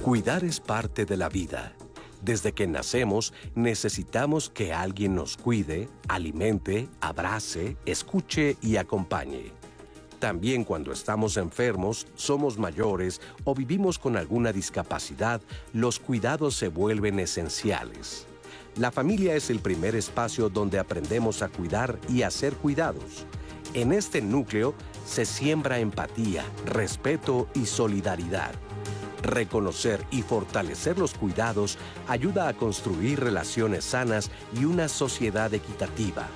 Cuidar es parte de la vida. Desde que nacemos, necesitamos que alguien nos cuide, alimente, abrace, escuche y acompañe. También cuando estamos enfermos, somos mayores o vivimos con alguna discapacidad, los cuidados se vuelven esenciales. La familia es el primer espacio donde aprendemos a cuidar y a ser cuidados. En este núcleo se siembra empatía, respeto y solidaridad. Reconocer y fortalecer los cuidados ayuda a construir relaciones sanas y una sociedad equitativa.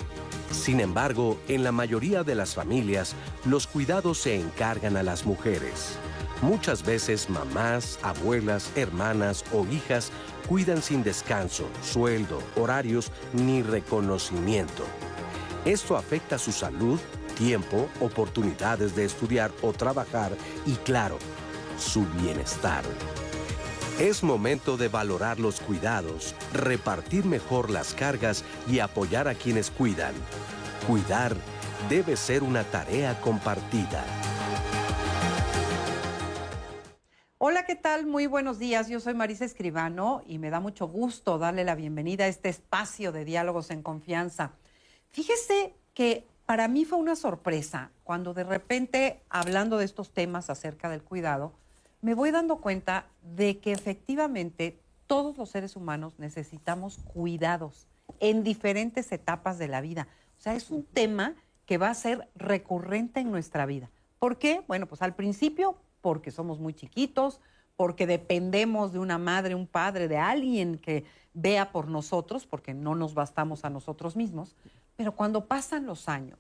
Sin embargo, en la mayoría de las familias, los cuidados se encargan a las mujeres. Muchas veces mamás, abuelas, hermanas o hijas cuidan sin descanso, sueldo, horarios ni reconocimiento. Esto afecta su salud, tiempo, oportunidades de estudiar o trabajar y, claro, su bienestar. Es momento de valorar los cuidados, repartir mejor las cargas y apoyar a quienes cuidan. Cuidar debe ser una tarea compartida. Hola, ¿qué tal? Muy buenos días. Yo soy Marisa Escribano y me da mucho gusto darle la bienvenida a este espacio de diálogos en confianza. Fíjese que para mí fue una sorpresa cuando de repente, hablando de estos temas acerca del cuidado, me voy dando cuenta de que efectivamente todos los seres humanos necesitamos cuidados en diferentes etapas de la vida. O sea, es un tema que va a ser recurrente en nuestra vida. ¿Por qué? Bueno, pues al principio porque somos muy chiquitos, porque dependemos de una madre, un padre, de alguien que vea por nosotros, porque no nos bastamos a nosotros mismos. Pero cuando pasan los años,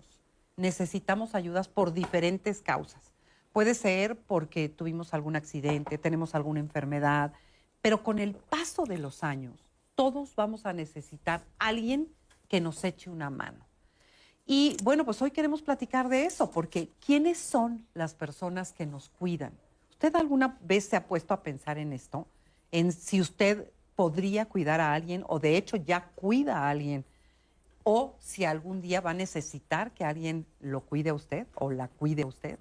necesitamos ayudas por diferentes causas. Puede ser porque tuvimos algún accidente, tenemos alguna enfermedad, pero con el paso de los años, todos vamos a necesitar a alguien que nos eche una mano. Y bueno, pues hoy queremos platicar de eso, porque ¿quiénes son las personas que nos cuidan? ¿Usted alguna vez se ha puesto a pensar en esto? En si usted podría cuidar a alguien o de hecho ya cuida a alguien, o si algún día va a necesitar que alguien lo cuide a usted o la cuide a usted.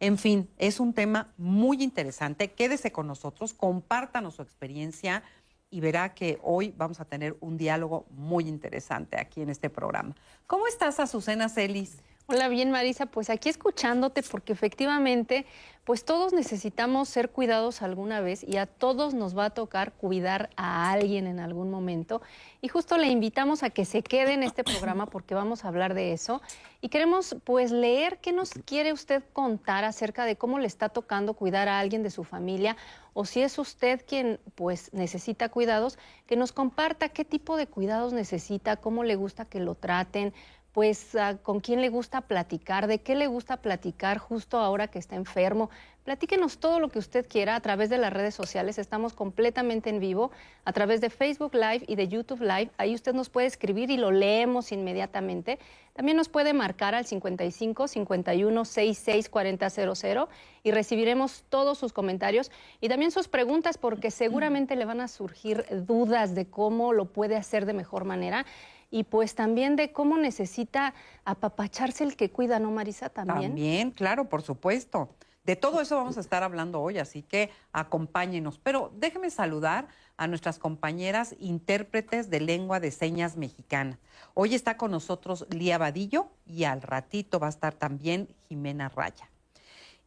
En fin, es un tema muy interesante. Quédese con nosotros, compártanos su experiencia y verá que hoy vamos a tener un diálogo muy interesante aquí en este programa. ¿Cómo estás, Azucena Celis? Hola, bien, Marisa, pues aquí escuchándote porque efectivamente, pues todos necesitamos ser cuidados alguna vez y a todos nos va a tocar cuidar a alguien en algún momento. Y justo le invitamos a que se quede en este programa porque vamos a hablar de eso. Y queremos pues leer qué nos quiere usted contar acerca de cómo le está tocando cuidar a alguien de su familia o si es usted quien pues necesita cuidados, que nos comparta qué tipo de cuidados necesita, cómo le gusta que lo traten, pues con quién le gusta platicar, de qué le gusta platicar justo ahora que está enfermo. Platíquenos todo lo que usted quiera a través de las redes sociales. Estamos completamente en vivo a través de Facebook Live y de YouTube Live. Ahí usted nos puede escribir y lo leemos inmediatamente. También nos puede marcar al 55 51 66 40 00 y recibiremos todos sus comentarios y también sus preguntas porque seguramente le van a surgir dudas de cómo lo puede hacer de mejor manera. Y pues también de cómo necesita apapacharse el que cuida, ¿no, Marisa? También, claro, por supuesto. De todo eso vamos a estar hablando hoy, así que acompáñenos. Pero déjeme saludar a nuestras compañeras intérpretes de lengua de señas mexicana. Hoy está con nosotros Lía Vadillo y al ratito va a estar también Jimena Raya.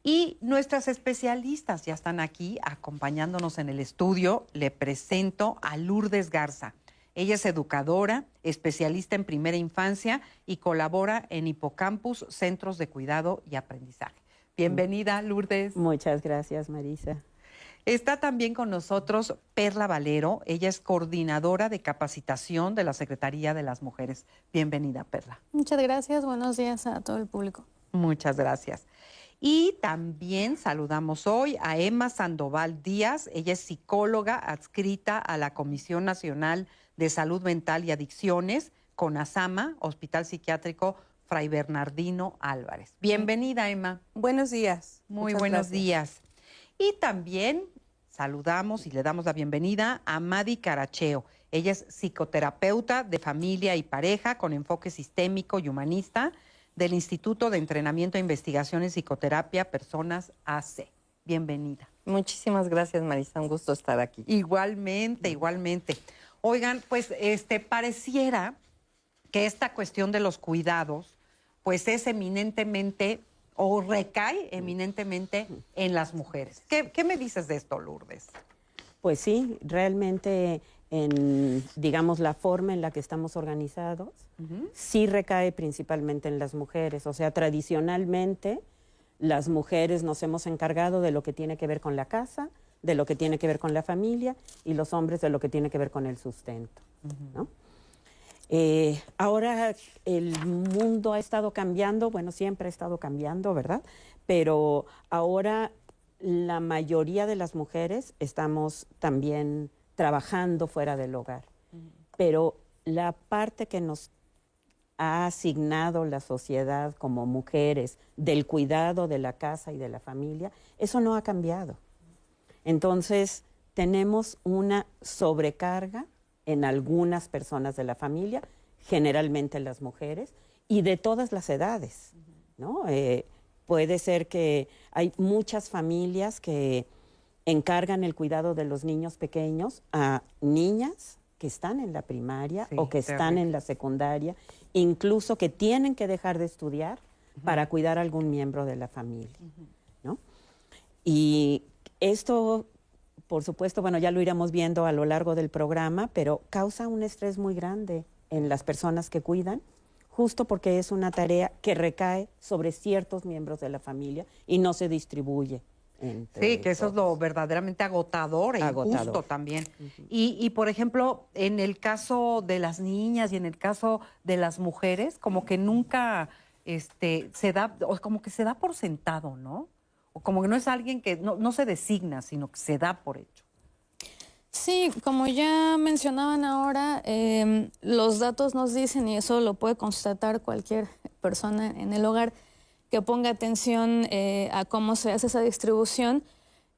Y nuestras especialistas ya están aquí acompañándonos en el estudio. Le presento a Lourdes Garza. Ella es educadora, especialista en primera infancia y colabora en Hipocampus, Centros de Cuidado y Aprendizaje. Bienvenida, Lourdes. Muchas gracias, Marisa. Está también con nosotros Perla Valero. Ella es coordinadora de capacitación de la Secretaría de las Mujeres. Bienvenida, Perla. Muchas gracias. Buenos días a todo el público. Muchas gracias. Y también saludamos hoy a Emma Sandoval Díaz. Ella es psicóloga adscrita a la Comisión Nacional de Salud Mental y Adicciones, CONASAMA, Hospital Psiquiátrico Fray Bernardino Álvarez. Bienvenida, Emma. Buenos días. Muy Muchas buenos gracias. días. Y también saludamos y le damos la bienvenida a Madi Caracheo. Ella es psicoterapeuta de familia y pareja con enfoque sistémico y humanista del Instituto de Entrenamiento e Investigación en Psicoterapia Personas AC. bienvenida. Muchísimas gracias, Marisa. Un gusto estar aquí. Igualmente, igualmente. Oigan, pues pareciera que esta cuestión de los cuidados, pues es eminentemente o recae eminentemente en las mujeres. ¿Qué me dices de esto, Lourdes? Pues sí, realmente en, digamos, la forma en la que estamos organizados, sí recae principalmente en las mujeres. O sea, tradicionalmente las mujeres nos hemos encargado de lo que tiene que ver con la casa, de lo que tiene que ver con la familia, y los hombres de lo que tiene que ver con el sustento, ¿no? Ahora el mundo ha estado cambiando, bueno, siempre ha estado cambiando, ¿verdad? Pero ahora la mayoría de las mujeres estamos también trabajando fuera del hogar. Pero la parte que nos ha asignado la sociedad como mujeres del cuidado de la casa y de la familia, eso no ha cambiado. Entonces, tenemos una sobrecarga en algunas personas de la familia, generalmente las mujeres, y de todas las edades, ¿no? Puede ser que hay muchas familias que encargan el cuidado de los niños pequeños a niñas que están en la primaria o que están en la secundaria, incluso que tienen que dejar de estudiar para cuidar a algún miembro de la familia, ¿no? Y esto, por supuesto, bueno, ya lo iremos viendo a lo largo del programa, pero causa un estrés muy grande en las personas que cuidan, justo porque es una tarea que recae sobre ciertos miembros de la familia y no se distribuye entre Sí, que eso es lo verdaderamente agotador e injusto también. Y, por ejemplo, en el caso de las niñas y en el caso de las mujeres, como que nunca se da, o como que se da por sentado, ¿no? O como que no es alguien que no se designa, sino que se da por hecho. Sí, como ya mencionaban ahora, los datos nos dicen, y eso lo puede constatar cualquier persona en el hogar que ponga atención a cómo se hace esa distribución,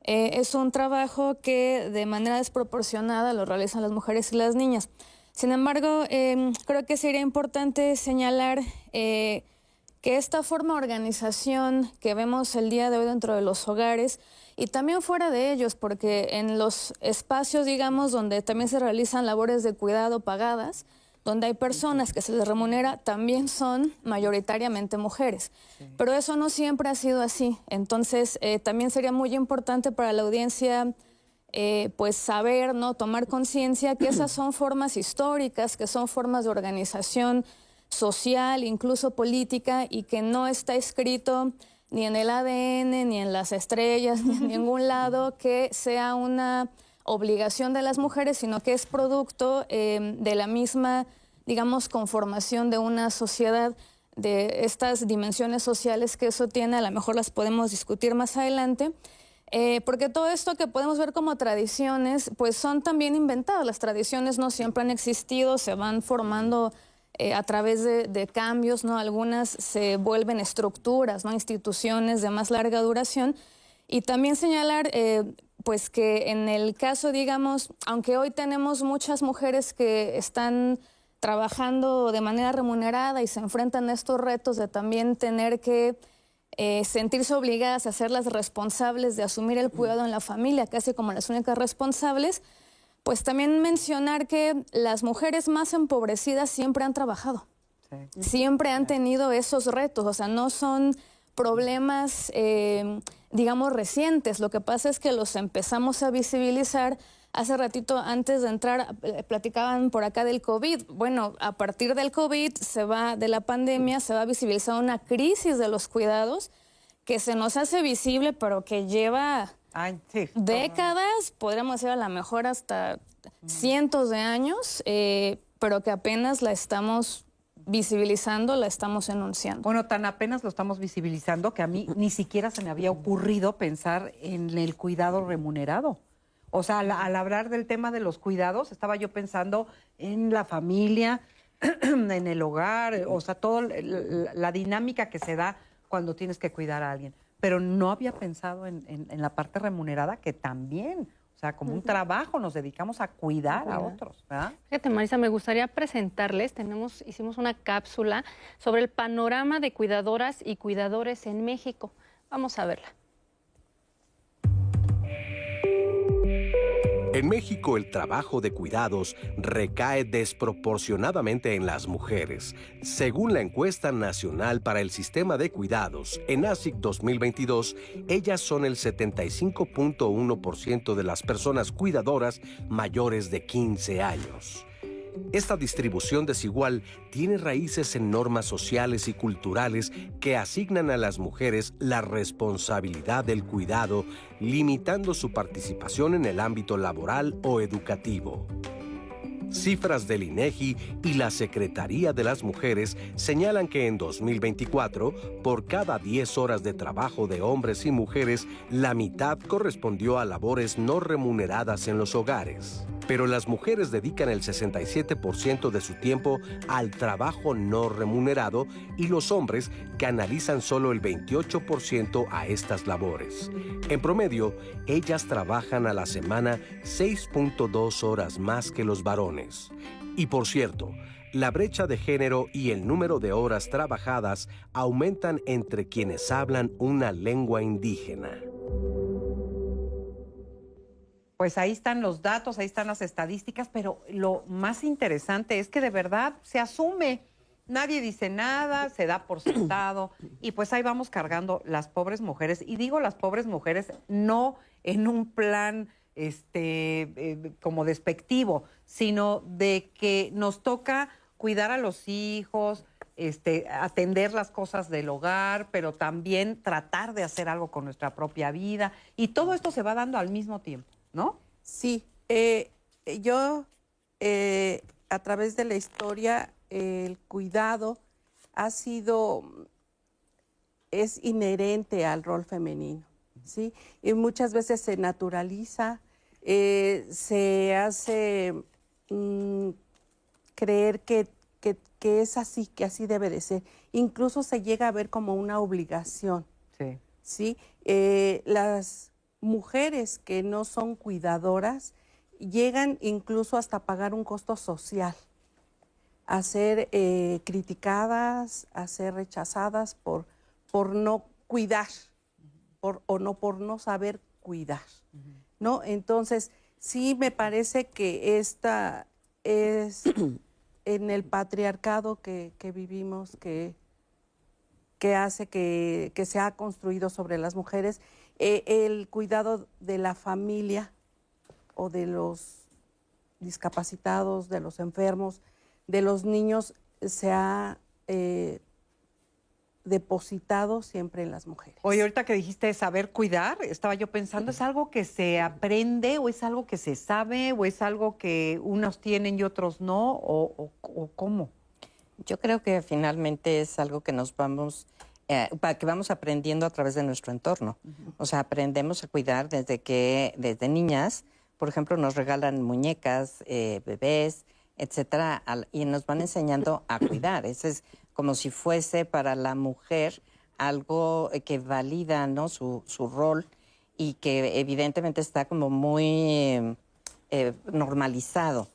es un trabajo que de manera desproporcionada lo realizan las mujeres y las niñas. Sin embargo, creo que sería importante señalar que esta forma de organización que vemos el día de hoy dentro de los hogares y también fuera de ellos, porque en los espacios, digamos, donde también se realizan labores de cuidado pagadas, donde hay personas que se les remunera, también son mayoritariamente mujeres. Pero eso no siempre ha sido así. Entonces, también sería muy importante para la audiencia pues saber, ¿no? Tomar conciencia que esas son formas históricas, que son formas de organización social, incluso política, y que no está escrito ni en el ADN, ni en las estrellas, ni en ningún lado que sea una obligación de las mujeres, sino que es producto de la misma, digamos, conformación de una sociedad, de estas dimensiones sociales que eso tiene. A lo mejor las podemos discutir más adelante, porque todo esto que podemos ver como tradiciones, pues son también inventadas. Las tradiciones no siempre han existido, se van formando a través de cambios, ¿no? Algunas se vuelven estructuras, ¿no? Instituciones de más larga duración. Y también señalar pues que en el caso, digamos, aunque hoy tenemos muchas mujeres que están trabajando de manera remunerada y se enfrentan a estos retos de también tener que sentirse obligadas a hacerlas responsables de asumir el cuidado en la familia, casi como las únicas responsables, pues también mencionar que las mujeres más empobrecidas siempre han trabajado, siempre han tenido esos retos, o sea, no son problemas, digamos, recientes. Lo que pasa es que los empezamos a visibilizar. Hace ratito, antes de entrar, platicaban por acá del COVID. Bueno, a partir del COVID, de la pandemia, se va a visibilizar una crisis de los cuidados que se nos hace visible, pero que lleva décadas, podríamos decir a lo mejor hasta cientos de años, pero que apenas la estamos visibilizando, la estamos enunciando. Bueno, tan apenas lo estamos visibilizando que a mí ni siquiera se me había ocurrido pensar en el cuidado remunerado. O sea, al hablar del tema de los cuidados, estaba yo pensando en la familia, en el hogar, o sea, toda la dinámica que se da cuando tienes que cuidar a alguien. Pero no había pensado en la parte remunerada, que también, o sea, como un trabajo, nos dedicamos a cuidar a otros, ¿verdad? Fíjate, Marisa, me gustaría presentarles, hicimos una cápsula sobre el panorama de cuidadoras y cuidadores en México. Vamos a verla. En México, el trabajo de cuidados recae desproporcionadamente en las mujeres. Según la encuesta nacional para el sistema de cuidados, ENASIC 2022, ellas son el 75.1% de las personas cuidadoras mayores de 15 años. Esta distribución desigual tiene raíces en normas sociales y culturales que asignan a las mujeres la responsabilidad del cuidado, limitando su participación en el ámbito laboral o educativo. Cifras del INEGI y la Secretaría de las Mujeres señalan que en 2024, por cada 10 horas de trabajo de hombres y mujeres, la mitad correspondió a labores no remuneradas en los hogares. Pero las mujeres dedican el 67% de su tiempo al trabajo no remunerado y los hombres canalizan solo el 28% a estas labores. En promedio, ellas trabajan a la semana 6.2 horas más que los varones. Y por cierto, la brecha de género y el número de horas trabajadas aumentan entre quienes hablan una lengua indígena. Pues ahí están los datos, ahí están las estadísticas, pero lo más interesante es que de verdad se asume. Nadie dice nada, se da por sentado y pues ahí vamos cargando las pobres mujeres. Y digo las pobres mujeres no en un plan como despectivo, sino de que nos toca cuidar a los hijos, atender las cosas del hogar, pero también tratar de hacer algo con nuestra propia vida. Y todo esto se va dando al mismo tiempo, ¿no? Sí, yo a través de la historia, el cuidado es inherente al rol femenino, ¿sí? Y muchas veces se naturaliza, se hace creer que es así, que así debe de ser. Incluso se llega a ver como una obligación, ¿sí? Las mujeres que no son cuidadoras llegan incluso hasta pagar un costo social, a ser criticadas, a ser rechazadas por no cuidar, por no saber cuidar, ¿no? Entonces, sí me parece que esta es en el patriarcado que vivimos, que hace que se ha construido sobre las mujeres, el cuidado de la familia o de los discapacitados, de los enfermos, de los niños, se ha depositado siempre en las mujeres. Oye, ahorita que dijiste saber cuidar, estaba yo pensando, ¿es algo que se aprende o es algo que se sabe o es algo que unos tienen y otros no? ¿O cómo? Yo creo que finalmente es algo que que vamos aprendiendo a través de nuestro entorno. O sea, aprendemos a cuidar desde niñas, por ejemplo, nos regalan muñecas, bebés, etcétera, y nos van enseñando a cuidar. Eso es como si fuese para la mujer algo que valida, ¿no?, su rol y que evidentemente está como muy normalizado.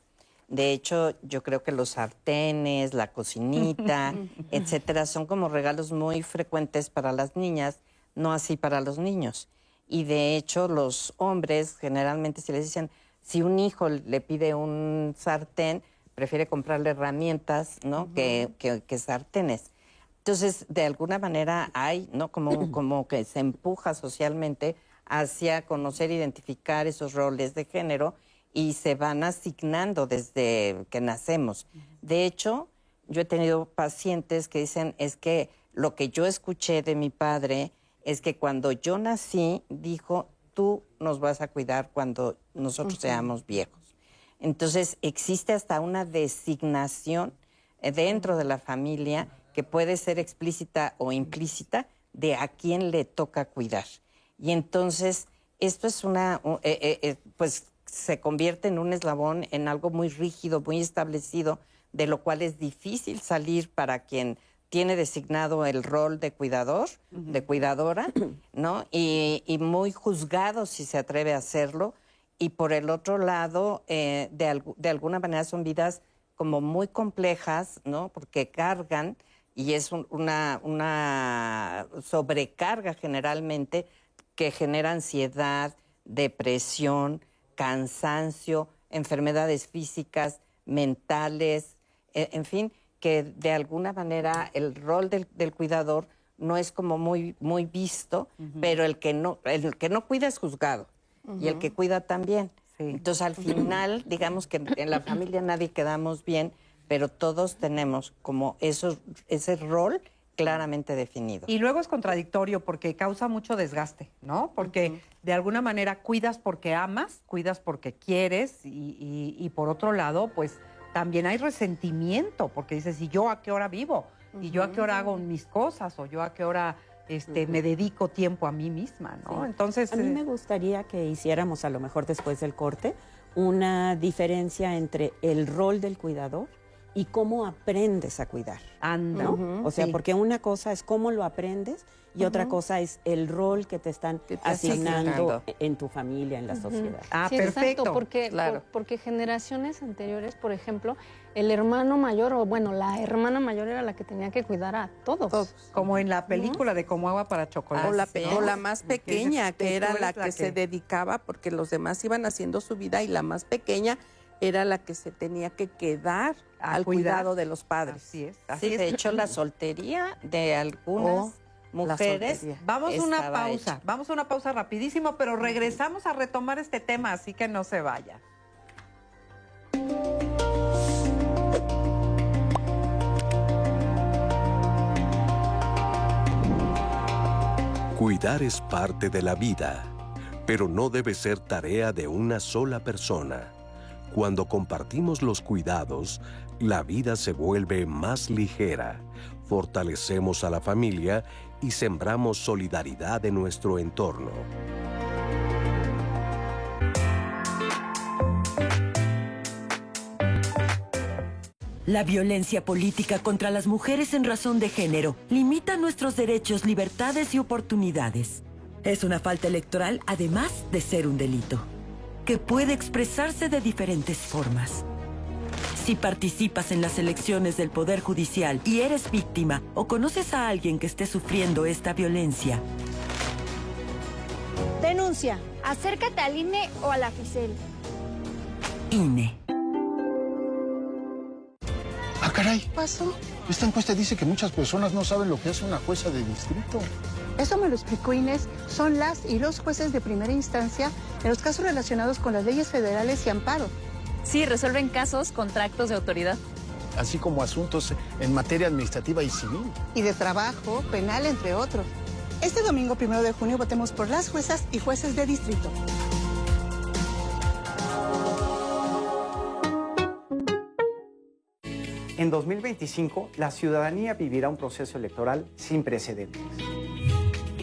De hecho, yo creo que los sartenes, la cocinita, etcétera, son como regalos muy frecuentes para las niñas, no así para los niños. Y de hecho, los hombres generalmente si les dicen, si un hijo le pide un sartén, prefiere comprarle herramientas, ¿no?, que sartenes. Entonces, de alguna manera hay, ¿no?, como que se empuja socialmente hacia conocer, identificar esos roles de género y se van asignando desde que nacemos. De hecho, yo he tenido pacientes que dicen, es que lo que yo escuché de mi padre es que cuando yo nací, dijo, tú nos vas a cuidar cuando nosotros seamos viejos. Entonces, existe hasta una designación dentro de la familia que puede ser explícita o implícita de a quién le toca cuidar. Y entonces, esto es pues se convierte en un eslabón, en algo muy rígido, muy establecido, de lo cual es difícil salir para quien tiene designado el rol de cuidador, de cuidadora, ¿no? Y muy juzgado si se atreve a hacerlo. Y por el otro lado, de alguna manera son vidas como muy complejas, ¿no? Porque cargan, y es una sobrecarga generalmente que genera ansiedad, depresión, cansancio, enfermedades físicas, mentales, en fin, que de alguna manera el rol del cuidador no es como muy visto, pero el que no cuida es juzgado y el que cuida también. Sí. Entonces, al final, digamos que en la familia nadie quedamos bien, pero todos tenemos como ese rol claramente definido. Y luego es contradictorio porque causa mucho desgaste, ¿no? Porque de alguna manera cuidas porque amas, cuidas porque quieres y por otro lado, pues también hay resentimiento porque dices, ¿y yo a qué hora vivo? ¿Y yo a qué hora hago mis cosas? ¿O yo a qué hora me dedico tiempo a mí misma, ¿no? Sí. Entonces, a mí me gustaría que hiciéramos, a lo mejor después del corte, una diferencia entre el rol del cuidador y cómo aprendes a cuidar. Anda. ¿No? O sea, porque una cosa es cómo lo aprendes y otra cosa es el rol que te están asignando en tu familia, en la sociedad. Ah, sí, perfecto. Exacto, porque, claro. porque generaciones anteriores, por ejemplo, el hermano mayor, o bueno, la hermana mayor era la que tenía que cuidar a todos. Como en la película de Como agua para chocolate. O la más pequeña, que era la que se dedicaba, porque los demás iban haciendo su vida y la más pequeña era la que se tenía que quedar al cuidado de los padres. Así es. Sí, de hecho, la soltería de algunas mujeres. Vamos a una pausa. Vamos a una pausa rapidísimo, pero regresamos a retomar este tema, así que no se vaya. Cuidar es parte de la vida, pero no debe ser tarea de una sola persona. Cuando compartimos los cuidados, la vida se vuelve más ligera, fortalecemos a la familia y sembramos solidaridad en nuestro entorno. La violencia política contra las mujeres en razón de género limita nuestros derechos, libertades y oportunidades. Es una falta electoral, además de ser un delito, que puede expresarse de diferentes formas. Si participas en las elecciones del Poder Judicial y eres víctima o conoces a alguien que esté sufriendo esta violencia, denuncia. Acércate al INE o a la FICEL. INE. Ah, caray. ¿Qué pasó? Esta encuesta dice que muchas personas no saben lo que hace una jueza de distrito. Eso me lo explicó Inés. Son las y los jueces de primera instancia en los casos relacionados con las leyes federales y amparo. Sí, resuelven casos contra actos de autoridad. Así como asuntos en materia administrativa y civil. Y de trabajo, penal, entre otros. Este domingo 1 de junio votemos por las juezas y jueces de distrito. En 2025, la ciudadanía vivirá un proceso electoral sin precedentes.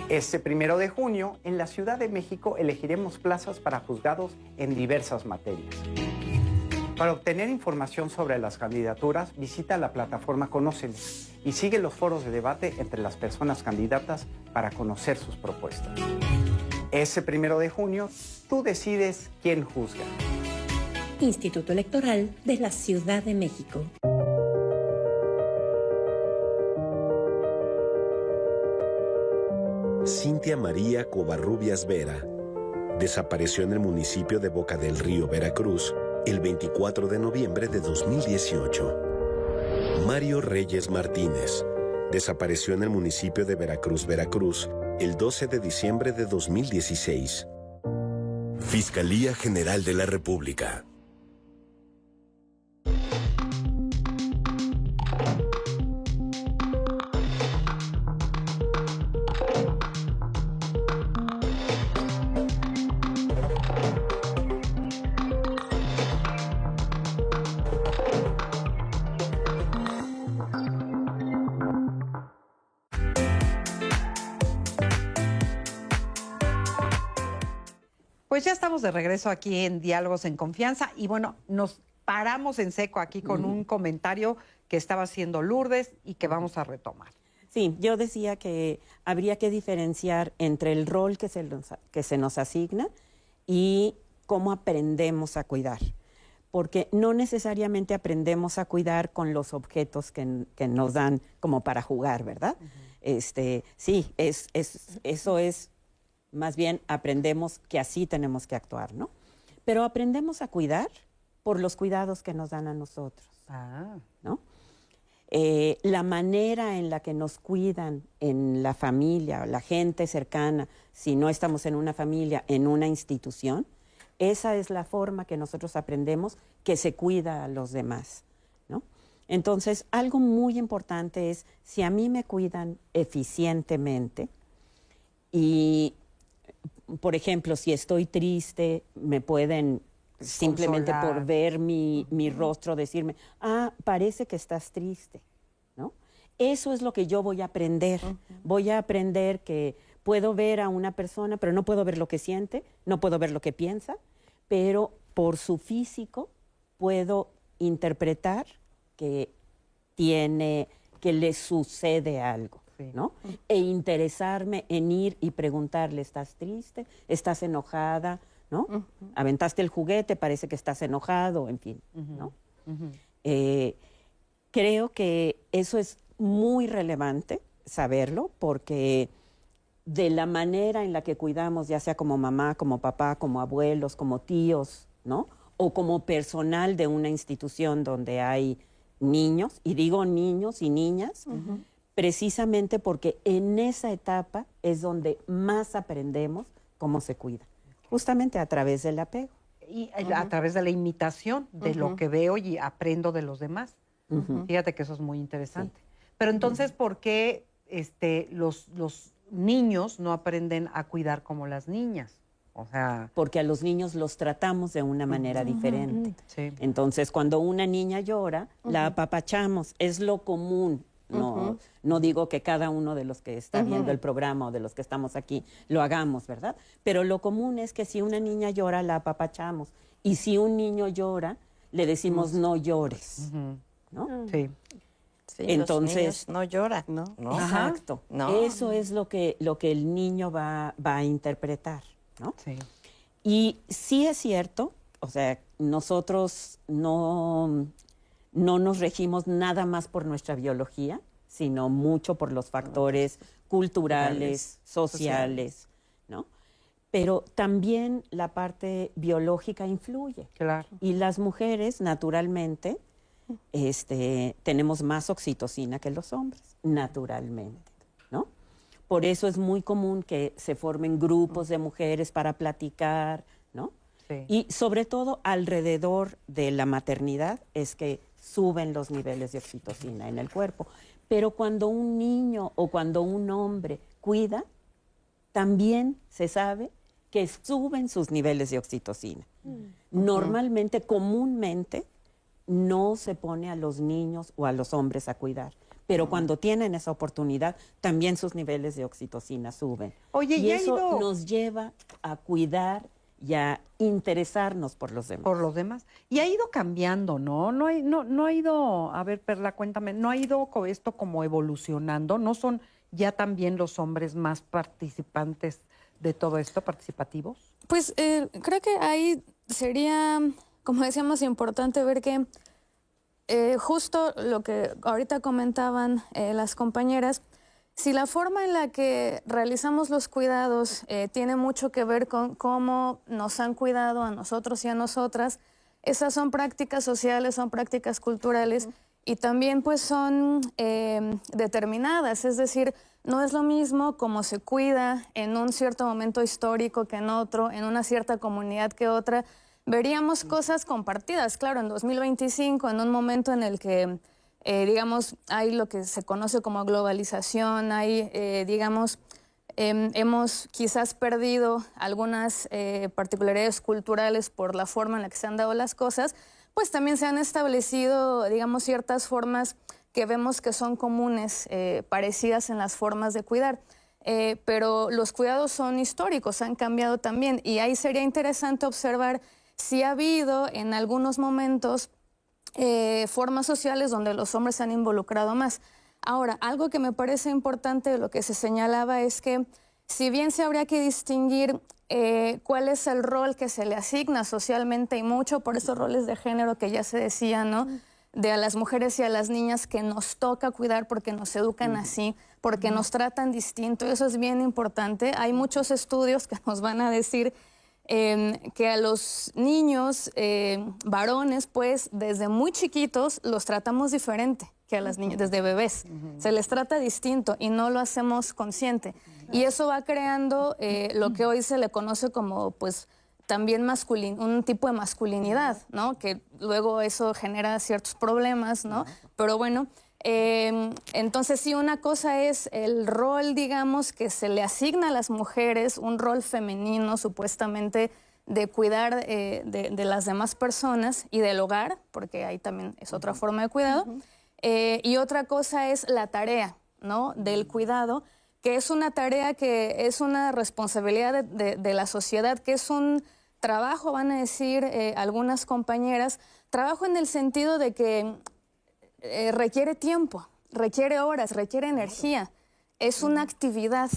Este 1 de junio, en la Ciudad de México, elegiremos plazas para juzgados en diversas materias. Para obtener información sobre las candidaturas, visita la plataforma Conóceles y sigue los foros de debate entre las personas candidatas para conocer sus propuestas. Ese 1 de junio, tú decides quién juzga. Instituto Electoral de la Ciudad de México. Cintia María Covarrubias Vera desapareció en el municipio de Boca del Río, Veracruz, el 24 de noviembre de 2018. Mario Reyes Martínez desapareció en el municipio de Veracruz, Veracruz, el 12 de diciembre de 2016. Fiscalía General de la República. Pues ya estamos de regreso aquí en Diálogos en Confianza y bueno, nos paramos en seco aquí con un comentario que estaba haciendo Lourdes y que vamos a retomar. Sí, yo decía que habría que diferenciar entre el rol que se nos asigna y cómo aprendemos a cuidar. Porque no necesariamente aprendemos a cuidar con los objetos que nos dan como para jugar, ¿verdad? Sí, eso es, más bien aprendemos que así tenemos que actuar, ¿no? Pero aprendemos a cuidar por los cuidados que nos dan a nosotros, ¿no? La manera en la que nos cuidan en la familia, la gente cercana, si no estamos en una familia, en una institución, esa es la forma que nosotros aprendemos que se cuida a los demás, ¿no? Entonces, algo muy importante es, si a mí me cuidan eficientemente y, por ejemplo, si estoy triste, me pueden simplemente por ver mi rostro decirme, parece que estás triste, ¿no? Eso es lo que yo voy a aprender. Voy a aprender que puedo ver a una persona, pero no puedo ver lo que siente, no puedo ver lo que piensa, pero por su físico puedo interpretar que le sucede algo, ¿no? E interesarme en ir y preguntarle, ¿estás triste? ¿Estás enojada? ¿No? Aventaste el juguete, parece que estás enojado, en fin, ¿no? Creo que eso es muy relevante saberlo, porque de la manera en la que cuidamos, ya sea como mamá, como papá, como abuelos, como tíos, ¿no? O como personal de una institución donde hay niños, y digo niños y niñas, precisamente porque en esa etapa es donde más aprendemos cómo se cuida. Justamente a través del apego. Y a través de la imitación de lo que veo y aprendo de los demás. Fíjate que eso es muy interesante. Pero entonces, ¿por qué los niños no aprenden a cuidar como las niñas? O sea, porque a los niños los tratamos de una manera diferente. Sí. Entonces, cuando una niña llora, la apapachamos. Es lo común. No digo que cada uno de los que está viendo el programa o de los que estamos aquí lo hagamos, ¿verdad? Pero lo común es que si una niña llora, la apapachamos. Y si un niño llora, le decimos no llores, ¿no? Sí. Sí, entonces, los niños no lloran, ¿no? Exacto. No. Eso es lo que el niño va a interpretar, ¿no? Sí. Y sí es cierto, o sea, nosotros no nos regimos nada más por nuestra biología, sino mucho por los factores culturales, sociales, ¿no? Pero también la parte biológica influye. Claro. Y las mujeres, naturalmente, tenemos más oxitocina que los hombres, naturalmente, ¿no? Por eso es muy común que se formen grupos de mujeres para platicar, ¿no? Sí. Y sobre todo alrededor de la maternidad es que suben los niveles de oxitocina en el cuerpo. Pero cuando un niño o cuando un hombre cuida, también se sabe que suben sus niveles de oxitocina. Normalmente, comúnmente, no se pone a los niños o a los hombres a cuidar. Pero cuando tienen esa oportunidad, también sus niveles de oxitocina suben. Oye, y eso nos lleva a cuidar y a interesarnos por los demás. Por los demás. Y ha ido cambiando, ¿no? No ha ido, a ver, Perla, cuéntame, ¿no ha ido esto como evolucionando? ¿No son ya también los hombres más participantes de todo esto, participativos? Pues creo que ahí sería, como decíamos, importante ver que justo lo que ahorita comentaban las compañeras, si la forma en la que realizamos los cuidados tiene mucho que ver con cómo nos han cuidado a nosotros y a nosotras, esas son prácticas sociales, son prácticas culturales y también pues son determinadas, es decir, no es lo mismo cómo se cuida en un cierto momento histórico que en otro, en una cierta comunidad que otra. Veríamos cosas compartidas, claro, en 2025, en un momento en el que digamos, hay lo que se conoce como globalización, hay, digamos, hemos quizás perdido algunas particularidades culturales por la forma en la que se han dado las cosas, pues también se han establecido, digamos, ciertas formas que vemos que son comunes, parecidas en las formas de cuidar. Pero los cuidados son históricos, han cambiado también, y ahí sería interesante observar si ha habido en algunos momentos formas sociales donde los hombres se han involucrado más. Ahora, algo que me parece importante de lo que se señalaba es que si bien se habría que distinguir cuál es el rol que se le asigna socialmente y mucho por esos roles de género que ya se decía, ¿no? De a las mujeres y a las niñas que nos toca cuidar porque nos educan así, porque nos tratan distinto, eso es bien importante. Hay muchos estudios que nos van a decir que a los niños varones, pues desde muy chiquitos los tratamos diferente que a las niñas, desde bebés. Se les trata distinto y no lo hacemos consciente. Y eso va creando lo que hoy se le conoce como, pues, también un tipo de masculinidad, ¿no? Que luego eso genera ciertos problemas, ¿no? Pero bueno, entonces sí, una cosa es el rol, digamos, que se le asigna a las mujeres, un rol femenino supuestamente de cuidar de las demás personas y del hogar, porque ahí también es otra forma de cuidado. Y otra cosa es la tarea, ¿no? Del cuidado, que es una tarea que es una responsabilidad de la sociedad, que es un trabajo, van a decir algunas compañeras, trabajo en el sentido de que requiere tiempo, requiere horas, requiere energía. Es una actividad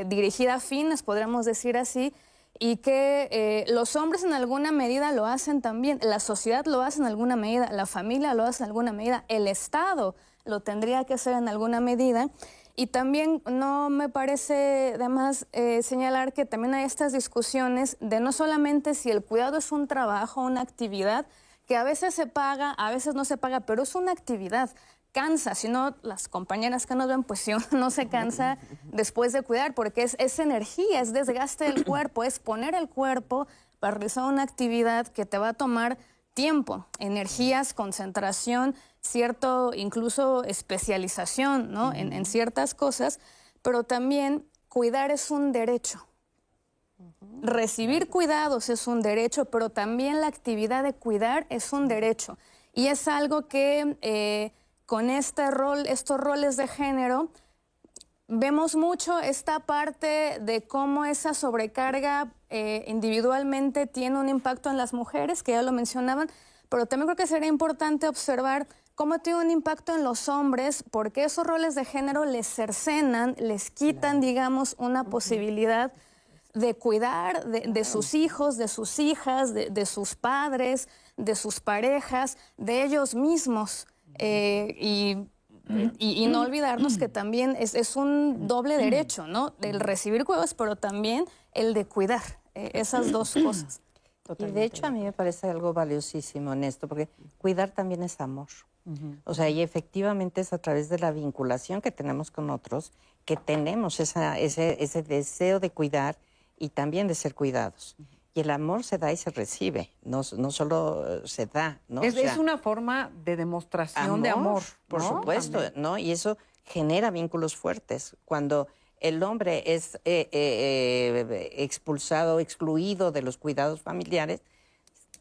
dirigida a fines, podríamos decir así, y que los hombres en alguna medida lo hacen también, la sociedad lo hace en alguna medida, la familia lo hace en alguna medida, el Estado lo tendría que hacer en alguna medida. Y también no me parece de más señalar que también hay estas discusiones de no solamente si el cuidado es un trabajo, una actividad, que a veces se paga, a veces no se paga, pero es una actividad. Cansa, si no, las compañeras que nos ven, pues si uno no se cansa después de cuidar, porque es energía, es desgaste del cuerpo, es poner el cuerpo para realizar una actividad que te va a tomar tiempo, energías, concentración, cierto, incluso especialización, ¿no? En ciertas cosas, pero también cuidar es un derecho. Recibir cuidados es un derecho, pero también la actividad de cuidar es un derecho. Y es algo que con estos roles de género, vemos mucho esta parte de cómo esa sobrecarga individualmente tiene un impacto en las mujeres, que ya lo mencionaban, pero también creo que sería importante observar cómo tiene un impacto en los hombres, porque esos roles de género les cercenan, les quitan, digamos, una posibilidad de cuidar de sus hijos, de sus hijas, de sus padres, de sus parejas, de ellos mismos. Y no olvidarnos que también es un doble derecho, ¿no? El recibir cuidados, pero también el de cuidar, esas dos cosas. Y de hecho a mí me parece algo valiosísimo en esto, porque cuidar también es amor. O sea, y efectivamente es a través de la vinculación que tenemos con otros que tenemos ese deseo de cuidar y también de ser cuidados. Y el amor se da y se recibe, no solo se da, ¿no? Es una forma de demostración de amor, por ¿no? supuesto, También. ¿no? Y eso genera vínculos fuertes. Cuando el hombre es expulsado, excluido de los cuidados familiares,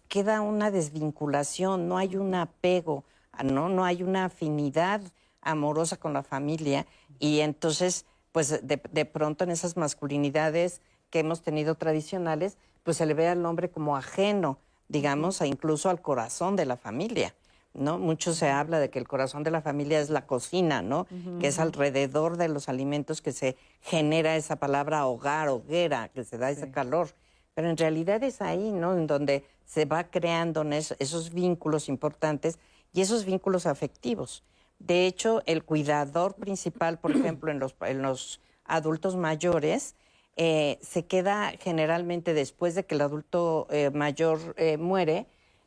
queda una desvinculación, no hay un apego, no hay una afinidad amorosa con la familia, y entonces, pues de pronto en esas masculinidades que hemos tenido tradicionales, pues se le ve al hombre como ajeno, digamos, incluso al corazón de la familia, ¿no? Mucho se habla de que el corazón de la familia es la cocina, ¿no? Que es alrededor de los alimentos que se genera esa palabra hogar, hoguera, que se da ese calor. Pero en realidad es ahí, ¿no? En donde se va creando esos vínculos importantes y esos vínculos afectivos. De hecho, el cuidador principal, por ejemplo, en los adultos mayores, se queda generalmente después de que el adulto mayor muere,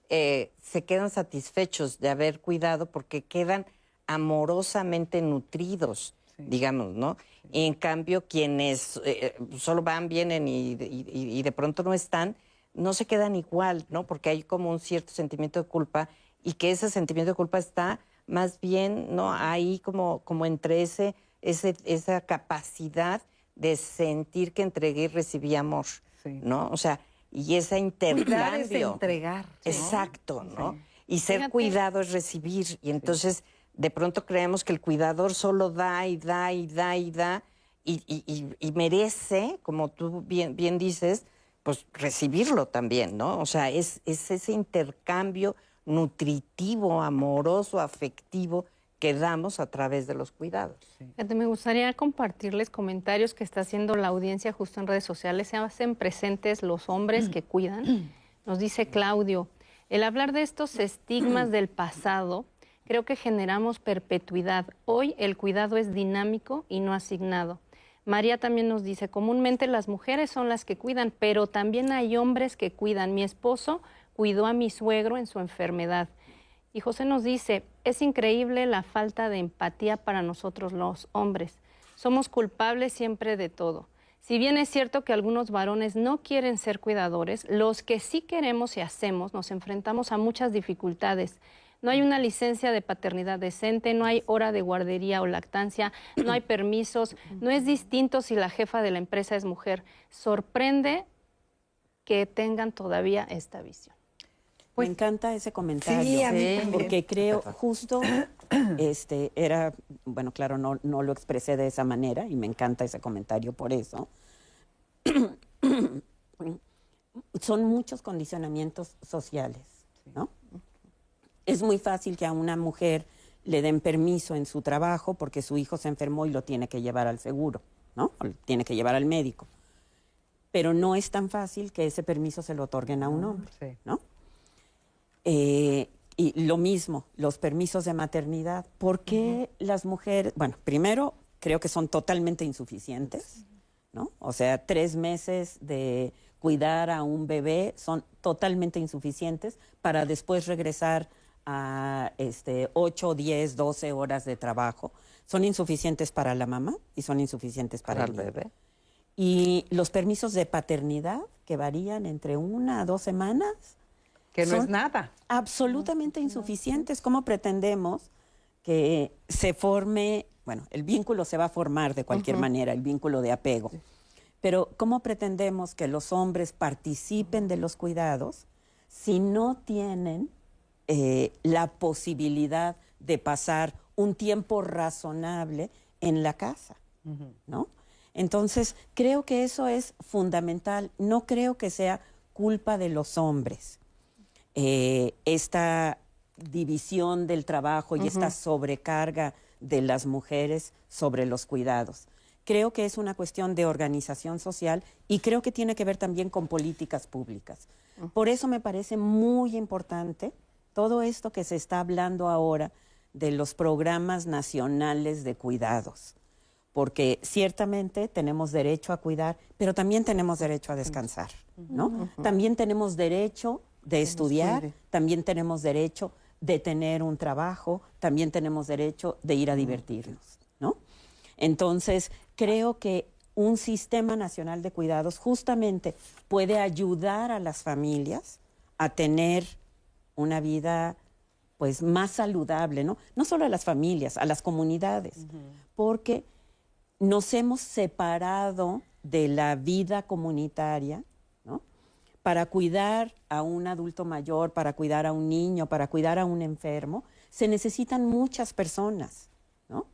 se quedan satisfechos de haber cuidado porque quedan amorosamente nutridos, digamos, ¿no? Y en cambio, quienes solo van, vienen y de pronto no están, no se quedan igual, ¿no? Porque hay como un cierto sentimiento de culpa, y que ese sentimiento de culpa está más bien, ¿no? Ahí como entre esa capacidad de sentir que entregué y recibí amor, ¿no? O sea, y ese intercambio. Cuidar es entregar, ¿no? Exacto, ¿no? Y ser cuidado es recibir. Y entonces, de pronto creemos que el cuidador solo da y da y da y da, y merece, como tú bien dices, pues recibirlo también, ¿no? O sea, es ese intercambio nutritivo, amoroso, afectivo que damos a través de los cuidados. Me gustaría compartirles comentarios que está haciendo la audiencia justo en redes sociales. Se hacen presentes los hombres que cuidan. Nos dice Claudio, el hablar de estos estigmas del pasado, creo que generamos perpetuidad. Hoy el cuidado es dinámico y no asignado. María también nos dice, comúnmente las mujeres son las que cuidan, pero también hay hombres que cuidan. Mi esposo cuidó a mi suegro en su enfermedad. Y José nos dice, es increíble la falta de empatía para nosotros los hombres. Somos culpables siempre de todo. Si bien es cierto que algunos varones no quieren ser cuidadores, los que sí queremos y hacemos nos enfrentamos a muchas dificultades. No hay una licencia de paternidad decente, no hay hora de guardería o lactancia, no hay permisos, no es distinto si la jefa de la empresa es mujer. Sorprende que tengan todavía esta visión. Me encanta ese comentario, Sí, a mí también. porque creo justo, era, bueno, claro, no lo expresé de esa manera y me encanta ese comentario por eso. Son muchos condicionamientos sociales, ¿no? Es muy fácil que a una mujer le den permiso en su trabajo porque su hijo se enfermó y lo tiene que llevar al seguro, ¿no? O lo tiene que llevar al médico. Pero no es tan fácil que ese permiso se lo otorguen a un hombre, ¿no? Y lo mismo, los permisos de maternidad. ¿Por qué las mujeres? Bueno, primero, creo que son totalmente insuficientes, ¿no? O sea, 3 meses de cuidar a un bebé son totalmente insuficientes para después regresar a 8, 10, 12 horas de trabajo. Son insuficientes para la mamá y son insuficientes para el bebé. Y los permisos de paternidad, que varían entre 1 a 2 semanas, que no es nada. Absolutamente insuficientes. ¿Cómo pretendemos que se forme, bueno, el vínculo se va a formar de cualquier manera, el vínculo de apego, pero cómo pretendemos que los hombres participen de los cuidados si no tienen la posibilidad de pasar un tiempo razonable en la casa, ¿no? Entonces, creo que eso es fundamental. No creo que sea culpa de los hombres. Esta división del trabajo y esta sobrecarga de las mujeres sobre los cuidados. Creo que es una cuestión de organización social y creo que tiene que ver también con políticas públicas. Por eso me parece muy importante todo esto que se está hablando ahora de los programas nacionales de cuidados, porque ciertamente tenemos derecho a cuidar, pero también tenemos derecho a descansar, ¿no? También tenemos derecho de estudiar, también tenemos derecho de tener un trabajo, también tenemos derecho de ir a divertirnos, ¿no? Entonces, creo que un sistema nacional de cuidados justamente puede ayudar a las familias a tener una vida pues más saludable, ¿no? No solo a las familias, a las comunidades, porque nos hemos separado de la vida comunitaria, ¿no? Para cuidar a un adulto mayor, para cuidar a un niño, para cuidar a un enfermo, se necesitan muchas personas, ¿no?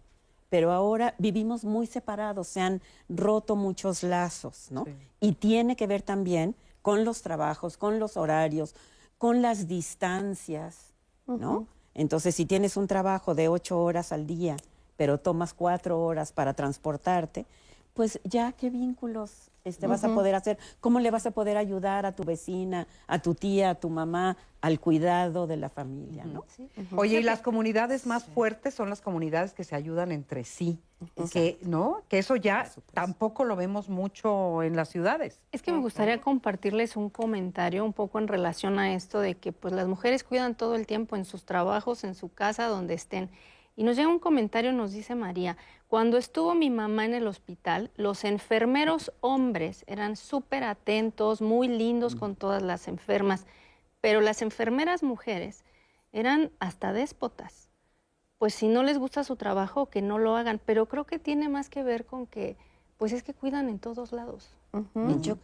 Pero ahora vivimos muy separados, se han roto muchos lazos, ¿no? Sí. Y tiene que ver también con los trabajos, con los horarios, con las distancias, ¿no? Entonces, si tienes un trabajo de 8 horas al día, pero tomas 4 horas para transportarte, pues ya qué vínculos vas a poder hacer, cómo le vas a poder ayudar a tu vecina, a tu tía, a tu mamá, al cuidado de la familia, ¿no? Oye, y las comunidades más fuertes son las comunidades que se ayudan entre sí, que, ¿no? Que eso ya tampoco lo vemos mucho en las ciudades. Es que me gustaría compartirles un comentario un poco en relación a esto de que pues las mujeres cuidan todo el tiempo en sus trabajos, en su casa, donde estén. Y nos llega un comentario, nos dice María, cuando estuvo mi mamá en el hospital, los enfermeros hombres eran súper atentos, muy lindos con todas las enfermas, pero las enfermeras mujeres eran hasta déspotas. Pues si no les gusta su trabajo, que no lo hagan, pero creo que tiene más que ver con que, pues es que cuidan en todos lados. Yo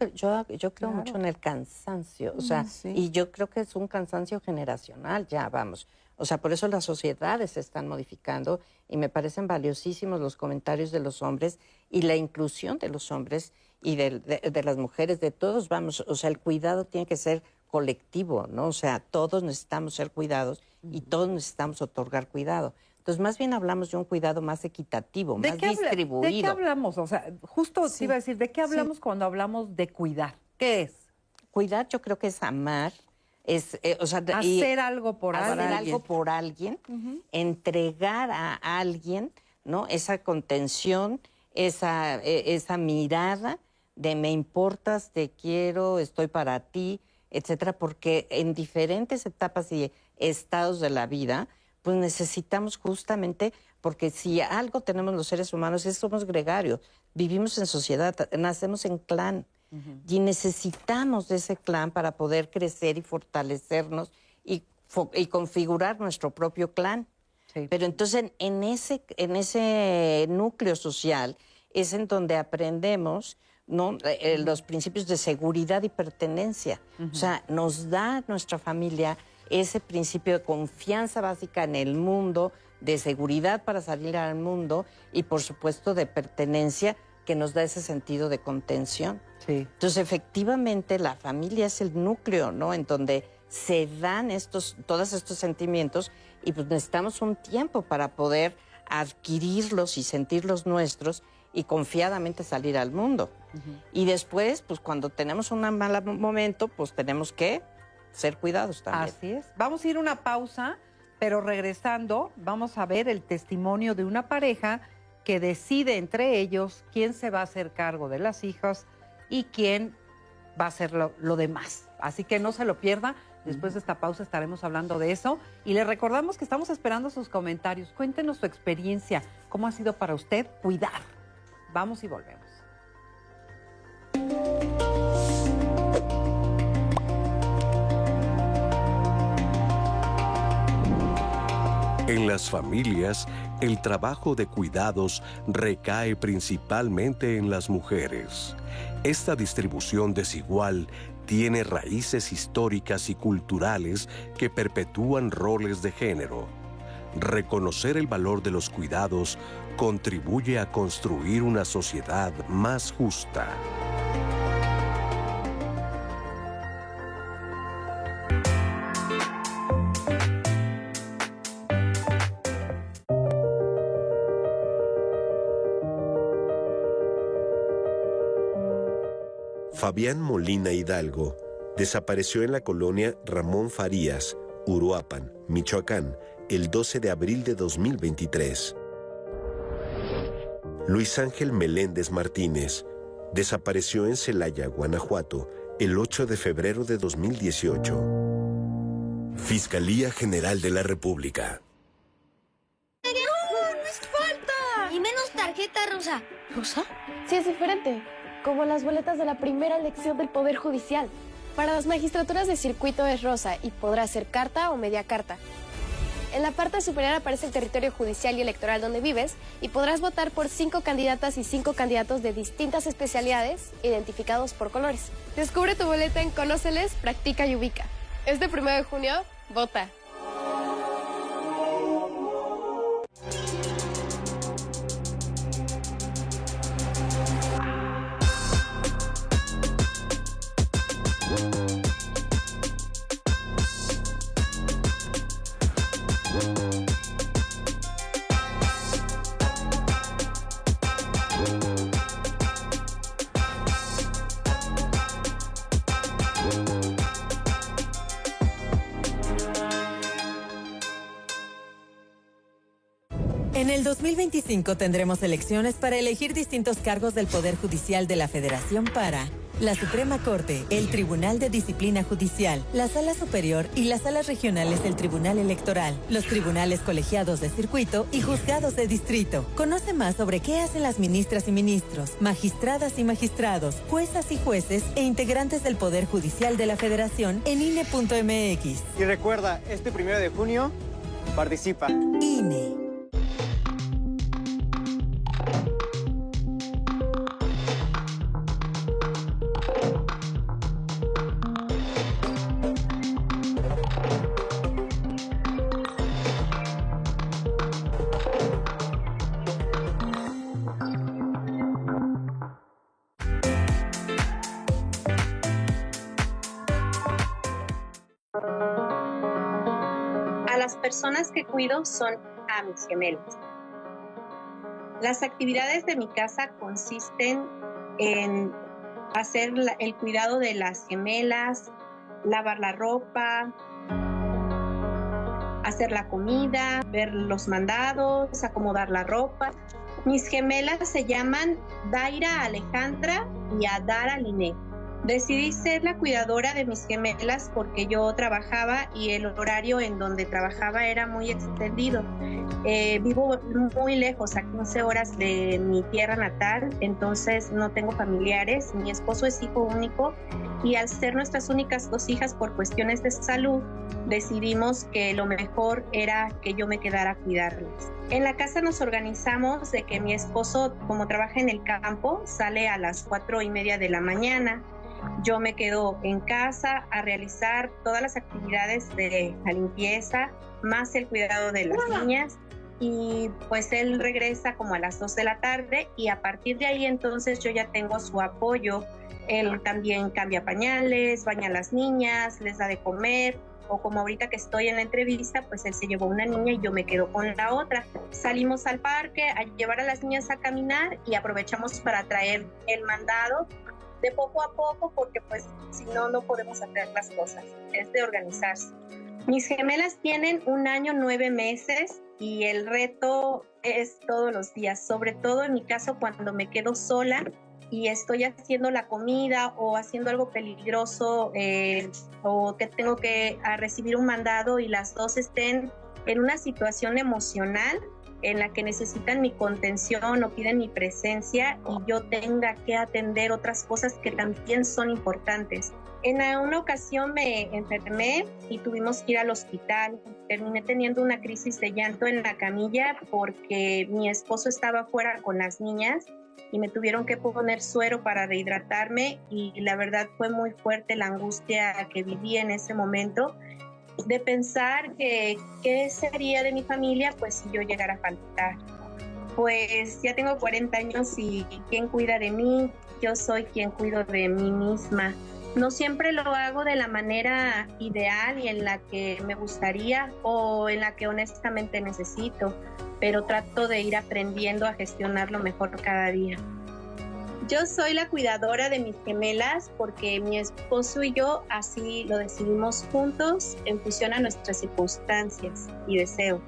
creo mucho en el cansancio, o sea, y yo creo que es un cansancio generacional, ya vamos. O sea, por eso las sociedades se están modificando y me parecen valiosísimos los comentarios de los hombres y la inclusión de los hombres y de las mujeres, de todos, vamos, o sea, el cuidado tiene que ser colectivo, ¿no? O sea, todos necesitamos ser cuidados y todos necesitamos otorgar cuidado. Entonces, más bien hablamos de un cuidado más equitativo, más distribuido. ¿De qué hablamos? O sea, justo te iba a decir, ¿de qué hablamos cuando hablamos de cuidar? ¿Qué es? Cuidar yo creo que es amar, es hacer algo por alguien. Hacer algo por alguien, entregar a alguien, ¿no? Esa contención, esa mirada de me importas, te quiero, estoy para ti, etcétera, porque en diferentes etapas y estados de la vida, pues necesitamos justamente, porque si algo tenemos los seres humanos es que somos gregarios, vivimos en sociedad, nacemos en clan, y necesitamos de ese clan para poder crecer y fortalecernos y configurar nuestro propio clan. Sí. Pero entonces en ese núcleo social es en donde aprendemos, ¿no? Los principios de seguridad y pertenencia. O sea, nos da nuestra familia ese principio de confianza básica en el mundo, de seguridad para salir al mundo y, por supuesto, de pertenencia que nos da ese sentido de contención. Sí. Entonces, efectivamente, la familia es el núcleo, ¿no? En donde se dan todos estos sentimientos y pues necesitamos un tiempo para poder adquirirlos y sentirlos nuestros y confiadamente salir al mundo. Y después, pues cuando tenemos un mal momento, pues tenemos que ser cuidados también. Así es. Vamos a ir a una pausa, pero regresando vamos a ver el testimonio de una pareja que decide entre ellos quién se va a hacer cargo de las hijas y quién va a hacer lo demás. Así que no se lo pierda. Después de esta pausa estaremos hablando de eso. Y le recordamos que estamos esperando sus comentarios. Cuéntenos su experiencia. ¿Cómo ha sido para usted cuidar? Vamos y volvemos. En las familias, el trabajo de cuidados recae principalmente en las mujeres. Esta distribución desigual tiene raíces históricas y culturales que perpetúan roles de género. Reconocer el valor de los cuidados contribuye a construir una sociedad más justa. Fabián Molina Hidalgo desapareció en la colonia Ramón Farías, Uruapan, Michoacán, el 12 de abril de 2023. Luis Ángel Meléndez Martínez desapareció en Celaya, Guanajuato, el 8 de febrero de 2018. Fiscalía General de la República. ¡No es falta! Y menos tarjeta rosa. ¿Rosa? Sí, es diferente. Como las boletas de la primera elección del Poder Judicial. Para las magistraturas de circuito es rosa y podrá ser carta o media carta. En la parte superior aparece el territorio judicial y electoral donde vives y podrás votar por 5 candidatas y 5 candidatos de distintas especialidades identificados por colores. Descubre tu boleta en Conóceles, Practica y Ubica. Este 1 de junio, vota. En el 2025 tendremos elecciones para elegir distintos cargos del Poder Judicial de la Federación para la Suprema Corte, el Tribunal de Disciplina Judicial, la Sala Superior y las salas regionales del Tribunal Electoral, los tribunales colegiados de circuito y juzgados de distrito. Conoce más sobre qué hacen las ministras y ministros, magistradas y magistrados, juezas y jueces e integrantes del Poder Judicial de la Federación en INE.mx. Y recuerda, este 1 de junio, participa. INE. Las personas que cuido son a mis gemelos. Las actividades de mi casa consisten en hacer el cuidado de las gemelas, lavar la ropa, hacer la comida, ver los mandados, acomodar la ropa. Mis gemelas se llaman Daira Alejandra y Adara Liné. Decidí ser la cuidadora de mis gemelas porque yo trabajaba y el horario en donde trabajaba era muy extendido. Vivo muy lejos, a 15 horas de mi tierra natal, entonces no tengo familiares. Mi esposo es hijo único y al ser nuestras únicas 2 hijas por cuestiones de salud, decidimos que lo mejor era que yo me quedara a cuidarles. En la casa nos organizamos de que mi esposo, como trabaja en el campo, sale a las 4:30 de la mañana. Yo me quedo en casa a realizar todas las actividades de la limpieza, más el cuidado de las niñas, y pues él regresa como a las 2 de la tarde y a partir de ahí entonces yo ya tengo su apoyo. Él también cambia pañales, baña a las niñas, les da de comer, o como ahorita que estoy en la entrevista, pues él se llevó una niña y yo me quedo con la otra. Salimos al parque a llevar a las niñas a caminar y aprovechamos para traer el mandado de poco a poco, porque pues si no, no podemos hacer las cosas, es de organizarse. Mis gemelas tienen 1 año 9 meses y el reto es todos los días, sobre todo en mi caso cuando me quedo sola y estoy haciendo la comida o haciendo algo peligroso o que tengo que recibir un mandado y las 2 estén en una situación emocional en la que necesitan mi contención o piden mi presencia y yo tenga que atender otras cosas que también son importantes. En una ocasión me enfermé y tuvimos que ir al hospital. Terminé teniendo una crisis de llanto en la camilla porque mi esposo estaba fuera con las niñas y me tuvieron que poner suero para rehidratarme y la verdad fue muy fuerte la angustia que viví en ese momento, de pensar que qué sería de mi familia pues si yo llegara a faltar. Pues ya tengo 40 años y ¿quién cuida de mí? Yo soy quien cuido de mí misma. No siempre lo hago de la manera ideal y en la que me gustaría o en la que honestamente necesito, pero trato de ir aprendiendo a gestionarlo mejor cada día. Yo soy la cuidadora de mis gemelas porque mi esposo y yo así lo decidimos juntos en función a nuestras circunstancias y deseos.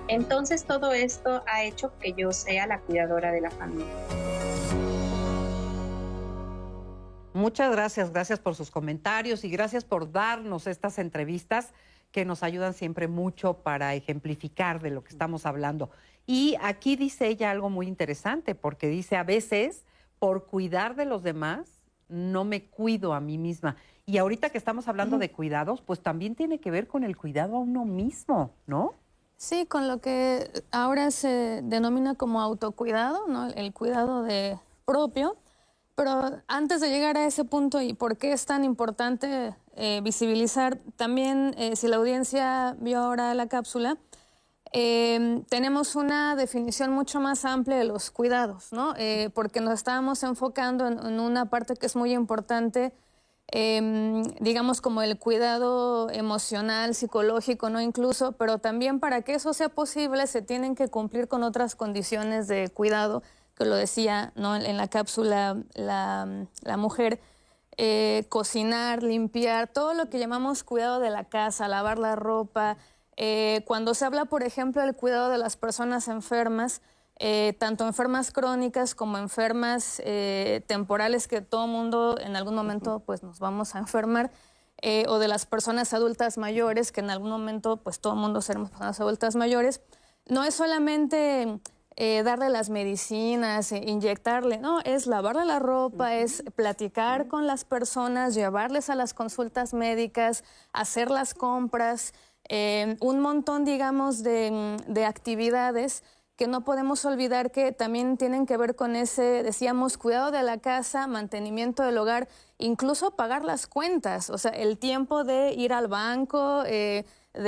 Entonces todo esto ha hecho que yo sea la cuidadora de la familia. Muchas gracias, gracias por sus comentarios y gracias por darnos estas entrevistas que nos ayudan siempre mucho para ejemplificar de lo que estamos hablando. Y aquí dice ella algo muy interesante porque dice a veces por cuidar de los demás, no me cuido a mí misma. Y ahorita que estamos hablando de cuidados, pues también tiene que ver con el cuidado a uno mismo, ¿no? Sí, con lo que ahora se denomina como autocuidado, ¿no? El cuidado propio. Pero antes de llegar a ese punto y por qué es tan importante visibilizar, también si la audiencia vio ahora la cápsula, tenemos una definición mucho más amplia de los cuidados, ¿no? Porque nos estábamos enfocando en una parte que es muy importante, digamos como el cuidado emocional, psicológico, ¿no? Incluso, pero también para que eso sea posible se tienen que cumplir con otras condiciones de cuidado, que lo decía, ¿no? En la cápsula la mujer, cocinar, limpiar, todo lo que llamamos cuidado de la casa, lavar la ropa. Cuando se habla, por ejemplo, del cuidado de las personas enfermas, tanto enfermas crónicas como enfermas temporales, que todo mundo en algún momento pues, nos vamos a enfermar, o de las personas adultas mayores, que en algún momento pues, todo mundo seremos personas adultas mayores, no es solamente darle las medicinas, inyectarle, no, es lavarle la ropa, es platicar con las personas, llevarles a las consultas médicas, hacer las compras, un montón, digamos, de actividades que no podemos olvidar que también tienen que ver con ese, decíamos, cuidado de la casa, mantenimiento del hogar, incluso pagar las cuentas, o sea, el tiempo de ir al banco, de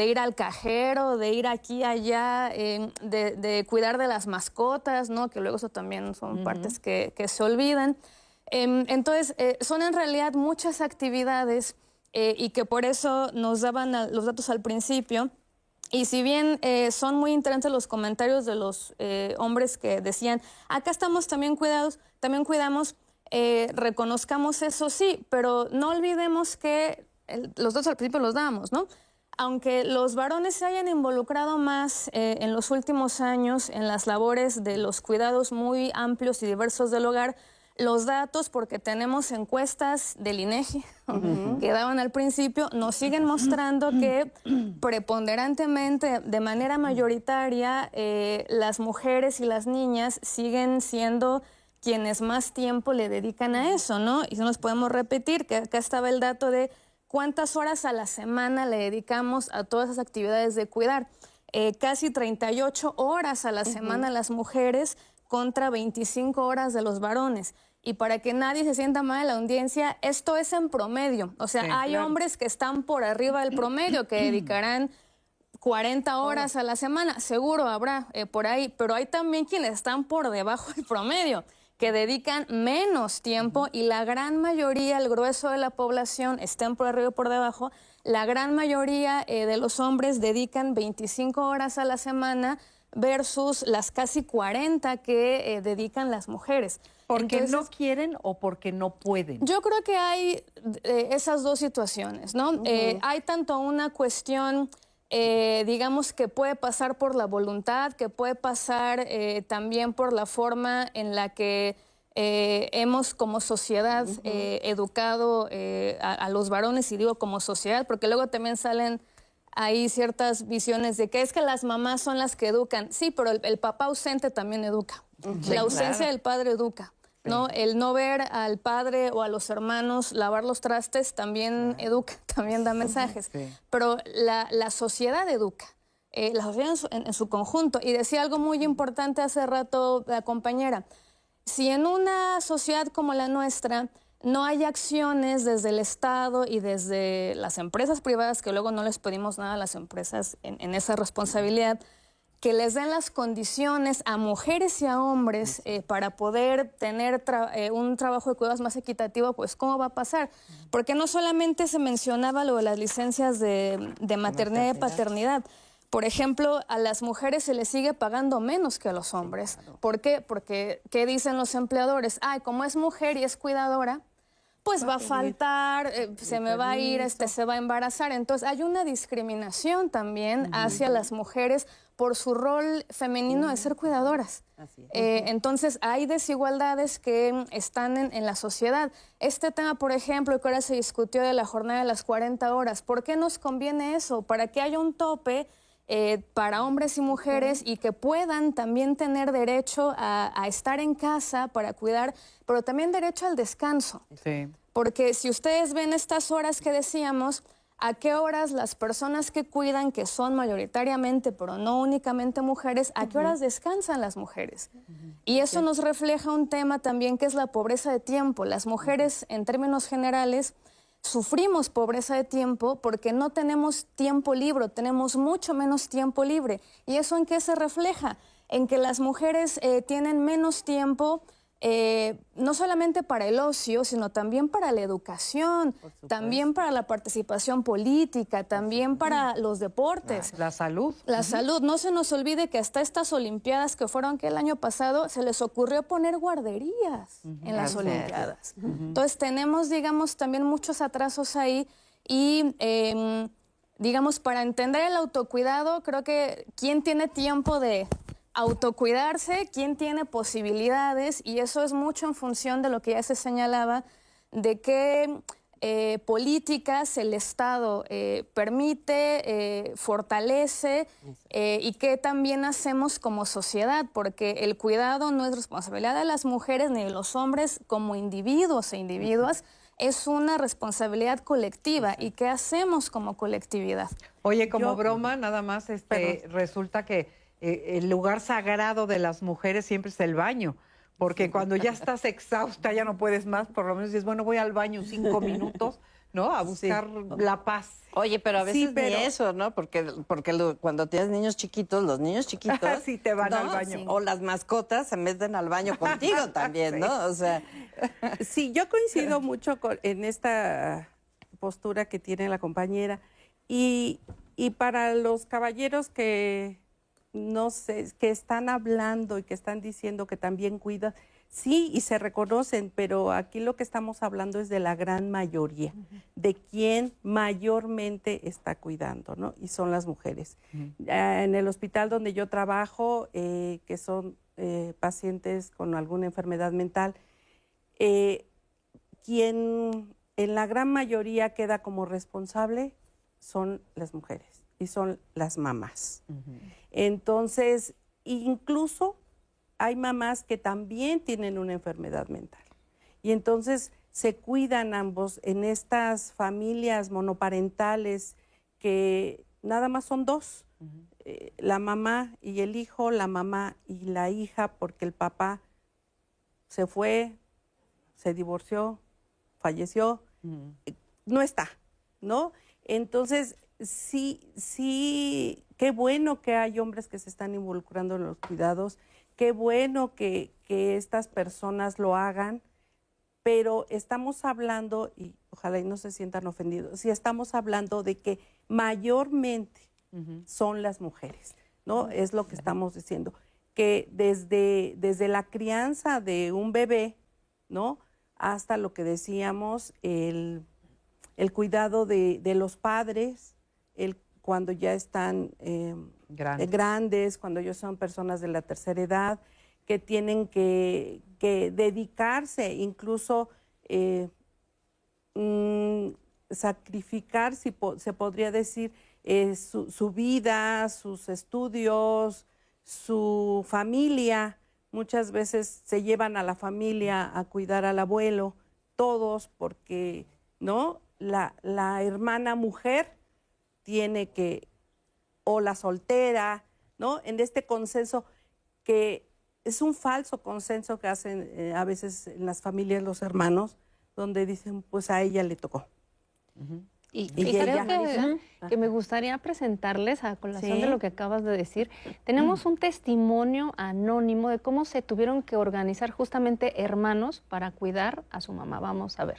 ir al cajero, de ir aquí, allá, de cuidar de las mascotas, ¿no? Que luego eso también son partes que se olvidan. Entonces, son en realidad muchas actividades y que por eso nos daban los datos al principio. Y si bien son muy interesantes los comentarios de los hombres que decían, acá estamos también cuidados, también cuidamos, reconozcamos eso, sí, pero no olvidemos que los datos al principio los damos, ¿no? aunque los varones se hayan involucrado más en los últimos años en las labores de los cuidados muy amplios y diversos del hogar, los datos, porque tenemos encuestas del INEGI que daban al principio, nos siguen mostrando que preponderantemente, de manera mayoritaria, las mujeres y las niñas siguen siendo quienes más tiempo le dedican a eso, ¿no? Y nos podemos repetir, que acá estaba el dato de cuántas horas a la semana le dedicamos a todas esas actividades de cuidar. Casi 38 horas a la semana las mujeres contra 25 horas de los varones. Y para que nadie se sienta mal en la audiencia, esto es en promedio. O sea, hay hombres que están por arriba del promedio, que dedicarán 40 horas a la semana. Seguro habrá por ahí, pero hay también quienes están por debajo del promedio, que dedican menos tiempo, y la gran mayoría, el grueso de la población, estén por arriba o por debajo. La gran mayoría de los hombres dedican 25 horas a la semana versus las casi 40 que dedican las mujeres. ¿Porque Entonces, no quieren o porque no pueden? yo creo que hay esas dos situaciones, ¿no? Hay tanto una cuestión, digamos, que puede pasar por la voluntad, que puede pasar también por la forma en la que hemos como sociedad educado a los varones, y digo como sociedad, porque luego también salen hay ciertas visiones de que es que las mamás son las que educan. Sí, pero el papá ausente también educa. Sí, la ausencia claro. del padre educa, ¿no? El no ver al padre o a los hermanos lavar los trastes también educa, también da mensajes. Pero la sociedad educa, la sociedad en su conjunto. Y decía algo muy importante hace rato la compañera. Si en una sociedad como la nuestra no hay acciones desde el Estado y desde las empresas privadas, que luego no les pedimos nada a las empresas en esa responsabilidad, que les den las condiciones a mujeres y a hombres para poder tener un trabajo de cuidados más equitativo, pues ¿cómo va a pasar? Porque no solamente se mencionaba lo de las licencias de maternidad y paternidad. Por ejemplo, a las mujeres se les sigue pagando menos que a los hombres. ¿Por qué? Porque, ¿qué dicen los empleadores? Ay, como es mujer y es cuidadora, pues va a faltar, se me va a ir, se va a embarazar. Entonces hay una discriminación también hacia las mujeres por su rol femenino de ser cuidadoras. Entonces hay desigualdades que están en la sociedad. Este tema, por ejemplo, que ahora se discutió de la jornada de las 40 horas, ¿por qué nos conviene eso? Para que haya un tope para hombres y mujeres y que puedan también tener derecho a estar en casa para cuidar, pero también derecho al descanso. Sí. Porque si ustedes ven estas horas que decíamos, ¿a qué horas las personas que cuidan, que son mayoritariamente, pero no únicamente mujeres, a qué horas descansan las mujeres? Y eso nos refleja un tema también que es la pobreza de tiempo. Las mujeres, en términos generales, sufrimos pobreza de tiempo porque no tenemos tiempo libre, tenemos mucho menos tiempo libre. ¿Y eso en qué se refleja? En que las mujeres tienen menos tiempo, no solamente para el ocio, sino también para la educación, también para la participación política, también para los deportes. La salud. La salud. No se nos olvide que hasta estas Olimpiadas que fueron que el año pasado se les ocurrió poner guarderías en las Olimpiadas. Entonces tenemos, digamos, también muchos atrasos ahí y, digamos, para entender el autocuidado, creo que ¿quién tiene tiempo de autocuidarse? ¿Quién tiene posibilidades? Y eso es mucho en función de lo que ya se señalaba, de qué políticas el Estado permite, fortalece y qué también hacemos como sociedad, porque el cuidado no es responsabilidad de las mujeres ni de los hombres como individuos e individuas, es una responsabilidad colectiva. ¿Y qué hacemos como colectividad? Oye, como broma, nada más, resulta que el lugar sagrado de las mujeres siempre es el baño, porque cuando ya estás exhausta, ya no puedes más, por lo menos dices, bueno, voy al baño 5 minutos, ¿no? A buscar la paz. Oye, pero a veces pero ni eso, ¿no? Porque cuando tienes niños chiquitos, los niños chiquitos... sí te van ¿no? al baño. Sí. O las mascotas se meten al baño contigo también, ¿no? O sea... Sí, yo coincido mucho en esta postura que tiene la compañera. Y para los caballeros que no sé, que están hablando y que están diciendo que también cuidan, Sí, y se reconocen, pero aquí lo que estamos hablando es de la gran mayoría, de quien mayormente está cuidando, ¿no? Y son las mujeres. En el hospital donde yo trabajo, que son pacientes con alguna enfermedad mental, quien en la gran mayoría queda como responsable son las mujeres y son las mamás. Entonces, incluso hay mamás que también tienen una enfermedad mental. Y entonces se cuidan ambos en estas familias monoparentales que nada más son dos. La mamá y el hijo, la mamá y la hija, porque el papá se fue, se divorció, falleció, no está, ¿no? Entonces, sí, qué bueno que hay hombres que se están involucrando en los cuidados. Qué bueno que estas personas lo hagan, pero estamos hablando, y ojalá y no se sientan ofendidos, si estamos hablando de que mayormente son las mujeres, ¿no? Es lo que estamos diciendo, que desde la crianza de un bebé, ¿no? Hasta lo que decíamos, el cuidado de los padres, cuando ya están grandes, cuando ellos son personas de la tercera edad, que tienen que dedicarse, incluso sacrificar, se podría decir, su vida, sus estudios, su familia. Muchas veces se llevan a la familia a cuidar al abuelo, todos, porque ¿no? La hermana mujer tiene que, o la soltera, ¿no? En este consenso que es un falso consenso que hacen a veces en las familias los hermanos, donde dicen, pues a ella le tocó. Y creo que me gustaría presentarles, a colación de lo que acabas de decir, tenemos un testimonio anónimo de cómo se tuvieron que organizar justamente hermanos para cuidar a su mamá. Vamos a ver.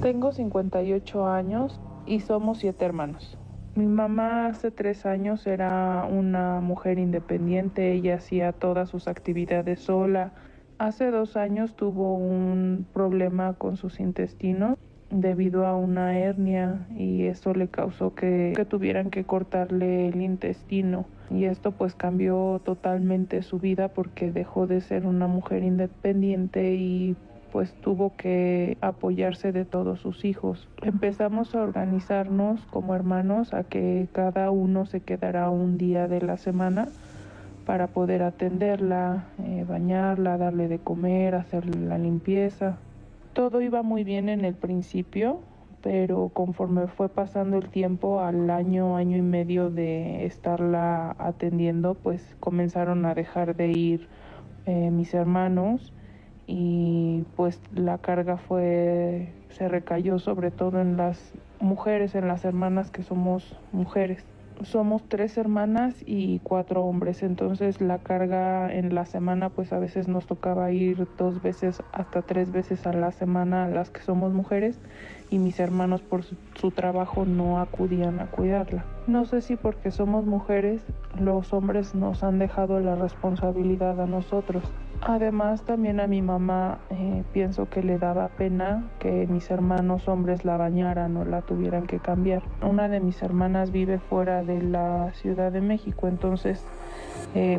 Tengo 58 años y somos 7 hermanos. Mi mamá hace 3 años era una mujer independiente, ella hacía todas sus actividades sola. Hace 2 años tuvo un problema con sus intestinos debido a una hernia y eso le causó que tuvieran que cortarle el intestino. Y esto pues cambió totalmente su vida porque dejó de ser una mujer independiente y pues tuvo que apoyarse de todos sus hijos. Empezamos a organizarnos como hermanos a que cada uno se quedara un día de la semana para poder atenderla, bañarla, darle de comer, hacerle la limpieza. Todo iba muy bien en el principio, pero conforme fue pasando el tiempo, al año y medio de estarla atendiendo, pues comenzaron a dejar de ir mis hermanos y pues la carga se recayó sobre todo en las mujeres, en las hermanas que somos mujeres. Somos 3 hermanas y 4 hombres, entonces la carga en la semana pues a veces nos tocaba ir 2 veces hasta 3 veces a la semana a las que somos mujeres y mis hermanos por su trabajo no acudían a cuidarla. No sé si porque somos mujeres los hombres nos han dejado la responsabilidad a nosotros. Además también a mi mamá pienso que le daba pena que mis hermanos hombres la bañaran o la tuvieran que cambiar. Una de mis hermanas vive fuera de la Ciudad de México, entonces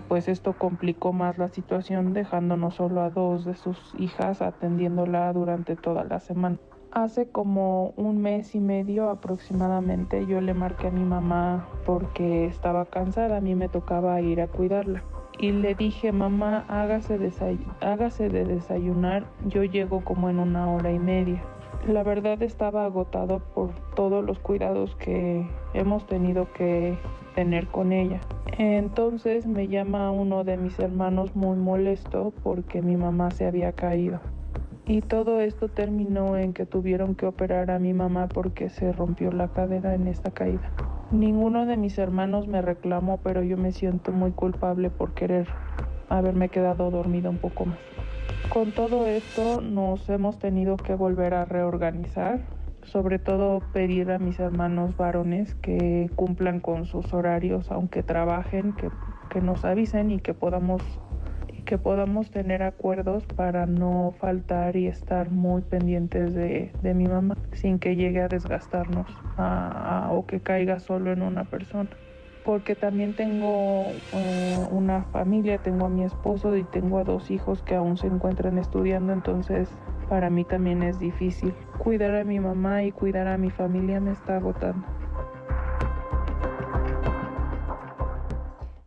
pues esto complicó más la situación dejándonos solo a 2 de sus hijas atendiéndola durante toda la semana. Hace como 1 mes y medio aproximadamente yo le marqué a mi mamá porque estaba cansada, a mí me tocaba ir a cuidarla. Y le dije, mamá, hágase de desayunar, yo llego como en 1 hora y media. La verdad estaba agotado por todos los cuidados que hemos tenido que tener con ella. Entonces me llama uno de mis hermanos muy molesto porque mi mamá se había caído. Y todo esto terminó en que tuvieron que operar a mi mamá porque se rompió la cadera en esta caída. Ninguno de mis hermanos me reclamó, pero yo me siento muy culpable por querer haberme quedado dormida un poco más. Con todo esto nos hemos tenido que volver a reorganizar, sobre todo pedir a mis hermanos varones que cumplan con sus horarios, aunque trabajen, que que nos avisen y que podamos tener acuerdos para no faltar y estar muy pendientes de mi mamá sin que llegue a desgastarnos o que caiga solo en una persona. Porque también tengo una familia, tengo a mi esposo y tengo a 2 hijos que aún se encuentran estudiando, entonces para mí también es difícil. Cuidar a mi mamá y cuidar a mi familia me está agotando.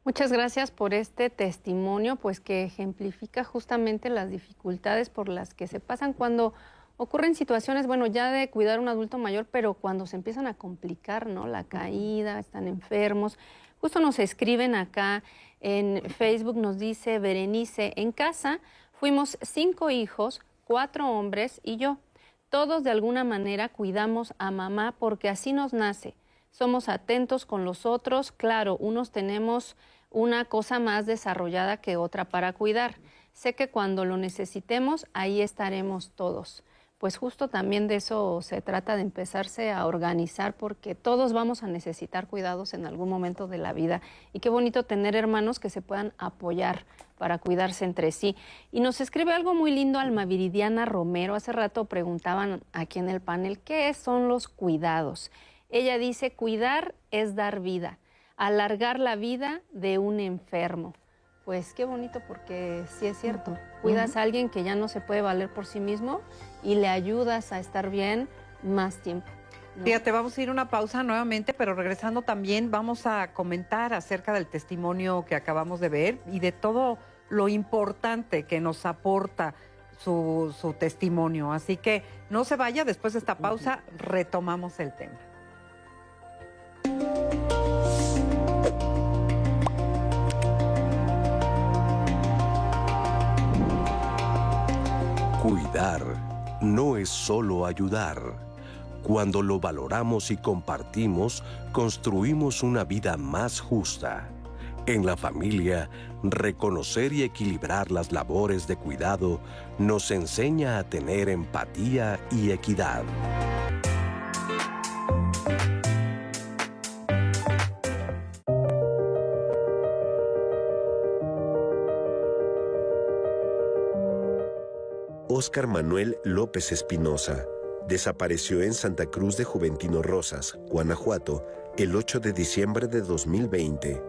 Muchas gracias por este testimonio, pues que ejemplifica justamente las dificultades por las que se pasan cuando ocurren situaciones, bueno, ya de cuidar a un adulto mayor, pero cuando se empiezan a complicar, ¿no? La caída, están enfermos. Justo nos escriben acá en Facebook, nos dice Berenice, en casa fuimos 5 hijos, 4 hombres y yo. Todos de alguna manera cuidamos a mamá porque así nos nace. Somos atentos con los otros, claro, unos tenemos una cosa más desarrollada que otra para cuidar. Sé que cuando lo necesitemos, ahí estaremos todos. Pues justo también de eso se trata, de empezarse a organizar, porque todos vamos a necesitar cuidados en algún momento de la vida. Y qué bonito tener hermanos que se puedan apoyar para cuidarse entre sí. Y nos escribe algo muy lindo Alma Viridiana Romero. Hace rato preguntaban aquí en el panel, ¿qué son los cuidados? Ella dice, cuidar es dar vida, alargar la vida de un enfermo. Pues qué bonito, porque sí es cierto. Cuidas a alguien que ya no se puede valer por sí mismo y le ayudas a estar bien más tiempo, ¿no? Fíjate, vamos a ir a una pausa nuevamente, pero regresando también vamos a comentar acerca del testimonio que acabamos de ver y de todo lo importante que nos aporta su testimonio. Así que no se vaya, después de esta pausa retomamos el tema. Cuidar no es solo ayudar. Cuando lo valoramos y compartimos, construimos una vida más justa. En la familia, reconocer y equilibrar las labores de cuidado nos enseña a tener empatía y equidad. Óscar Manuel López Espinosa desapareció en Santa Cruz de Juventino Rosas, Guanajuato, el 8 de diciembre de 2020.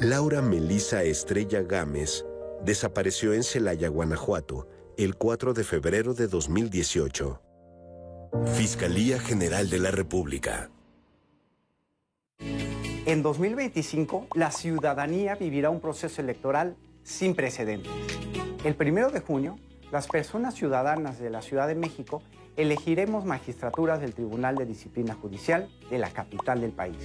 Laura Melisa Estrella Gámez desapareció en Celaya, Guanajuato, el 4 de febrero de 2018. Fiscalía General de la República. En 2025, la ciudadanía vivirá un proceso electoral sin precedentes. El 1 de junio, las personas ciudadanas de la Ciudad de México elegiremos magistraturas del Tribunal de Disciplina Judicial de la capital del país.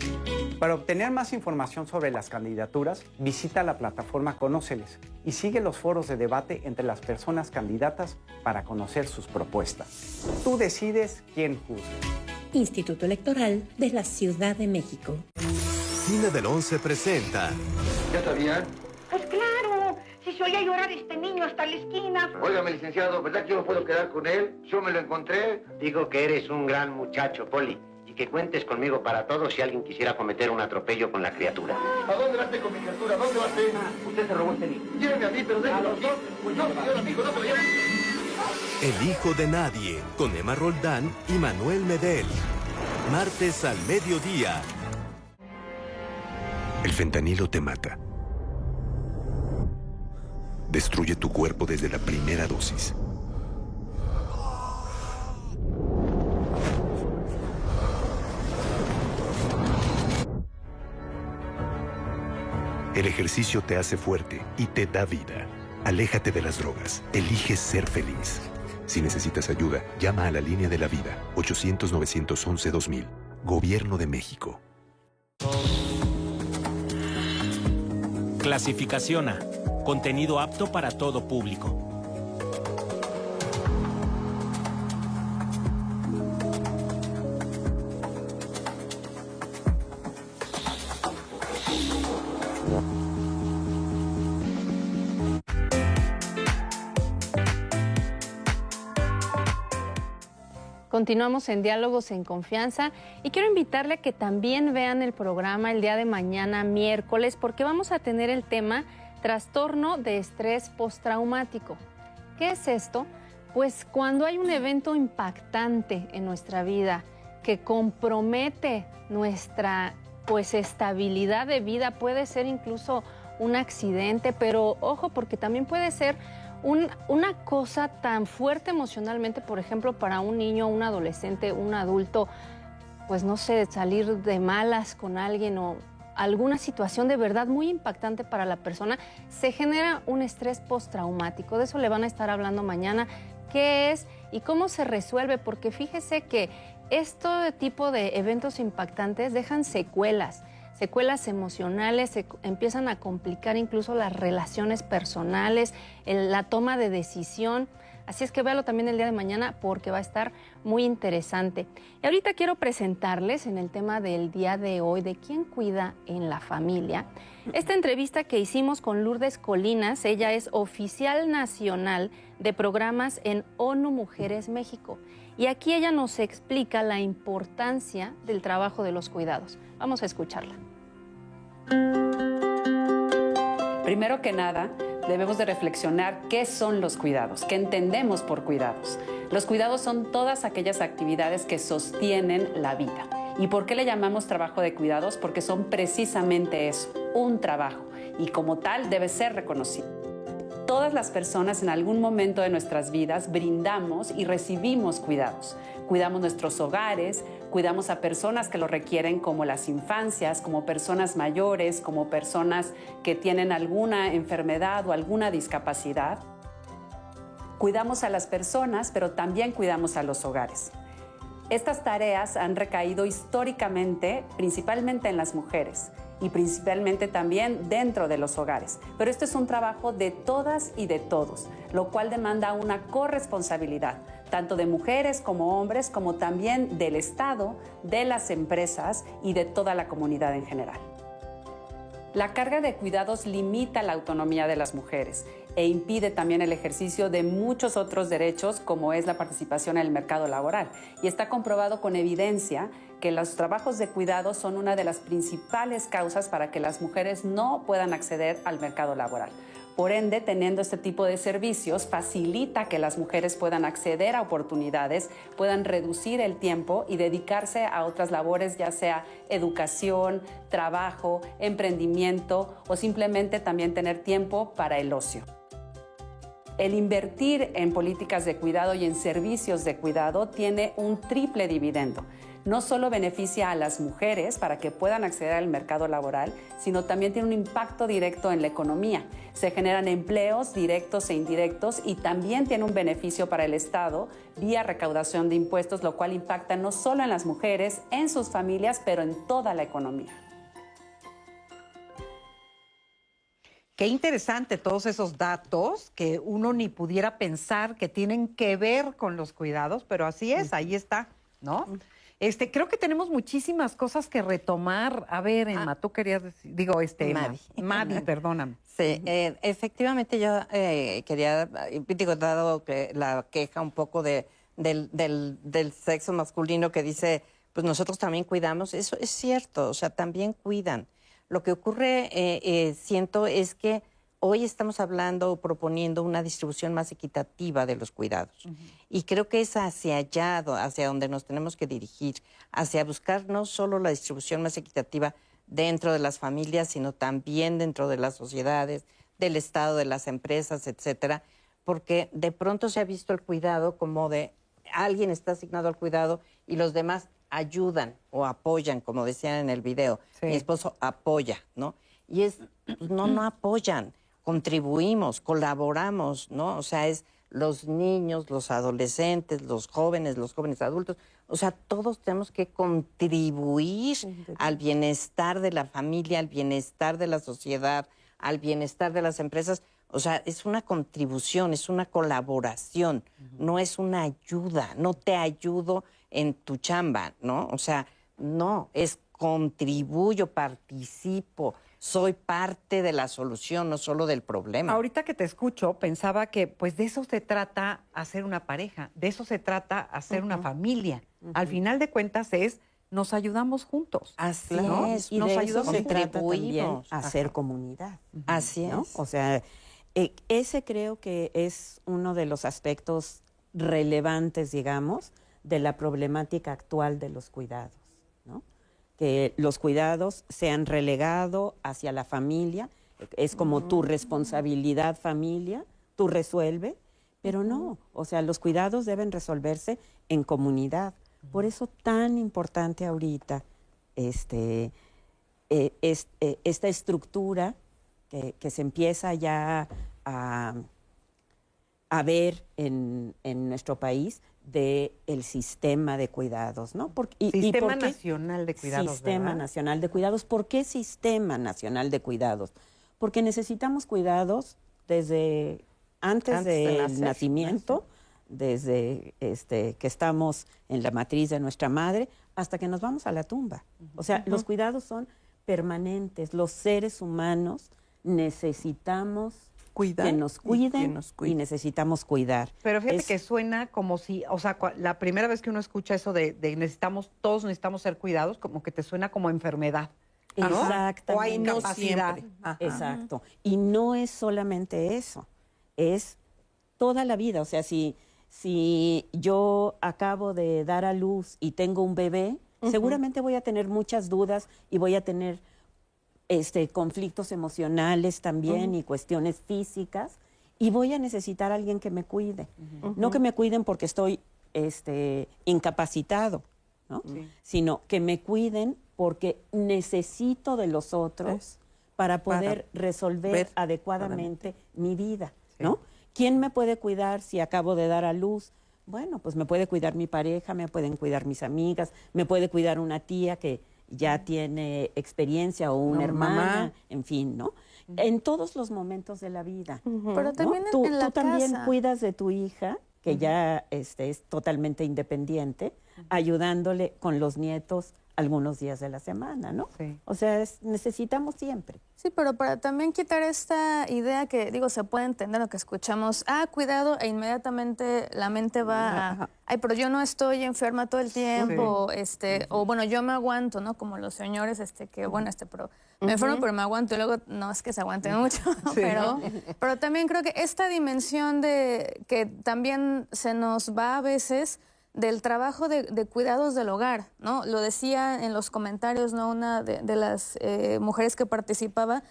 Para obtener más información sobre las candidaturas, visita la plataforma Conóceles y sigue los foros de debate entre las personas candidatas para conocer sus propuestas. Tú decides quién juzga. Instituto Electoral de la Ciudad de México. Cine del 11 presenta. ¿Ya está bien? Pues claro, si se oía llorar este niño hasta la esquina. Óigame, licenciado, ¿verdad que yo no puedo quedar con él? Yo me lo encontré. Digo que eres un gran muchacho, Poli, y que cuentes conmigo para todo si alguien quisiera cometer un atropello con la criatura. ¿A dónde vas con mi criatura? ¿A dónde vas? Usted se robó este niño. Lléveme a mí, pero déjelo aquí. No, señor amigo, no se lo lleve. El hijo de nadie, con Emma Roldán y Manuel Medel. Martes al mediodía. El fentanilo te mata. Destruye tu cuerpo desde la primera dosis. El ejercicio te hace fuerte y te da vida. Aléjate de las drogas. Elige ser feliz. Si necesitas ayuda, llama a la línea de la vida, 800-911-2000. Gobierno de México. Clasificación A. Contenido apto para todo público. Continuamos en Diálogos en Confianza y quiero invitarle a que también vean el programa el día de mañana, miércoles, porque vamos a tener el tema trastorno de estrés postraumático. ¿Qué es esto? Pues cuando hay un evento impactante en nuestra vida que compromete nuestra estabilidad de vida, puede ser incluso un accidente, pero ojo, porque también puede ser una cosa tan fuerte emocionalmente, por ejemplo, para un niño, un adolescente, un adulto, pues no sé, salir de malas con alguien o alguna situación de verdad muy impactante para la persona, se genera un estrés postraumático. De eso le van a estar hablando mañana, qué es y cómo se resuelve, porque fíjese que este tipo de eventos impactantes dejan secuelas emocionales, se empiezan a complicar incluso las relaciones personales, la toma de decisión. Así es que véalo también el día de mañana porque va a estar muy interesante. Y ahorita quiero presentarles en el tema del día de hoy de quién cuida en la familia. Esta entrevista que hicimos con Lourdes Colinas, ella es oficial nacional de programas en ONU Mujeres México. Y aquí ella nos explica la importancia del trabajo de los cuidados. Vamos a escucharla. Primero que nada, debemos de reflexionar qué son los cuidados, qué entendemos por cuidados. Los cuidados son todas aquellas actividades que sostienen la vida. ¿Y por qué le llamamos trabajo de cuidados? Porque son precisamente eso, un trabajo, y como tal debe ser reconocido. Todas las personas en algún momento de nuestras vidas brindamos y recibimos cuidados. Cuidamos nuestros hogares, cuidamos a personas que lo requieren, como las infancias, como personas mayores, como personas que tienen alguna enfermedad o alguna discapacidad. Cuidamos a las personas, pero también cuidamos a los hogares. Estas tareas han recaído históricamente, principalmente en las mujeres y principalmente también dentro de los hogares. Pero esto es un trabajo de todas y de todos, lo cual demanda una corresponsabilidad, tanto de mujeres como hombres, como también del Estado, de las empresas y de toda la comunidad en general. La carga de cuidados limita la autonomía de las mujeres e impide también el ejercicio de muchos otros derechos, como es la participación en el mercado laboral. Y está comprobado con evidencia que los trabajos de cuidado son una de las principales causas para que las mujeres no puedan acceder al mercado laboral. Por ende, teniendo este tipo de servicios, facilita que las mujeres puedan acceder a oportunidades, puedan reducir el tiempo y dedicarse a otras labores, ya sea educación, trabajo, emprendimiento o simplemente también tener tiempo para el ocio. El invertir en políticas de cuidado y en servicios de cuidado tiene un triple dividendo. No solo beneficia a las mujeres para que puedan acceder al mercado laboral, sino también tiene un impacto directo en la economía. Se generan empleos directos e indirectos y también tiene un beneficio para el Estado vía recaudación de impuestos, lo cual impacta no solo en las mujeres, en sus familias, pero en toda la economía. Qué interesante todos esos datos que uno ni pudiera pensar que tienen que ver con los cuidados, pero así es, ahí está, ¿no? Creo que tenemos muchísimas cosas que retomar. A ver, Emma, tú querías decir, Madi, perdóname. Sí, efectivamente yo quería, dado que la queja un poco del sexo masculino que dice, pues nosotros también cuidamos, eso es cierto, o sea, también cuidan. Lo que ocurre, siento, es que hoy estamos hablando o proponiendo una distribución más equitativa de los cuidados. Y creo que es hacia allá, hacia donde nos tenemos que dirigir, hacia buscar no solo la distribución más equitativa dentro de las familias, sino también dentro de las sociedades, del Estado, de las empresas, etcétera, porque de pronto se ha visto el cuidado como de alguien está asignado al cuidado y los demás ayudan o apoyan, como decían en el video. Sí. Mi esposo apoya, ¿no? Y no apoyan. Contribuimos, colaboramos, ¿no? O sea, es los niños, los adolescentes, los jóvenes adultos. O sea, todos tenemos que contribuir al bienestar de la familia, al bienestar de la sociedad, al bienestar de las empresas. O sea, es una contribución, es una colaboración, no es una ayuda. No te ayudo en tu chamba, ¿no? O sea, no, es contribuyo, participo. O soy parte de la solución, no solo del problema. Ahorita que te escucho, pensaba que pues de eso se trata hacer una pareja, de eso se trata hacer una familia. Al final de cuentas nos ayudamos juntos. Así ¿no? es. Y nos de eso ayudamos, se trata también, contribuimos. hacer comunidad. Así ¿no? es. O sea, ese creo que es uno de los aspectos relevantes, digamos, de la problemática actual de los cuidados, ¿no? Que los cuidados se han relegado hacia la familia, es como tu responsabilidad familia, tú resuelve, pero no, o sea, los cuidados deben resolverse en comunidad. Por eso tan importante ahorita esta estructura que se empieza ya a ver en nuestro país del sistema de cuidados, ¿no? Sistema Nacional de Cuidados, Sistema ¿verdad? Nacional de Cuidados. ¿Por qué Sistema Nacional de Cuidados? Porque necesitamos cuidados desde antes del nacimiento, desde que estamos en la matriz de nuestra madre, hasta que nos vamos a la tumba. O sea, los cuidados son permanentes. Los seres humanos necesitamos que nos cuiden y necesitamos cuidar. Pero fíjate que suena como si, o sea, la primera vez que uno escucha eso de todos necesitamos ser cuidados, como que te suena como enfermedad, ¿no? Exactamente. O hay incapacidad. Exacto. Y no es solamente eso, es toda la vida. O sea, si yo acabo de dar a luz y tengo un bebé, seguramente voy a tener muchas dudas y voy a tener conflictos emocionales también y cuestiones físicas, y voy a necesitar a alguien que me cuide. No que me cuiden porque estoy incapacitado, ¿no? Sino que me cuiden porque necesito de los otros para poder resolver adecuadamente mi vida, ¿no? ¿Quién me puede cuidar si acabo de dar a luz? Bueno, pues me puede cuidar mi pareja, me pueden cuidar mis amigas, me puede cuidar una tía que ya tiene experiencia o una hermana, mamá. En fin, ¿no? En todos los momentos de la vida. Pero también ¿no? en la tú también casa. cuidas de tu hija, que ya es totalmente independiente, ayudándole con los nietos algunos días de la semana, ¿no? Sí. O sea, necesitamos siempre. Sí, pero para también quitar esta idea que, digo, se puede entender lo que escuchamos, cuidado, e inmediatamente la mente va a, ay, pero yo no estoy enferma todo el tiempo, o bueno, yo me aguanto, ¿no? Como los señores, que bueno, pero me enfermo, pero me aguanto, y luego, no es que se aguanten mucho, pero también creo que esta dimensión de que también se nos va a veces del trabajo de cuidados del hogar, ¿no? Lo decía en los comentarios, ¿no? Una de las mujeres que participaba,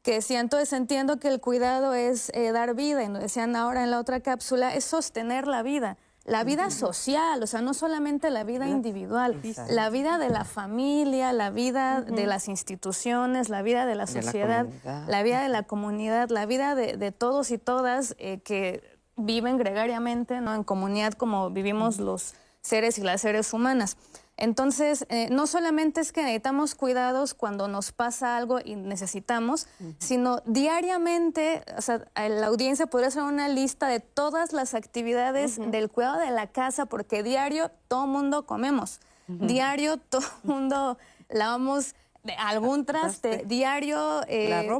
que decía, entonces entiendo que el cuidado es dar vida, y nos decían ahora en la otra cápsula, es sostener la vida social, o sea, no solamente la vida individual, la vida de la familia, la vida de las instituciones, la vida de la sociedad, la vida de la comunidad, la vida de todos y todas que viven gregariamente, ¿no? En comunidad como vivimos los seres y las seres humanas. Entonces, no solamente es que necesitamos cuidados cuando nos pasa algo y necesitamos, sino diariamente, o sea, la audiencia podría hacer una lista de todas las actividades del cuidado de la casa, porque diario todo mundo comemos, diario todo mundo lavamos algún traste, diario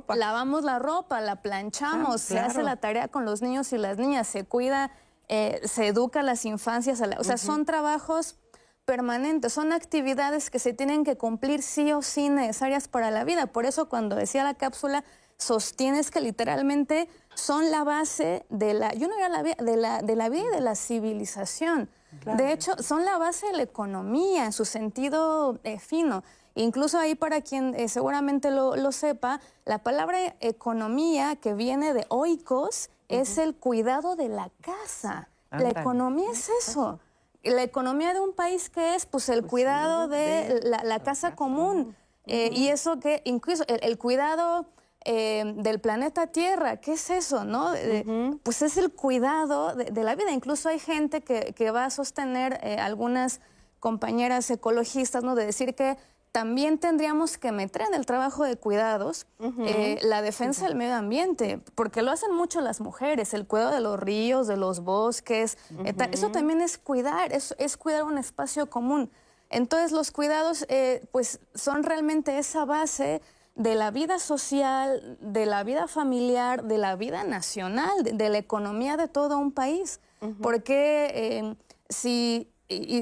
lavamos la ropa, la planchamos, se hace la tarea con los niños y las niñas, se cuida, se educa a las infancias, o sea, son trabajos permanentes, son actividades que se tienen que cumplir sí o sí necesarias para la vida. Por eso cuando decía la cápsula, sostienes que literalmente son la base de la, yo no diría la vida, de la vida y de la civilización. Claro. De hecho, son la base de la economía en su sentido fino. Incluso ahí, para quien seguramente lo sepa, la palabra economía, que viene de oikos, es el cuidado de la casa. La economía es eso. La economía de un país, que es pues el cuidado de la casa común. Y eso que incluso el cuidado del planeta Tierra, ¿qué es eso, no? Pues es el cuidado de la vida. Incluso hay gente que va a sostener, algunas compañeras ecologistas, ¿no? De decir que también tendríamos que meter en el trabajo de cuidados la defensa del medio ambiente, porque lo hacen mucho las mujeres, el cuidado de los ríos, de los bosques, eso también es cuidar, es cuidar un espacio común. Entonces los cuidados pues son realmente esa base de la vida social, de la vida familiar, de la vida nacional, de la economía de todo un país. Porque si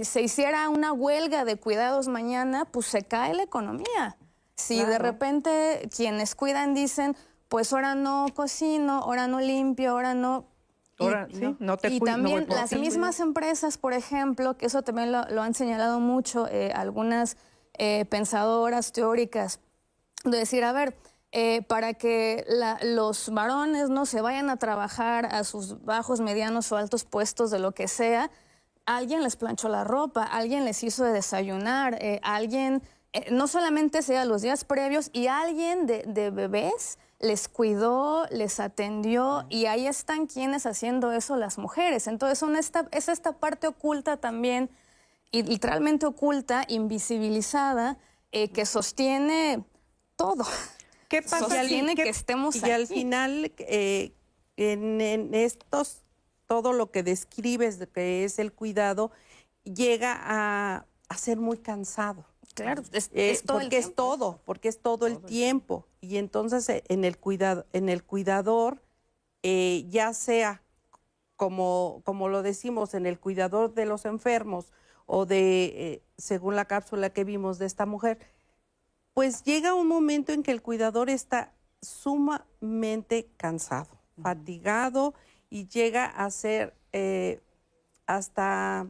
se hiciera una huelga de cuidados mañana, pues se cae la economía. Si de repente quienes cuidan dicen, pues ahora no cocino, ahora no limpio, ahora no... Y también las mismas empresas, por ejemplo, que eso también lo han señalado mucho algunas pensadoras teóricas, de decir, a ver, para que los varones no se vayan a trabajar a sus bajos, medianos o altos puestos de lo que sea, alguien les planchó la ropa, alguien les hizo de desayunar, alguien, no solamente sea los días previos, y alguien de bebés les cuidó, les atendió, y ahí están quienes haciendo eso, las mujeres. Entonces es esta parte oculta también, y literalmente oculta, invisibilizada, que sostiene todo. ¿Qué pasa sostiene que estemos y aquí? al final, en estos, todo lo que describes de que es el cuidado, llega a ser muy cansado. Claro, porque es todo el tiempo. Y entonces en el cuidador, ya sea como lo decimos, en el cuidador de los enfermos o de, según la cápsula que vimos de esta mujer, pues llega un momento en que el cuidador está sumamente cansado, fatigado, y llega a ser hasta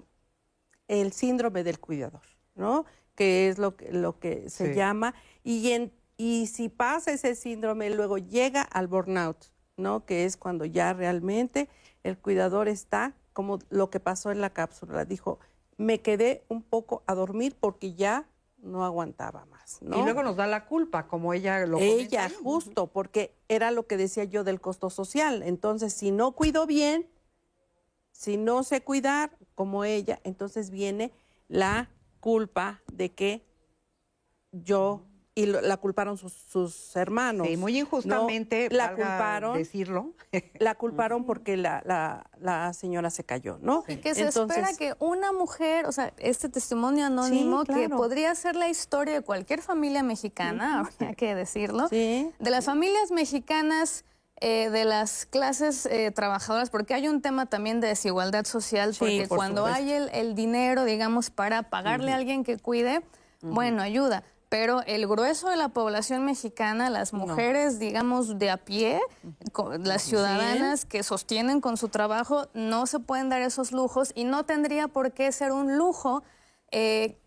el síndrome del cuidador, ¿no? Que es lo que se llama. Y si pasa ese síndrome, luego llega al burnout, ¿no? Que es cuando ya realmente el cuidador está, como lo que pasó en la cápsula. Dijo, me quedé un poco a dormir porque ya no aguantaba más, ¿no? Y luego nos da la culpa, como ella lo comenta. Ella, justo, porque era lo que decía yo del costo social. Entonces, si no cuido bien, si no sé cuidar como ella, entonces viene la culpa de que yo, y la culparon sus hermanos. Sí, muy injustamente, ¿no? La culparon decirlo. La culparon porque la señora se cayó, ¿no? Y que se espera que una mujer, o sea, este testimonio anónimo, que podría ser la historia de cualquier familia mexicana, habría que decirlo, de las familias mexicanas, de las clases trabajadoras, porque hay un tema también de desigualdad social, porque cuando hay el dinero, digamos, para pagarle a alguien que cuide, bueno, ayuda. Pero el grueso de la población mexicana, las mujeres, digamos, de a pie, las ciudadanas que sostienen con su trabajo, no se pueden dar esos lujos, y no tendría por qué ser un lujo que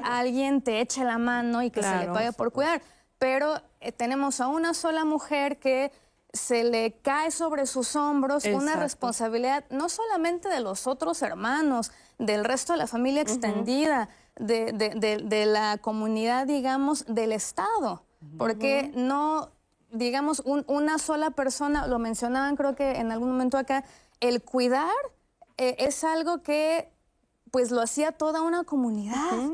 alguien te eche la mano y que se le pague por cuidar. Pero tenemos a una sola mujer que se le cae sobre sus hombros una responsabilidad no solamente de los otros hermanos, del resto de la familia extendida, de la comunidad, digamos, del Estado. Porque no, digamos, una sola persona, lo mencionaban creo que en algún momento acá, el cuidar es algo que pues lo hacía toda una comunidad.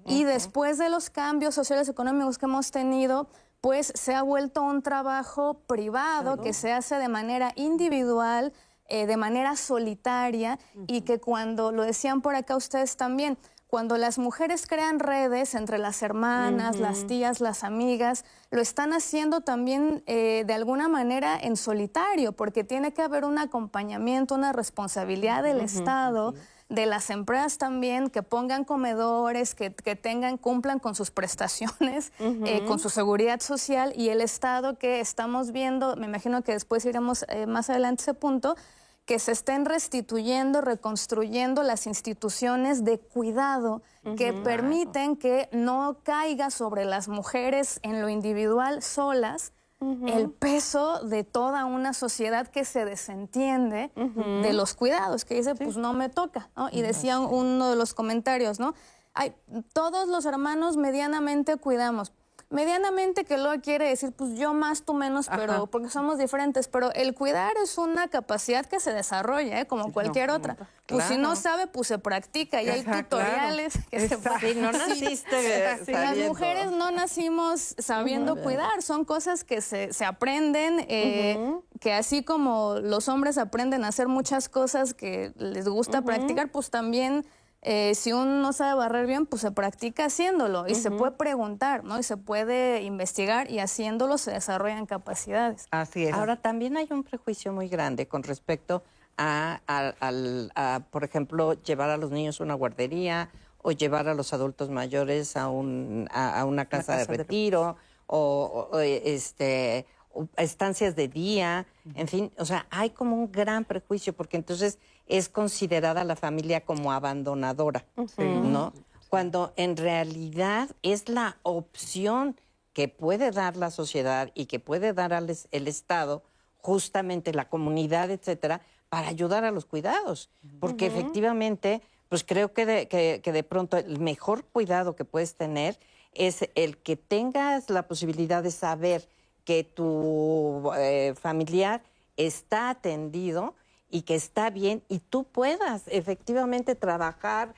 Y después de los cambios sociales económicos que hemos tenido, pues se ha vuelto un trabajo privado que se hace de manera individual, de manera solitaria, y que cuando, lo decían por acá ustedes también, cuando las mujeres crean redes entre las hermanas, las tías, las amigas, lo están haciendo también de alguna manera en solitario, porque tiene que haber un acompañamiento, una responsabilidad del Estado, de las empresas también, que pongan comedores, que cumplan con sus prestaciones, con su seguridad social, y el Estado que estamos viendo, me imagino que después iremos más adelante a ese punto, que se estén restituyendo, reconstruyendo las instituciones de cuidado que permiten que no caiga sobre las mujeres en lo individual solas el peso de toda una sociedad que se desentiende de los cuidados, que dice, pues no me toca, ¿no? Y decía uno de los comentarios, ¿no? Todos los hermanos medianamente cuidamos. Medianamente, que luego quiere decir, pues yo más, tú menos, pero porque somos diferentes. Pero el cuidar es una capacidad que se desarrolla, como cualquier otra. Pues si no sabe, pues se practica, y hay tutoriales que se practican. No naciste Las mujeres no nacimos sabiendo cuidar, son cosas que se aprenden, que así como los hombres aprenden a hacer muchas cosas que les gusta practicar, pues también Si uno no sabe barrer bien, pues se practica haciéndolo y se puede preguntar, ¿no? Y se puede investigar y haciéndolo se desarrollan capacidades. Así es. Ahora, también hay un prejuicio muy grande con respecto a por ejemplo, llevar a los niños a una guardería o llevar a los adultos mayores a una casa de retiro o estancias de día, en fin, o sea, hay como un gran prejuicio porque entonces es considerada la familia como abandonadora, ¿no? Cuando en realidad es la opción que puede dar la sociedad y que puede dar el Estado, justamente la comunidad, etcétera, para ayudar a los cuidados, porque efectivamente, pues creo que de pronto el mejor cuidado que puedes tener es el que tengas la posibilidad de saber que tu familiar está atendido y que está bien y tú puedas efectivamente trabajar,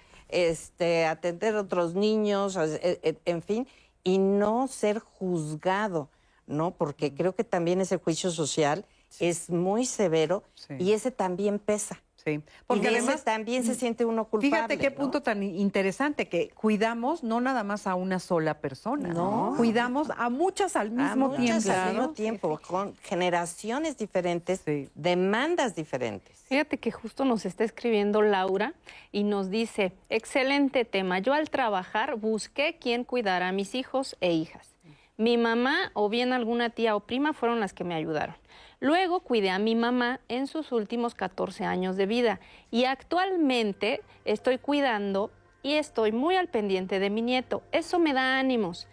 atender a otros niños, en fin, y no ser juzgado, ¿no? Porque creo que también ese juicio social es muy severo y ese también pesa. Sí, porque además también se siente uno culpable. Fíjate qué ¿no? punto tan interesante, que cuidamos no nada más a una sola persona, No. Cuidamos a muchas al mismo tiempo. Al mismo tiempo, con generaciones diferentes, demandas diferentes. Fíjate que justo nos está escribiendo Laura y nos dice, excelente tema, yo al trabajar busqué quién cuidara a mis hijos e hijas. Mi mamá o bien alguna tía o prima fueron las que me ayudaron. Luego cuidé a mi mamá en sus últimos 14 años de vida y actualmente estoy cuidando y estoy muy al pendiente de mi nieto. Eso me da ánimos,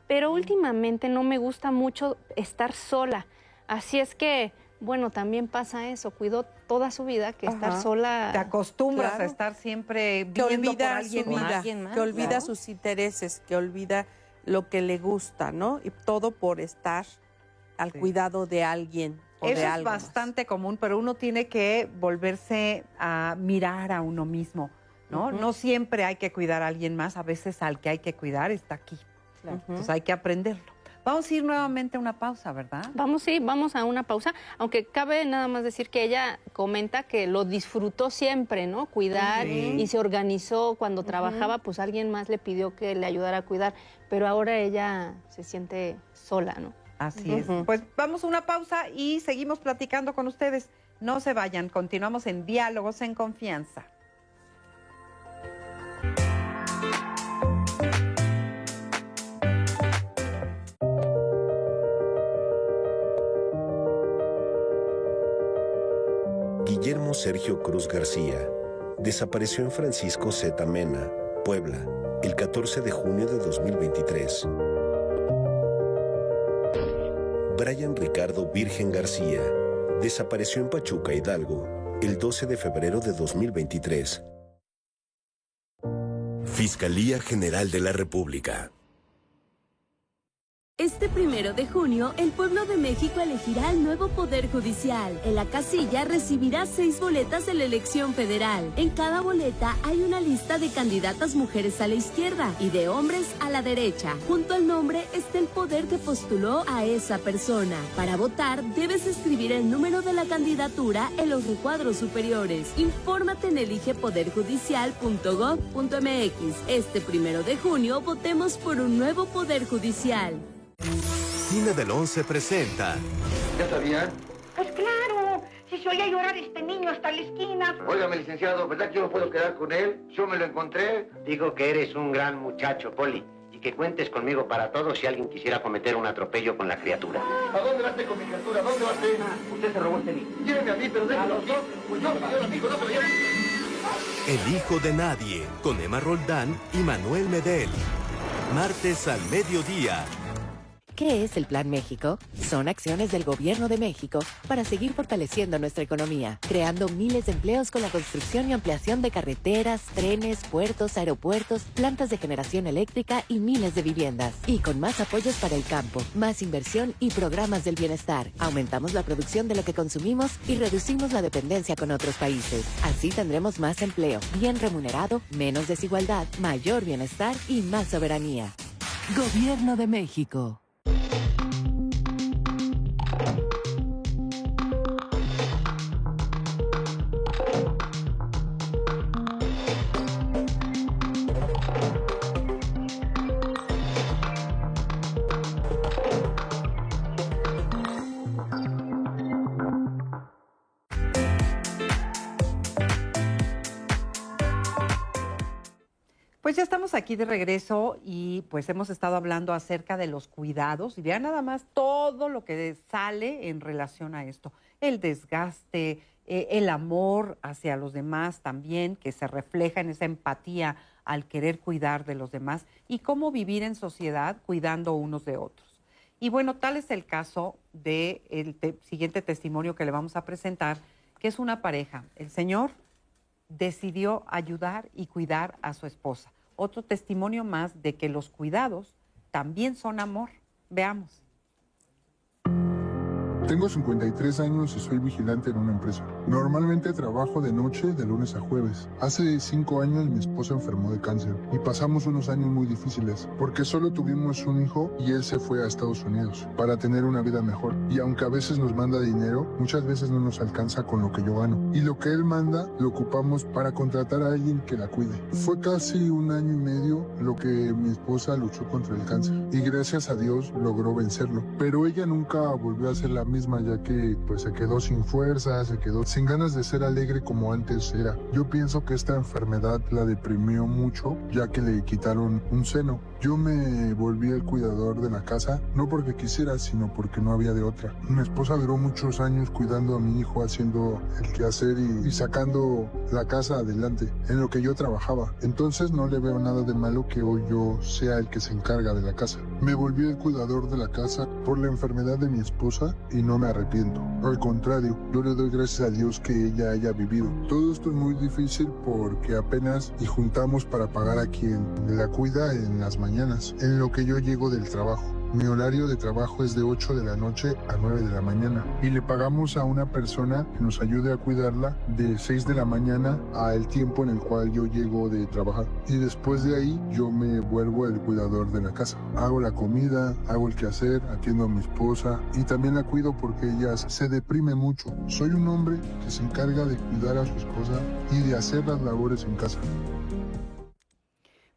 pero últimamente no me gusta mucho estar sola. Así es que, bueno, también pasa eso. Cuidó toda su vida que estar sola... Te acostumbras a estar siempre viendo por alguien más. Que olvida sus intereses, que olvida lo que le gusta, ¿no? Y todo por estar al cuidado de alguien. Eso es bastante común, pero uno tiene que volverse a mirar a uno mismo, ¿no? No siempre hay que cuidar a alguien más, a veces al que hay que cuidar está aquí. Entonces hay que aprenderlo. Vamos a ir nuevamente a una pausa, ¿verdad? Vamos a una pausa, aunque cabe nada más decir que ella comenta que lo disfrutó siempre, ¿no? Cuidar y se organizó cuando trabajaba, pues alguien más le pidió que le ayudara a cuidar, pero ahora ella se siente sola, ¿no? Así es. Pues vamos a una pausa y seguimos platicando con ustedes. No se vayan, continuamos en Diálogos en Confianza. Guillermo Sergio Cruz García desapareció en Francisco Z. Mena, Puebla, el 14 de junio de 2023. Brian Ricardo Virgen García desapareció en Pachuca, Hidalgo, el 12 de febrero de 2023. Fiscalía General de la República. Este 1 de junio, el pueblo de México elegirá el nuevo Poder Judicial. En la casilla recibirá 6 boletas de la elección federal. En cada boleta hay una lista de candidatas mujeres a la izquierda y de hombres a la derecha. Junto al nombre está el poder que postuló a esa persona. Para votar, debes escribir el número de la candidatura en los recuadros superiores. Infórmate en eligepoderjudicial.gov.mx. Este 1 de junio, votemos por un nuevo Poder Judicial. Cine del 11 presenta. ¿Ya sabía? Pues claro, si se oía llorar este niño hasta la esquina. Óigame, licenciado, ¿verdad que yo no puedo quedar con él? Yo me lo encontré. Digo que eres un gran muchacho, Poli, y que cuentes conmigo para todo si alguien quisiera cometer un atropello con la criatura. ¿A dónde vas con mi criatura? ¿A dónde vas? Usted se robó este niño. Lléveme a mí, pero déjalo aquí. Pues yo soy el amigo, no te lo lleves. El hijo de nadie, con Emma Roldán y Manuel Medel. Martes al mediodía. ¿Qué es el Plan México? Son acciones del Gobierno de México para seguir fortaleciendo nuestra economía, creando miles de empleos con la construcción y ampliación de carreteras, trenes, puertos, aeropuertos, plantas de generación eléctrica y miles de viviendas. Y con más apoyos para el campo, más inversión y programas del bienestar. Aumentamos la producción de lo que consumimos y reducimos la dependencia con otros países. Así tendremos más empleo, bien remunerado, menos desigualdad, mayor bienestar y más soberanía. Gobierno de México. Pues ya estamos aquí de regreso y pues hemos estado hablando acerca de los cuidados y vean nada más todo lo que sale en relación a esto. El desgaste, el amor hacia los demás también, que se refleja en esa empatía al querer cuidar de los demás y cómo vivir en sociedad cuidando unos de otros. Y bueno, tal es el caso del siguiente testimonio que le vamos a presentar, que es una pareja. El señor decidió ayudar y cuidar a su esposa. Otro testimonio más de que los cuidados también son amor. Veamos. Tengo 53 años y soy vigilante en una empresa. Normalmente trabajo de noche de lunes a jueves. Hace 5 años mi esposa enfermó de cáncer y pasamos unos años muy difíciles porque solo tuvimos un hijo y él se fue a Estados Unidos para tener una vida mejor. Y aunque a veces nos manda dinero, muchas veces no nos alcanza con lo que yo gano. Y lo que él manda lo ocupamos para contratar a alguien que la cuide. Fue casi 1 año y medio lo que mi esposa luchó contra el cáncer y gracias a Dios logró vencerlo. Pero ella nunca volvió a ser la misma, ya que pues se quedó sin fuerza, se quedó sin ganas de ser alegre como antes era. Yo pienso que esta enfermedad la deprimió mucho, ya que le quitaron un seno. Yo me volví el cuidador de la casa, no porque quisiera, sino porque no había de otra. Mi esposa duró muchos años cuidando a mi hijo, haciendo el quehacer y sacando la casa adelante, en lo que yo trabajaba. Entonces no le veo nada de malo que hoy yo sea el que se encarga de la casa. Me volví el cuidador de la casa por la enfermedad de mi esposa y no me arrepiento. Al contrario, yo le doy gracias a Dios que ella haya vivido. Todo esto es muy difícil porque apenas y juntamos para pagar a quien la cuida en las mañanas, en lo que yo llego del trabajo. Mi horario de trabajo es de 8 de la noche a 9 de la mañana y le pagamos a una persona que nos ayude a cuidarla de 6 de la mañana al tiempo en el cual yo llego de trabajar. Y después de ahí yo me vuelvo el cuidador de la casa. Hago la comida, hago el quehacer, atiendo a mi esposa y también la cuido porque ella se deprime mucho. Soy un hombre que se encarga de cuidar a su esposa y de hacer las labores en casa.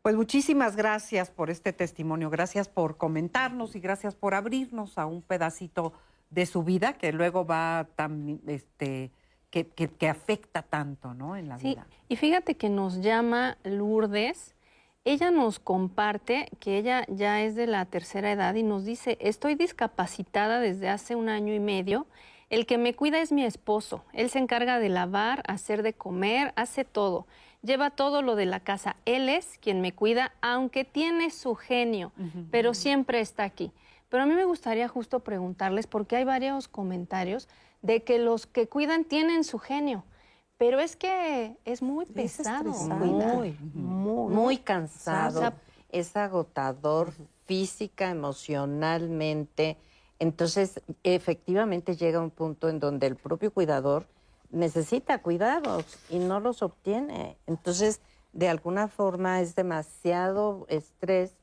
Pues muchísimas gracias por este testimonio, gracias por comentarnos y gracias por abrirnos a un pedacito de su vida que luego va tan, que afecta tanto, ¿no? En la vida. Y fíjate que nos llama Lourdes, ella nos comparte que ella ya es de la tercera edad y nos dice, estoy discapacitada desde hace 1 año y medio, el que me cuida es mi esposo, él se encarga de lavar, hacer de comer, hace todo. Lleva todo lo de la casa. Él es quien me cuida, aunque tiene su genio, pero siempre está aquí. Pero a mí me gustaría justo preguntarles, porque hay varios comentarios de que los que cuidan tienen su genio, pero es que es muy pesado. Muy cansado. O sea, es agotador física, emocionalmente. Entonces, efectivamente llega un punto en donde el propio cuidador necesita cuidados y no los obtiene. Entonces, de alguna forma es demasiado estrés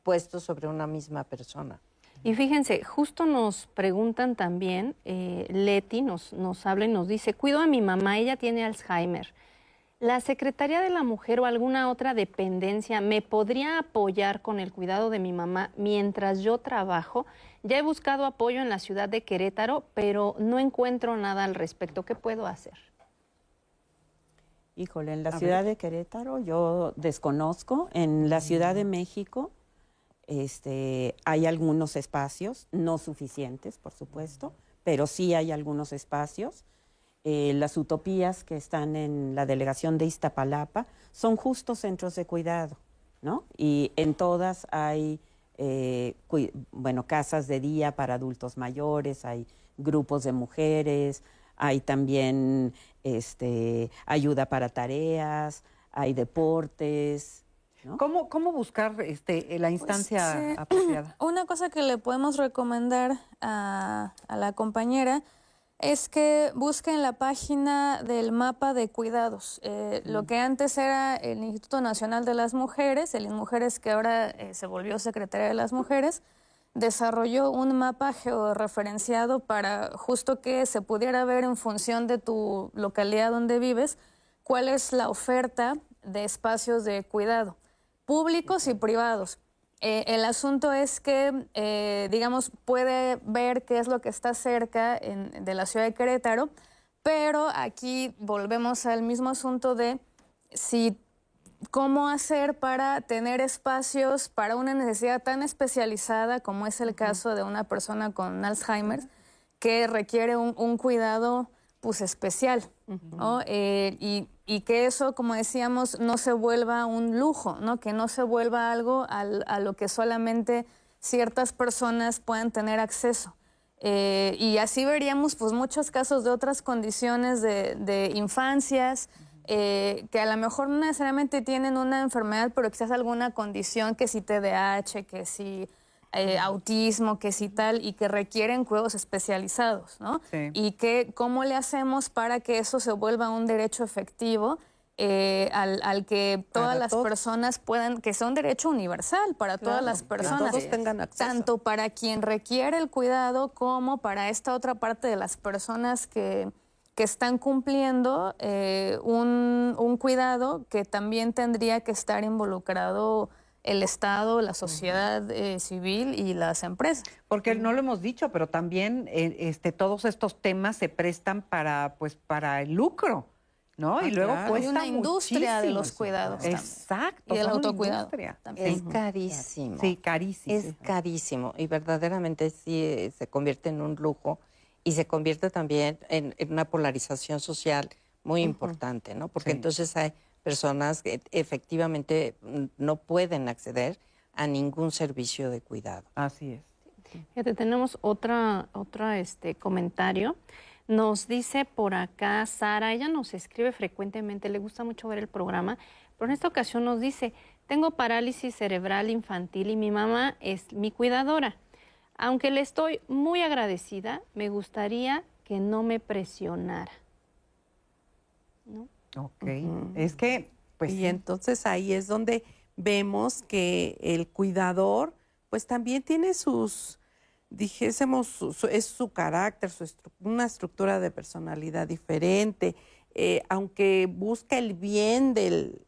puesto sobre una misma persona. Y fíjense, justo nos preguntan también, Leti nos habla y nos dice, cuido a mi mamá, ella tiene Alzheimer. ¿La Secretaría de la Mujer o alguna otra dependencia me podría apoyar con el cuidado de mi mamá mientras yo trabajo? Ya he buscado apoyo en la ciudad de Querétaro, pero no encuentro nada al respecto. ¿Qué puedo hacer? Híjole, en la ciudad de Querétaro yo desconozco. En la Ciudad de México hay algunos espacios, no suficientes, por supuesto, pero sí hay algunos espacios. Las utopías que están en la delegación de Iztapalapa son justo centros de cuidado, ¿no? Y en todas hay, casas de día para adultos mayores, hay grupos de mujeres, hay también ayuda para tareas, hay deportes, ¿no? ¿Cómo buscar la instancia apropiada? Una cosa que le podemos recomendar a la compañera es que busquen la página del mapa de cuidados. Lo que antes era el Instituto Nacional de las Mujeres, el INMujeres, que ahora se volvió Secretaría de las Mujeres, desarrolló un mapa georreferenciado para justo que se pudiera ver en función de tu localidad donde vives cuál es la oferta de espacios de cuidado, públicos y privados. El asunto es que, puede ver qué es lo que está cerca de la ciudad de Querétaro, pero aquí volvemos al mismo asunto de si cómo hacer para tener espacios para una necesidad tan especializada como es el caso de una persona con Alzheimer, que requiere un cuidado pues especial, ¿no? Y que eso, como decíamos, no se vuelva un lujo, ¿no? Que no se vuelva algo a lo que solamente ciertas personas puedan tener acceso. Y así veríamos pues muchos casos de otras condiciones de infancias que a lo mejor no necesariamente tienen una enfermedad, pero quizás alguna condición, que si TDAH, que si autismo, que si tal, y que requieren cuidados especializados, ¿no? Sí. Y que cómo le hacemos para que eso se vuelva un derecho efectivo al que todas las personas puedan, que sea un derecho universal para todas las personas, que todos tengan acceso. tanto para quien requiere el cuidado como para esta otra parte de las personas que están cumpliendo un cuidado que también tendría que estar involucrado el Estado, la sociedad civil y las empresas. Porque no lo hemos dicho, pero también todos estos temas se prestan para el lucro, ¿no? Y luego Claro. cuesta Hay una industria de muchísimo. los cuidados también. Exacto. Y del son una autocuidado industria. también. Es carísimo. Sí, carísimo. Es carísimo y verdaderamente sí se convierte en un lujo y se convierte también en una polarización social muy importante, ¿no? Porque entonces hay personas que efectivamente no pueden acceder a ningún servicio de cuidado. Así es. Fíjate, tenemos otra comentario. Nos dice por acá Sara, ella nos escribe frecuentemente, le gusta mucho ver el programa, pero en esta ocasión nos dice, tengo parálisis cerebral infantil y mi mamá es mi cuidadora. Aunque le estoy muy agradecida, me gustaría que no me presionara. ¿No? Ok. Es que, pues. Y entonces ahí es donde vemos que el cuidador, pues también tiene sus, dijésemos, es su carácter, una estructura de personalidad diferente. Aunque busca el bien de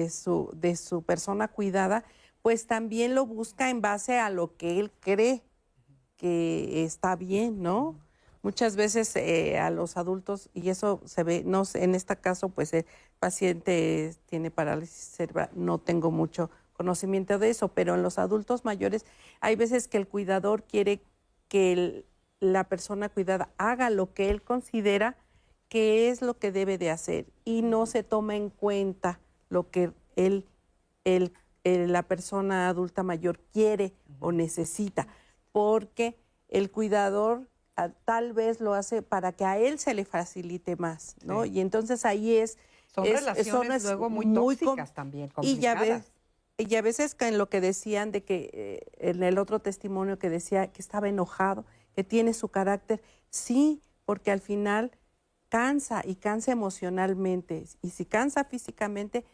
su persona cuidada, pues también lo busca en base a lo que él cree que está bien, ¿no? Muchas veces a los adultos, y eso se ve, no sé, en este caso, pues el paciente tiene parálisis cerebral, no tengo mucho conocimiento de eso, pero en los adultos mayores hay veces que el cuidador quiere que la persona cuidada haga lo que él considera que es lo que debe de hacer y no se toma en cuenta lo que la persona adulta mayor quiere o necesita, porque el cuidador tal vez lo hace para que a él se le facilite más, ¿no? Sí. Y entonces ahí son relaciones luego muy tóxicas también, complicadas. Y a veces en lo que decían de que en el otro testimonio que decía que estaba enojado, que tiene su carácter, sí, porque al final cansa y cansa emocionalmente. Y si cansa físicamente,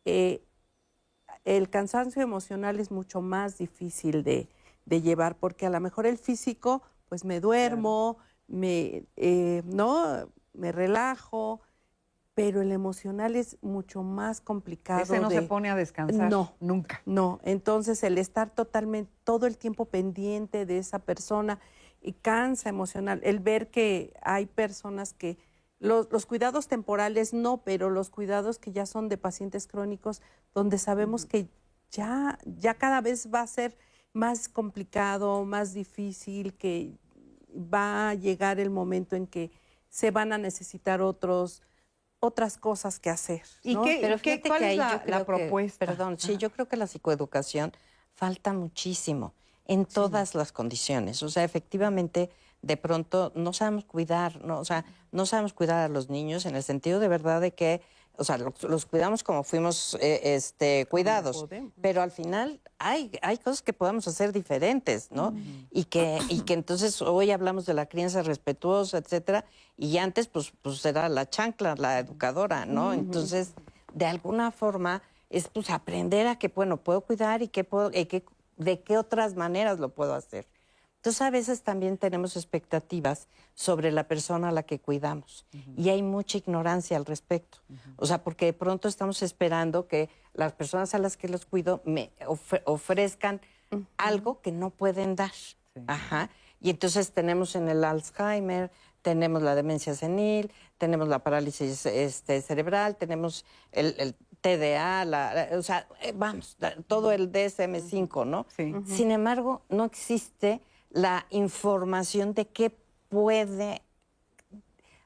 el cansancio emocional es mucho más difícil de llevar, porque a lo mejor el físico, pues me duermo, claro. Me relajo, pero el emocional es mucho más complicado. Ese no se pone a descansar. No, nunca. No, entonces el estar todo el tiempo pendiente de esa persona y cansa emocional. El ver que hay personas que, los cuidados temporales no, pero los cuidados que ya son de pacientes crónicos, donde sabemos que ya cada vez va a ser más complicado, más difícil, que va a llegar el momento en que se van a necesitar otras cosas que hacer, ¿no? Pero ¿cuál es la propuesta? Sí, yo creo que la psicoeducación falta muchísimo en todas las condiciones. O sea, efectivamente, de pronto no sabemos cuidar, ¿no? O sea, no sabemos cuidar a los niños en el sentido de verdad de que, o sea, los cuidamos como fuimos cuidados, pero al final hay cosas que podemos hacer diferentes, ¿no? Y que entonces hoy hablamos de la crianza respetuosa, etcétera, y antes pues era la chancla, la educadora, ¿no? Entonces, de alguna forma es pues aprender a que, bueno, puedo cuidar y de qué otras maneras lo puedo hacer. Entonces, a veces también tenemos expectativas sobre la persona a la que cuidamos y hay mucha ignorancia al respecto. O sea, porque de pronto estamos esperando que las personas a las que los cuido me ofrezcan algo que no pueden dar. Ajá. Y entonces tenemos en el Alzheimer, tenemos la demencia senil, tenemos la parálisis cerebral, tenemos el TDA, o sea, vamos, todo el DSM-5, ¿no? Sí. Sin embargo, no existe la información de qué puede,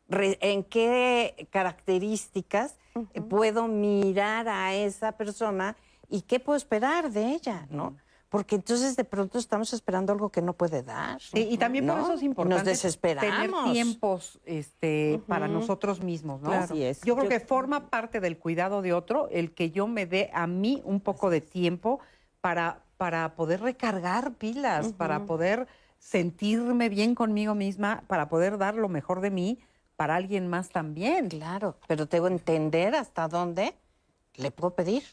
en qué características puedo mirar a esa persona y qué puedo esperar de ella, ¿no? Porque entonces de pronto estamos esperando algo que no puede dar. Y también por eso es importante nos desesperamos. tener tiempos para nosotros mismos, ¿no? Claro. Así es. Yo creo que forma parte del cuidado de otro el que yo me dé a mí un poco de tiempo para poder recargar pilas, para poder sentirme bien conmigo misma, para poder dar lo mejor de mí para alguien más también. Claro, pero tengo que entender hasta dónde le puedo pedir.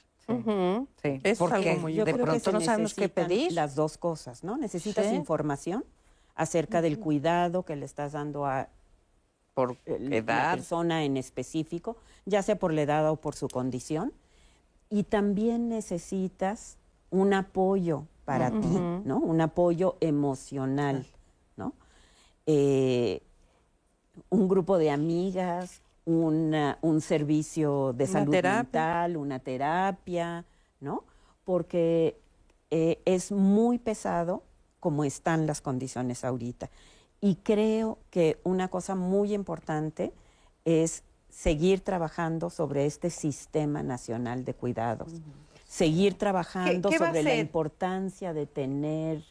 Sí. Es Porque algo muy de pronto no sabemos qué pedir. Las dos cosas, ¿no? Necesitas Sí. información acerca del cuidado que le estás dando a por la edad. persona en específico, ya sea por la edad o por su condición. Y también necesitas un apoyo para ti, ¿no? Un apoyo emocional, ¿no? Un grupo de amigas, un servicio de salud mental, una terapia, ¿no? Porque es muy pesado como están las condiciones ahorita. Y creo que una cosa muy importante es seguir trabajando sobre este sistema nacional de cuidados. Seguir trabajando ¿Qué va a sobre la ser? importancia de tener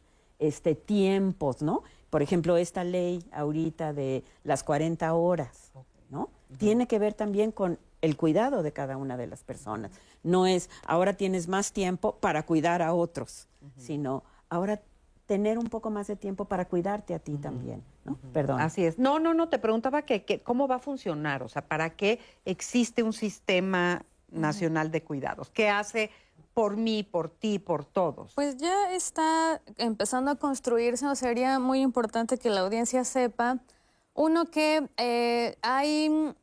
tiempos, ¿no? Por ejemplo, esta ley ahorita de las 40 horas, ¿no? Tiene que ver también con el cuidado de cada una de las personas. No es ahora tienes más tiempo para cuidar a otros, sino ahora tener un poco más de tiempo para cuidarte a ti también, ¿no? Perdón. Así es. No, te preguntaba que cómo va a funcionar, o sea, ¿para qué existe un sistema nacional de cuidados? ¿Qué hace por mí, por ti, por todos? Pues ya está empezando a construirse, o sería muy importante que la audiencia sepa, uno, que hay,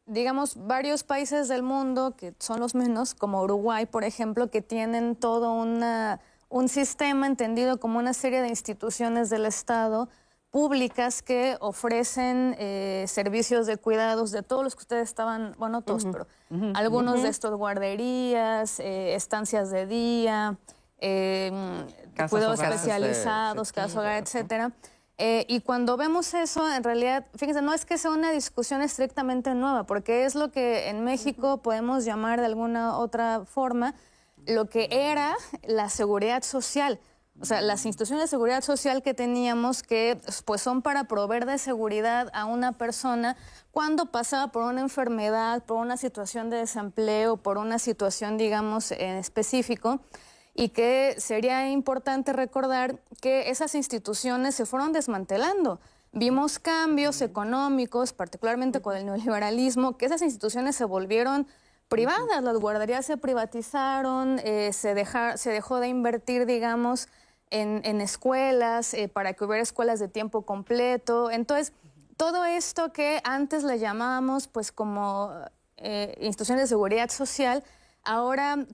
digamos, varios países del mundo, que son los menos, como Uruguay, por ejemplo, que tienen todo un sistema entendido como una serie de instituciones del Estado públicas que ofrecen servicios de cuidados de todos los que ustedes estaban, bueno, todos, pero algunos de estos, guarderías, estancias de día, cuidados especializados, casas hogar, etcétera. Y cuando vemos eso, en realidad, fíjense, no es que sea una discusión estrictamente nueva, porque es lo que en México podemos llamar de alguna otra forma lo que era la seguridad social. O sea, las instituciones de seguridad social que teníamos, que pues son para proveer de seguridad a una persona cuando pasaba por una enfermedad, por una situación de desempleo, por una situación, digamos, en específico, y que sería importante recordar que esas instituciones se fueron desmantelando. Vimos cambios económicos, particularmente con el neoliberalismo, que esas instituciones se volvieron privadas, las guarderías se privatizaron, se dejó de invertir, digamos, en escuelas, para que hubiera escuelas de tiempo completo. Entonces, todo esto que antes le llamábamos pues como instituciones de seguridad social, ahora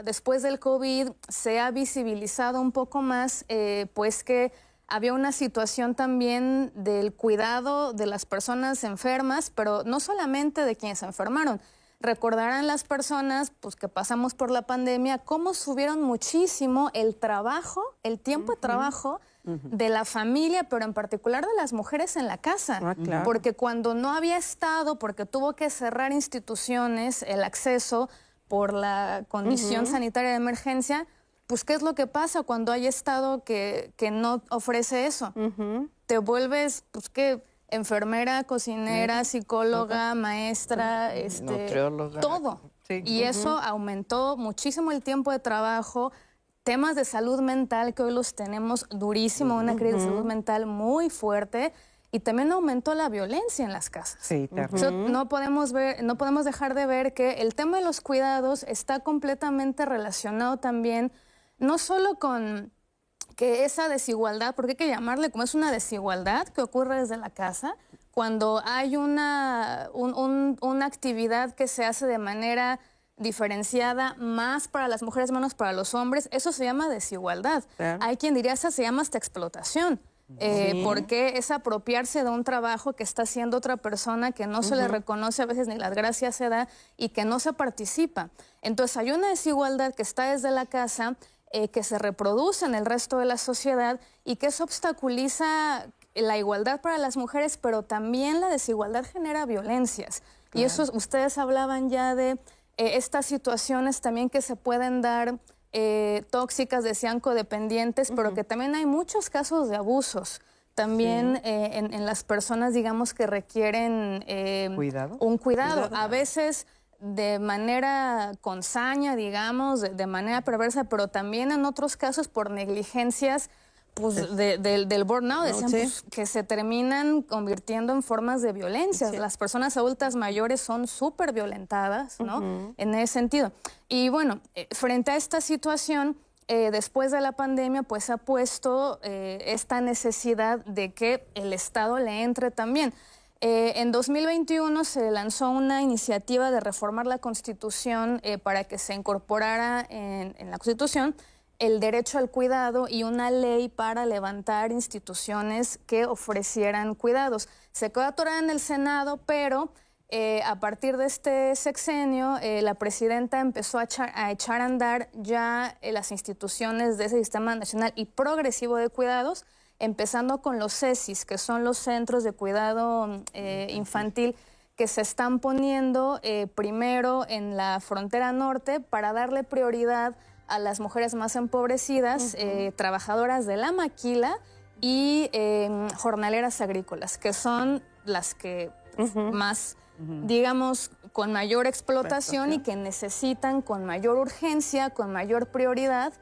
después del COVID se ha visibilizado un poco más, pues que había una situación también del cuidado de las personas enfermas, pero no solamente de quienes se enfermaron. Recordarán las personas pues, que pasamos por la pandemia cómo subieron muchísimo el trabajo, el tiempo de trabajo de la familia, pero en particular de las mujeres en la casa. Claro. Porque cuando no había estado, porque tuvo que cerrar instituciones, el acceso por la condición sanitaria de emergencia, pues ¿qué es lo que pasa cuando hay estado que no ofrece eso? Te vuelves, pues ¿qué? Enfermera, cocinera, psicóloga, maestra, nutrióloga. Todo. Sí. Y eso aumentó muchísimo el tiempo de trabajo. Temas de salud mental que hoy los tenemos durísimo, una crisis de salud mental muy fuerte. Y también aumentó la violencia en las casas. Sí, Eso no podemos dejar de ver que el tema de los cuidados está completamente relacionado también, no solo con que esa desigualdad, porque hay que llamarle como es una desigualdad que ocurre desde la casa, cuando hay una actividad que se hace de manera diferenciada, más para las mujeres, menos para los hombres, eso se llama desigualdad. Claro. Hay quien diría, esa se llama hasta explotación. Porque es apropiarse de un trabajo que está haciendo otra persona, que no se le reconoce a veces ni las gracias se da y que no se participa. Entonces hay una desigualdad que está desde la casa, que se reproduce en el resto de la sociedad y que eso obstaculiza la igualdad para las mujeres, pero también la desigualdad genera violencias. Claro. Y eso, ustedes hablaban ya de estas situaciones también que se pueden dar, tóxicas, decían codependientes, pero que también hay muchos casos de abusos. También en las personas, digamos, que requieren un cuidado. A veces de manera con saña, digamos, de manera perversa, pero también en otros casos por negligencias pues, del burnout, decían, pues, que se terminan convirtiendo en formas de violencia. Las personas adultas mayores son súper violentadas, ¿no? En ese sentido. Y bueno, frente a esta situación, después de la pandemia, pues ha puesto esta necesidad de que el Estado le entre también. En 2021 se lanzó una iniciativa de reformar la Constitución para que se incorporara en la Constitución el derecho al cuidado y una ley para levantar instituciones que ofrecieran cuidados. Se quedó atorada en el Senado, pero a partir de este sexenio, la presidenta empezó a echar a andar ya las instituciones de ese Sistema Nacional y Progresivo de Cuidados, empezando con los CESIS, que son los Centros de Cuidado Infantil, que se están poniendo primero en la frontera norte para darle prioridad a las mujeres más empobrecidas, trabajadoras de la maquila y jornaleras agrícolas, que son las que más, digamos, con mayor explotación y que necesitan con mayor urgencia, con mayor prioridad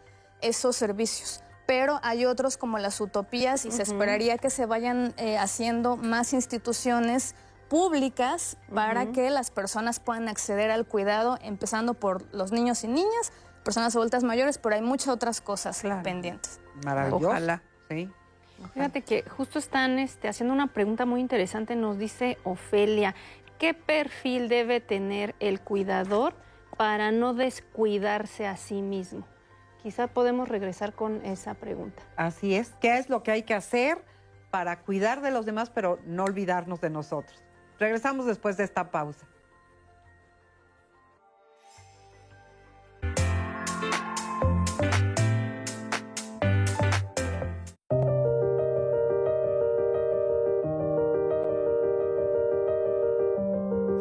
esos servicios. Pero hay otros como las utopías y se esperaría que se vayan haciendo más instituciones públicas para que las personas puedan acceder al cuidado, empezando por los niños y niñas, personas adultas mayores, pero hay muchas otras cosas pendientes. Maravilloso. Ojalá, sí. Fíjate que justo están haciendo una pregunta muy interesante, nos dice Ofelia, ¿qué perfil debe tener el cuidador para no descuidarse a sí mismo? Quizá podemos regresar con esa pregunta. Así es. ¿Qué es lo que hay que hacer para cuidar de los demás, pero no olvidarnos de nosotros? Regresamos después de esta pausa.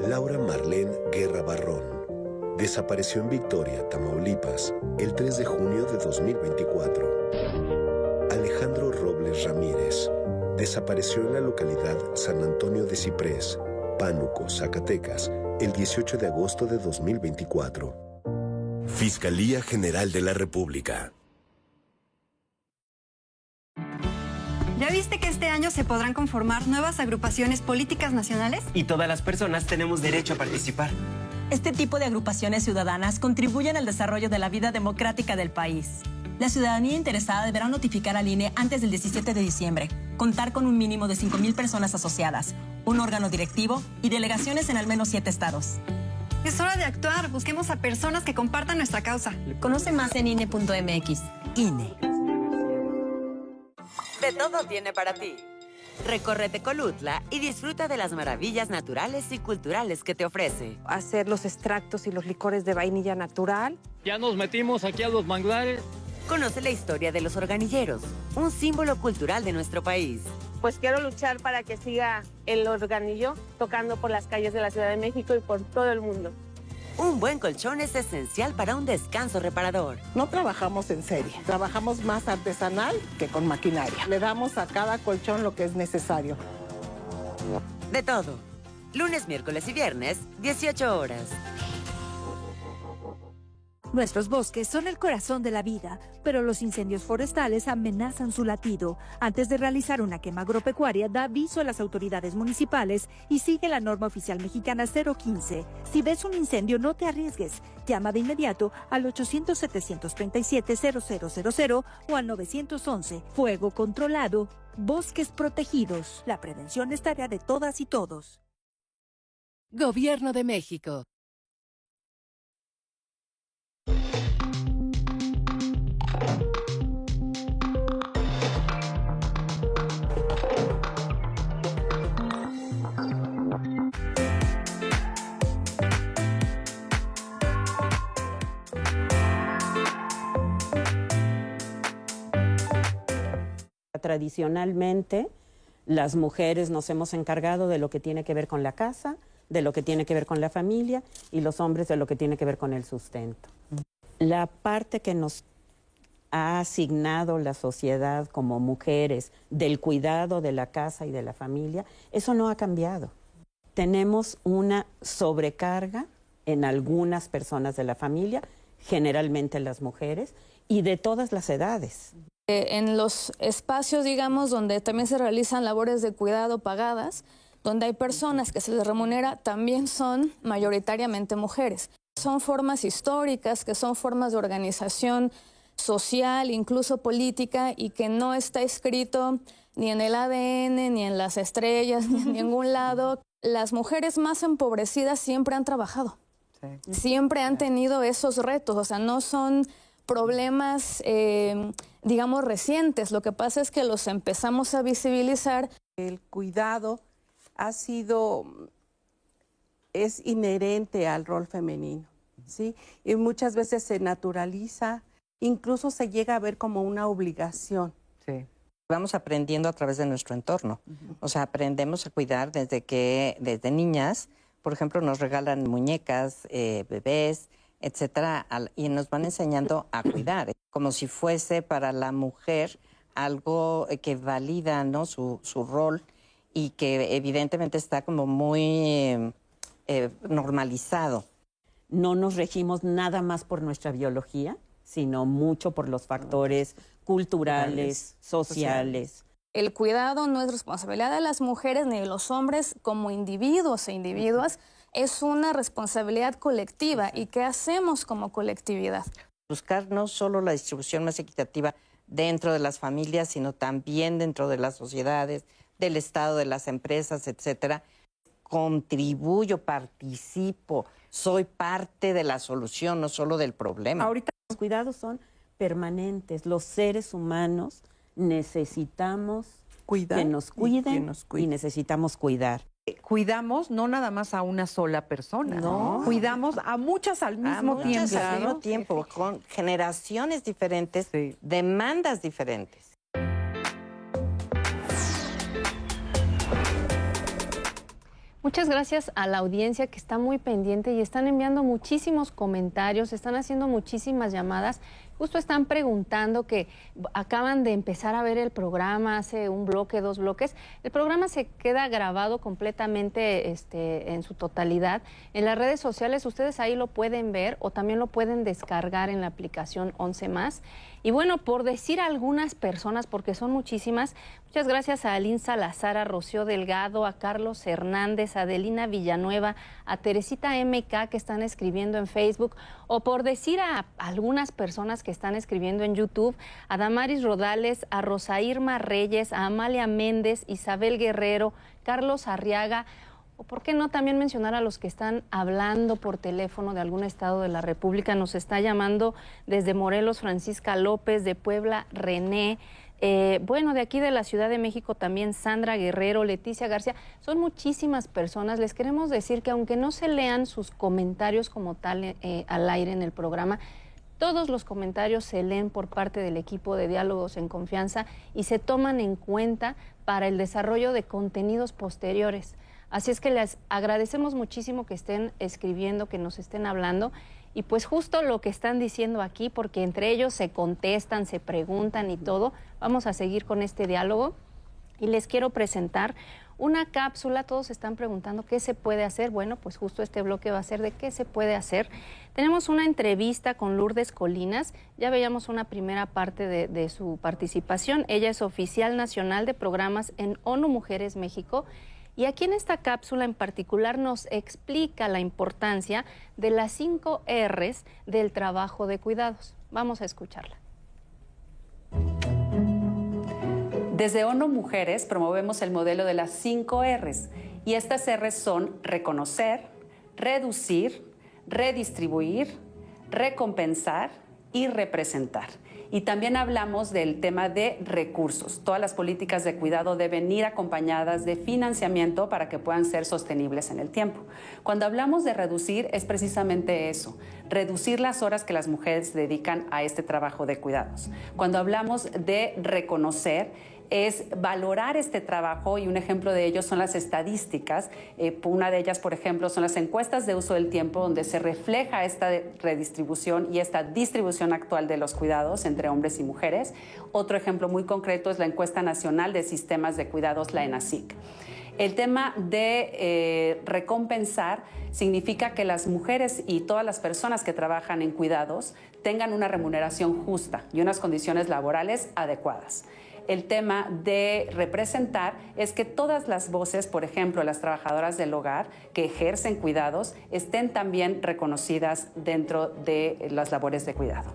Laura Marlene Guerra Barrón desapareció en Victoria, Tamaulipas, el 3 de junio de 2024. Alejandro Robles Ramírez desapareció en la localidad San Antonio de Ciprés, Pánuco, Zacatecas, el 18 de agosto de 2024. Fiscalía General de la República. ¿Ya viste que este año se podrán conformar nuevas agrupaciones políticas nacionales? Y todas las personas tenemos derecho a participar. Este tipo de agrupaciones ciudadanas contribuyen al desarrollo de la vida democrática del país. La ciudadanía interesada deberá notificar al INE antes del 17 de diciembre, contar con un mínimo de 5,000 personas asociadas, un órgano directivo y delegaciones en al menos 7 estados. Es hora de actuar. Busquemos a personas que compartan nuestra causa. Conoce más en INE.mx. INE. De todo tiene para ti. Recorre Tecolutla y disfruta de las maravillas naturales y culturales que te ofrece. Hacer los extractos y los licores de vainilla natural. Ya nos metimos aquí a los manglares. Conoce la historia de los organilleros, un símbolo cultural de nuestro país. Pues quiero luchar para que siga el organillo tocando por las calles de la Ciudad de México y por todo el mundo. Un buen colchón es esencial para un descanso reparador. No trabajamos en serie, trabajamos más artesanal que con maquinaria. Le damos a cada colchón lo que es necesario. De todo. Lunes, miércoles y viernes, 18 horas. Nuestros bosques son el corazón de la vida, pero los incendios forestales amenazan su latido. Antes de realizar una quema agropecuaria, da aviso a las autoridades municipales y sigue la norma oficial mexicana 015. Si ves un incendio, no te arriesgues. Llama de inmediato al 800-737-0000 o al 911. Fuego controlado, bosques protegidos. La prevención es tarea de todas y todos. Gobierno de México. tradicionalmente las mujeres nos hemos encargado de lo que tiene que ver con la casa, de lo que tiene que ver con la familia, y los hombres de lo que tiene que ver con el sustento. La parte que nos ha asignado la sociedad como mujeres del cuidado de la casa y de la familia, eso no ha cambiado. Tenemos una sobrecarga en algunas personas de la familia, generalmente las mujeres, y de todas las edades. En los espacios, digamos, donde también se realizan labores de cuidado pagadas, donde hay personas que se les remunera, también son mayoritariamente mujeres. Son formas históricas, que son formas de organización social, incluso política, y que no está escrito ni en el ADN, ni en las estrellas, ni en ningún lado. Las mujeres más empobrecidas siempre han trabajado, siempre han tenido esos retos, o sea, no son problemas, digamos, recientes. Lo que pasa es que los empezamos a visibilizar. El cuidado es inherente al rol femenino, ¿sí? Y muchas veces se naturaliza, incluso se llega a ver como una obligación. Sí. Vamos aprendiendo a través de nuestro entorno. O sea, aprendemos a cuidar desde niñas, por ejemplo, nos regalan muñecas, bebés, etcétera, y nos van enseñando a cuidar, como si fuese para la mujer algo que valida, ¿no?, su rol, y que evidentemente está como muy normalizado. No nos regimos nada más por nuestra biología, sino mucho por los factores culturales, sociales. El cuidado no es responsabilidad de las mujeres ni de los hombres como individuos e individuas, es una responsabilidad colectiva. ¿Y qué hacemos como colectividad? Buscar no solo la distribución más equitativa dentro de las familias, sino también dentro de las sociedades, del Estado, de las empresas, etcétera. Contribuyo, participo, soy parte de la solución, no solo del problema. Ahorita los cuidados son permanentes. Los seres humanos necesitamos que nos cuiden y necesitamos cuidar. Cuidamos no nada más a una sola persona, No. Cuidamos a muchas al mismo tiempo. Muchas al mismo tiempo, con generaciones diferentes, demandas diferentes. Muchas gracias a la audiencia que está muy pendiente y están enviando muchísimos comentarios, están haciendo muchísimas llamadas. Justo están preguntando que acaban de empezar a ver el programa hace un bloque, 2 bloques. El programa se queda grabado completamente en su totalidad. En las redes sociales ustedes ahí lo pueden ver o también lo pueden descargar en la aplicación 11+. Y bueno, por decir a algunas personas, porque son muchísimas, muchas gracias a Aline Salazar, a Rocío Delgado, a Carlos Hernández, a Adelina Villanueva, a Teresita MK que están escribiendo en Facebook, o por decir a algunas personas que están escribiendo en YouTube, a Damaris Rodales, a Rosa Irma Reyes, a Amalia Méndez, Isabel Guerrero, Carlos Arriaga, o por qué no también mencionar a los que están hablando por teléfono de algún estado de la República. Nos está llamando desde Morelos Francisca López, de Puebla René, bueno, de aquí de la Ciudad de México también Sandra Guerrero, Leticia García. Son muchísimas personas. Les queremos decir que aunque no se lean sus comentarios como tal al aire en el programa, todos los comentarios se leen por parte del equipo de Diálogos en Confianza y se toman en cuenta para el desarrollo de contenidos posteriores. Así es que les agradecemos muchísimo que estén escribiendo, que nos estén hablando, y pues justo lo que están diciendo aquí, porque entre ellos se contestan, se preguntan y todo. Vamos a seguir con este diálogo y les quiero presentar una cápsula. Todos están preguntando qué se puede hacer. Bueno, pues justo este bloque va a ser de qué se puede hacer. Tenemos una entrevista con Lourdes Colinas. Ya veíamos una primera parte de su participación. Ella es oficial nacional de programas en ONU Mujeres México. Y aquí en esta cápsula en particular nos explica la importancia de las 5 R's del trabajo de cuidados. Vamos a escucharla. Desde ONU Mujeres promovemos el modelo de las 5 R's y estas R's son reconocer, reducir, redistribuir, recompensar y representar. Y también hablamos del tema de recursos. Todas las políticas de cuidado deben ir acompañadas de financiamiento para que puedan ser sostenibles en el tiempo. Cuando hablamos de reducir, es precisamente eso, reducir las horas que las mujeres dedican a este trabajo de cuidados. Cuando hablamos de reconocer, es valorar este trabajo, y un ejemplo de ello son las estadísticas. Una de ellas, por ejemplo, son las encuestas de uso del tiempo, donde se refleja esta redistribución y esta distribución actual de los cuidados entre hombres y mujeres. Otro ejemplo muy concreto es la encuesta nacional de sistemas de cuidados, la ENASIC. El tema de recompensar significa que las mujeres y todas las personas que trabajan en cuidados tengan una remuneración justa y unas condiciones laborales adecuadas. El tema de representar es que todas las voces, por ejemplo, las trabajadoras del hogar que ejercen cuidados, estén también reconocidas dentro de las labores de cuidado.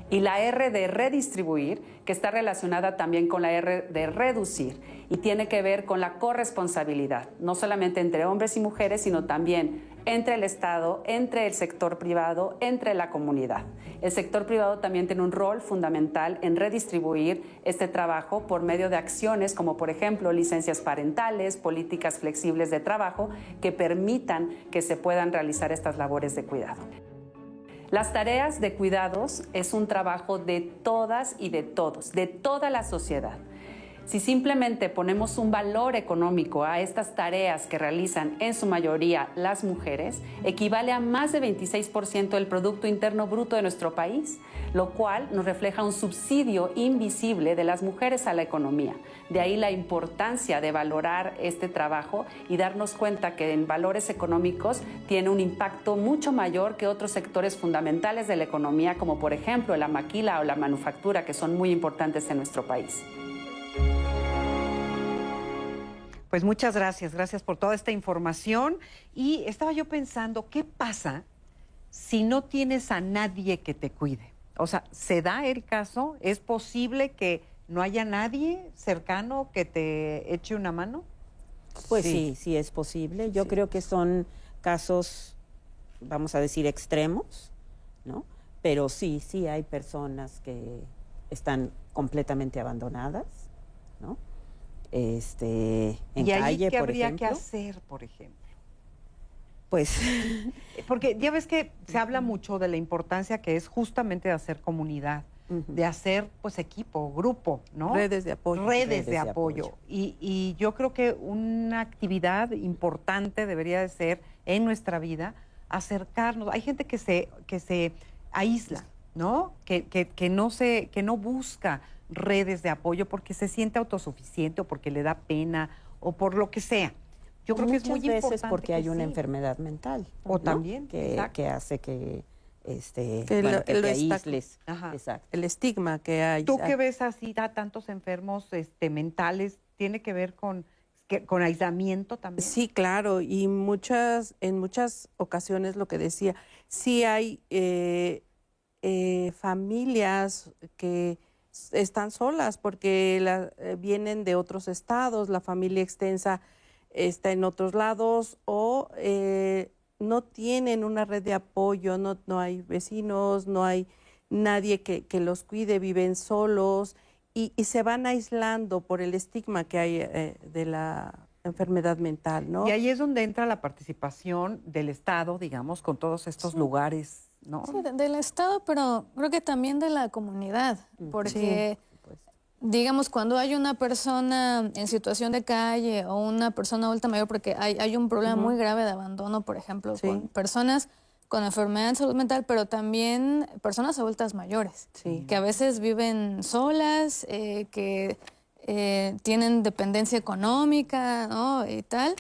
Y la R de redistribuir, que está relacionada también con la R de reducir y tiene que ver con la corresponsabilidad, no solamente entre hombres y mujeres, sino también entre el Estado, entre el sector privado, entre la comunidad. El sector privado también tiene un rol fundamental en redistribuir este trabajo por medio de acciones como, por ejemplo, licencias parentales, políticas flexibles de trabajo que permitan que se puedan realizar estas labores de cuidado. Las tareas de cuidados es un trabajo de todas y de todos, de toda la sociedad. Si simplemente ponemos un valor económico a estas tareas que realizan en su mayoría las mujeres, equivale a más de 26% del Producto Interno Bruto de nuestro país, lo cual nos refleja un subsidio invisible de las mujeres a la economía. De ahí la importancia de valorar este trabajo y darnos cuenta que en valores económicos tiene un impacto mucho mayor que otros sectores fundamentales de la economía, como por ejemplo la maquila o la manufactura, que son muy importantes en nuestro país. Pues muchas gracias, gracias por toda esta información. Y estaba yo pensando, ¿qué pasa si no tienes a nadie que te cuide? O sea, ¿se da el caso? ¿Es posible que no haya nadie cercano que te eche una mano? Pues sí es posible. Yo creo que son casos, vamos a decir, extremos, ¿no? Pero sí hay personas que están completamente abandonadas, ¿no? En ¿Y calle, ahí qué por habría ejemplo. que hacer, por ejemplo? Pues porque ya ves que se habla mucho de la importancia que es justamente de hacer comunidad, de hacer pues equipo, grupo, ¿no? Redes de apoyo. Redes de apoyo. Y yo creo que una actividad importante debería de ser en nuestra vida acercarnos. Hay gente que se aísla, ¿no? Que no busca redes de apoyo porque se siente autosuficiente o porque le da pena o por lo que sea. Yo creo que es muy muchas veces importante porque hay una sí. enfermedad mental. O ¿no? también, que hace que lo te aísles. Ajá. Exacto. El estigma que hay. ¿Tú qué ves así a tantos enfermos mentales? ¿Tiene que ver con aislamiento también? Sí, claro, y en muchas ocasiones lo que decía, sí hay familias que están solas porque vienen de otros estados, la familia extensa está en otros lados o no tienen una red de apoyo, no hay vecinos, no hay nadie que los cuide, viven solos y se van aislando por el estigma que hay de la enfermedad mental, ¿no? Y ahí es donde entra la participación del Estado, digamos, con todos estos lugares, ¿no? Sí, del Estado, pero creo que también de la comunidad, porque, digamos, cuando hay una persona en situación de calle o una persona adulta mayor, porque hay un problema muy grave de abandono, por ejemplo, con personas con enfermedad de salud mental, pero también personas adultas mayores, que a veces viven solas, que tienen dependencia económica, ¿no? Y tal.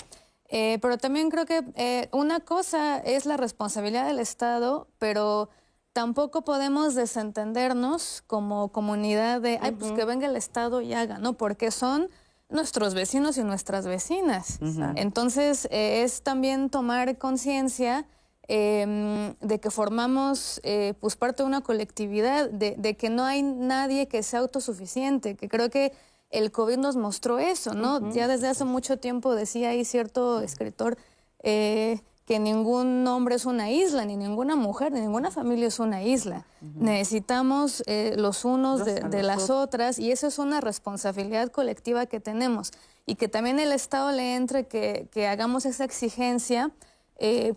Pero también creo que una cosa es la responsabilidad del Estado, pero tampoco podemos desentendernos como comunidad de, pues que venga el Estado y haga, ¿no? Porque son nuestros vecinos y nuestras vecinas. Entonces, es también tomar conciencia de que formamos pues parte de una colectividad, de que no hay nadie que sea autosuficiente, que creo que el COVID nos mostró eso, ¿no? Ya desde hace mucho tiempo decía ahí cierto escritor que ningún hombre es una isla, ni ninguna mujer, ni ninguna familia es una isla. Necesitamos los unos de las otras y eso es una responsabilidad colectiva que tenemos y que también el Estado le entre que hagamos esa exigencia,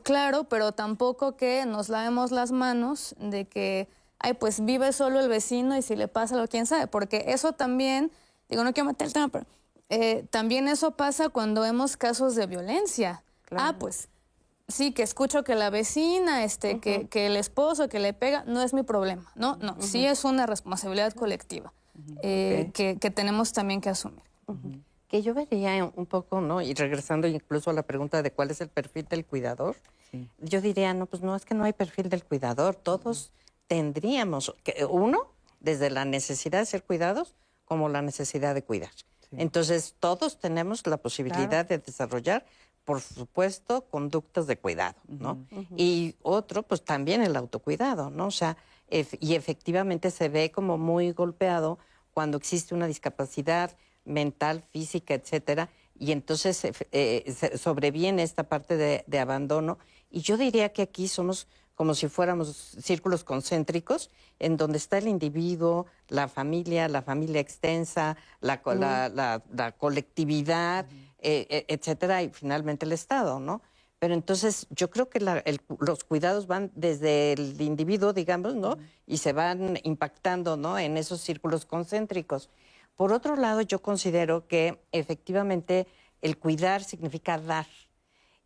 claro, pero tampoco que nos lavemos las manos de que, pues vive solo el vecino y si le pasa algo, quién sabe, porque eso también digo, no quiero meter el tema, pero también eso pasa cuando vemos casos de violencia. Claro. Pues sí, que escucho que la vecina, que el esposo que le pega, no es mi problema, ¿no? No, sí es una responsabilidad colectiva que tenemos también que asumir. Que yo vería un poco, ¿no? Y regresando incluso a la pregunta de cuál es el perfil del cuidador, yo diría, no, pues no, es que no hay perfil del cuidador. Todos tendríamos, uno, desde la necesidad de ser cuidados, como la necesidad de cuidar. Entonces, todos tenemos la posibilidad de desarrollar, por supuesto, conductas de cuidado, ¿no? Y otro, pues también el autocuidado, ¿no? O sea, y efectivamente se ve como muy golpeado cuando existe una discapacidad mental, física, etcétera, y entonces sobreviene esta parte de abandono. Y yo diría que aquí somos como si fuéramos círculos concéntricos, en donde está el individuo, la familia extensa, la colectividad, etcétera, y finalmente el Estado, ¿no? Pero entonces yo creo que los cuidados van desde el individuo, digamos, ¿no? Y se van impactando, ¿no? En esos círculos concéntricos. Por otro lado, yo considero que efectivamente el cuidar significa dar.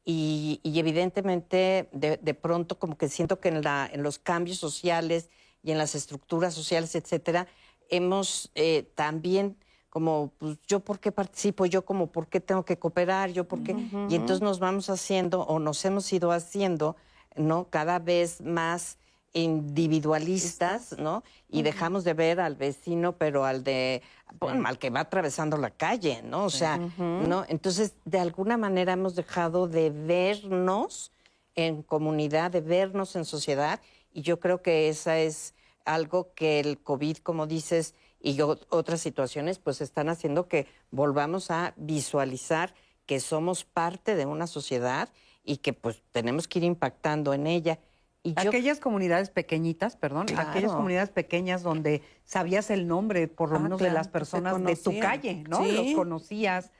Y evidentemente de pronto como que siento que en los cambios sociales y en las estructuras sociales, etcétera, hemos también como, pues, ¿yo por qué participo? ¿Yo como por qué tengo que cooperar? ¿Yo por qué? Y entonces nos vamos haciendo, o nos hemos ido haciendo, ¿no? Cada vez más individualistas, ¿no? Y dejamos de ver al vecino, pero al que va atravesando la calle, ¿no? O sea, ¿no? Entonces, de alguna manera hemos dejado de vernos en comunidad, de vernos en sociedad, y yo creo que esa es algo que el COVID, como dices, y otras situaciones, pues están haciendo que volvamos a visualizar que somos parte de una sociedad y que pues tenemos que ir impactando en ella. Y aquellas comunidades pequeñitas, aquellas comunidades pequeñas donde sabías el nombre, por lo menos, de las personas de tu calle, ¿no? Sí. Los conocías.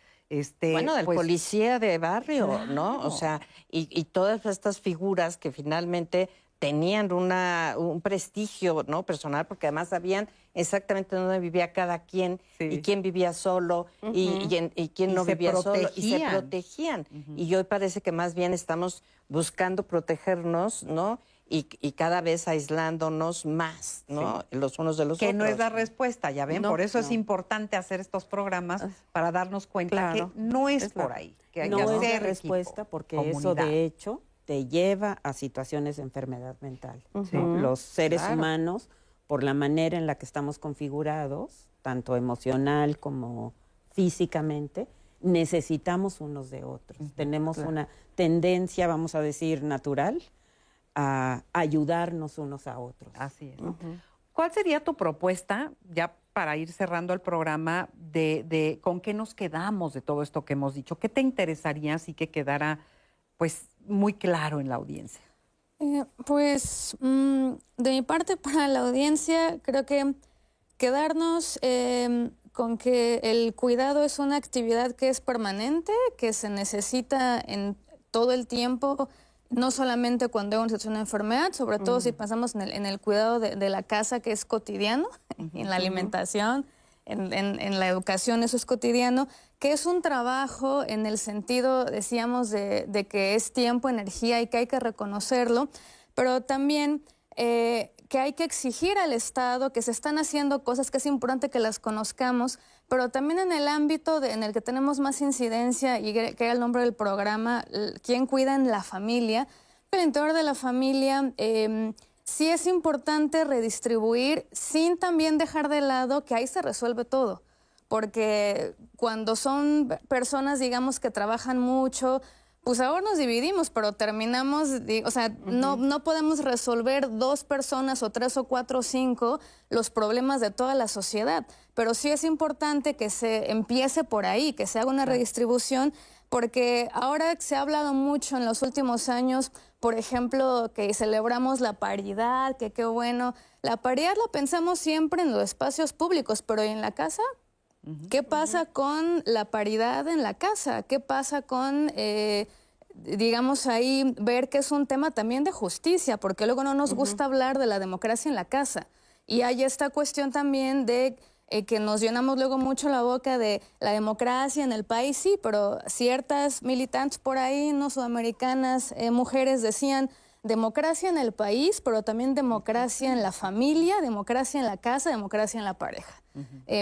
Bueno, del policía de barrio, ¿no? O sea, y todas estas figuras que finalmente tenían un prestigio, ¿no? Personal, porque además sabían exactamente dónde vivía cada quien y quién vivía solo y quién no vivía solo, y se protegían. Y hoy parece que más bien estamos buscando protegernos, ¿no? Y cada vez aislándonos más, ¿no? Los unos de los otros. Que no es la respuesta, ya ven, por eso es importante hacer estos programas para darnos cuenta que no es por ahí, que hay que hacer no es la respuesta, porque eso de hecho te lleva a situaciones de enfermedad mental. Los seres humanos, por la manera en la que estamos configurados, tanto emocional como físicamente, necesitamos unos de otros. Tenemos una tendencia, vamos a decir, natural, a ayudarnos unos a otros. Así es. ¿Cuál sería tu propuesta, ya para ir cerrando el programa, de con qué nos quedamos de todo esto que hemos dicho? ¿Qué te interesaría así que quedara pues muy claro en la audiencia? Pues de mi parte, para la audiencia, creo que quedarnos con que el cuidado es una actividad que es permanente, que se necesita en todo el tiempo, no solamente cuando hay una situación de enfermedad, sobre todo si pensamos en el cuidado de la casa, que es cotidiano, en la alimentación, en la educación, eso es cotidiano, que es un trabajo en el sentido, decíamos, de que es tiempo, energía y que hay que reconocerlo, pero también que hay que exigir al Estado que se están haciendo cosas, que es importante que las conozcamos, pero también en el ámbito en el que tenemos más incidencia, y que era el nombre del programa, ¿quién cuida en la familia? El interior de la familia, sí es importante redistribuir sin también dejar de lado que ahí se resuelve todo. Porque cuando son personas, digamos, que trabajan mucho, pues ahora nos dividimos, pero terminamos, o sea, no podemos resolver 2 personas o 3 o 4 o 5 los problemas de toda la sociedad. Pero sí es importante que se empiece por ahí, que se haga una redistribución, porque ahora se ha hablado mucho en los últimos años, por ejemplo, que celebramos la paridad, que qué bueno. La paridad la pensamos siempre en los espacios públicos, pero ¿y en la casa? ¿Qué pasa con la paridad en la casa? ¿Qué pasa con, digamos ahí, ver que es un tema también de justicia? Porque luego no nos gusta hablar de la democracia en la casa. Y hay esta cuestión también de que nos llenamos luego mucho la boca de la democracia en el país, sí, pero ciertas militantes por ahí, no sudamericanas, mujeres decían democracia en el país, pero también democracia en la familia, democracia en la casa, democracia en la pareja.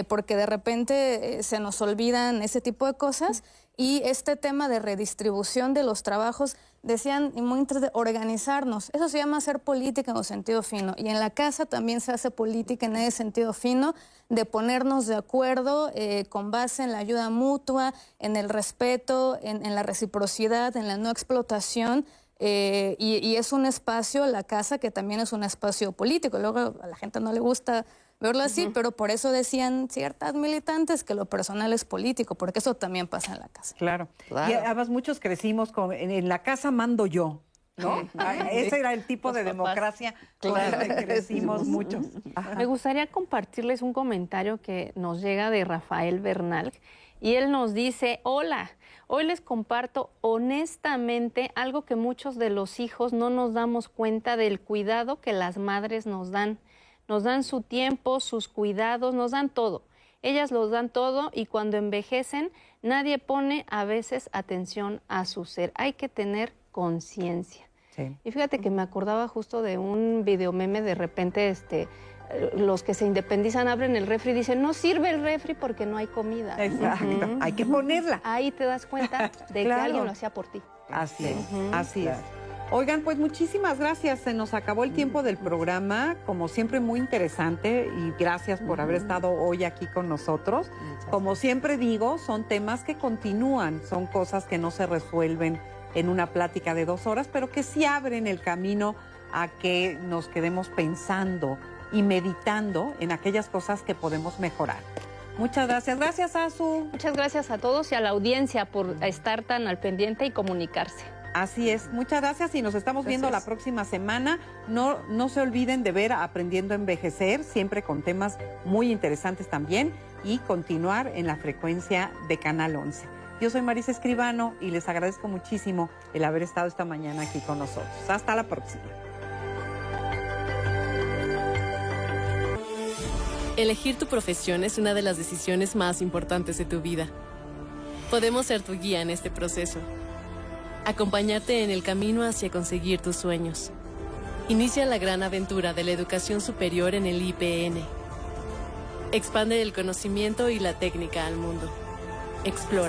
Porque de repente se nos olvidan ese tipo de cosas y este tema de redistribución de los trabajos, decían, y muy interesante, organizarnos. Eso se llama hacer política en un sentido fino. Y en la casa también se hace política en ese sentido fino, de ponernos de acuerdo con base en la ayuda mutua, en el respeto, en la reciprocidad, en la no explotación. Y es un espacio, la casa, que también es un espacio político. Luego a la gente no le gusta verlo así, pero por eso decían ciertas militantes que lo personal es político, porque eso también pasa en la casa. Claro. Y además muchos crecimos con, en la casa mando yo, ¿no? Ese era el tipo de democracia con el que crecimos muchos. Me gustaría compartirles un comentario que nos llega de Rafael Bernal, y él nos dice: hola, hoy les comparto honestamente algo que muchos de los hijos no nos damos cuenta del cuidado que las madres nos dan. Nos dan su tiempo, sus cuidados, nos dan todo. Ellas los dan todo y cuando envejecen nadie pone a veces atención a su ser. Hay que tener conciencia. Sí. Y fíjate que me acordaba justo de un videomeme, de repente los que se independizan abren el refri y dicen: no sirve el refri porque no hay comida. Exacto, hay que ponerla. Ahí te das cuenta de que alguien lo hacía por ti. Así es, así es. Oigan, pues muchísimas gracias. Se nos acabó el tiempo del programa, como siempre muy interesante, y gracias por haber estado hoy aquí con nosotros. Como siempre digo, son temas que continúan, son cosas que no se resuelven en una plática de 2 horas, pero que sí abren el camino a que nos quedemos pensando y meditando en aquellas cosas que podemos mejorar. Muchas gracias. Gracias, Azu. Muchas gracias a todos y a la audiencia por estar tan al pendiente y comunicarse. Así es, muchas gracias y nos estamos viendo la próxima semana. No se olviden de ver Aprendiendo a Envejecer, siempre con temas muy interesantes también, y continuar en la frecuencia de Canal 11. Yo soy Marisa Escribano y les agradezco muchísimo el haber estado esta mañana aquí con nosotros. Hasta la próxima. Elegir tu profesión es una de las decisiones más importantes de tu vida. Podemos ser tu guía en este proceso. Acompañarte en el camino hacia conseguir tus sueños. Inicia la gran aventura de la educación superior en el IPN. Expande el conocimiento y la técnica al mundo. Explora.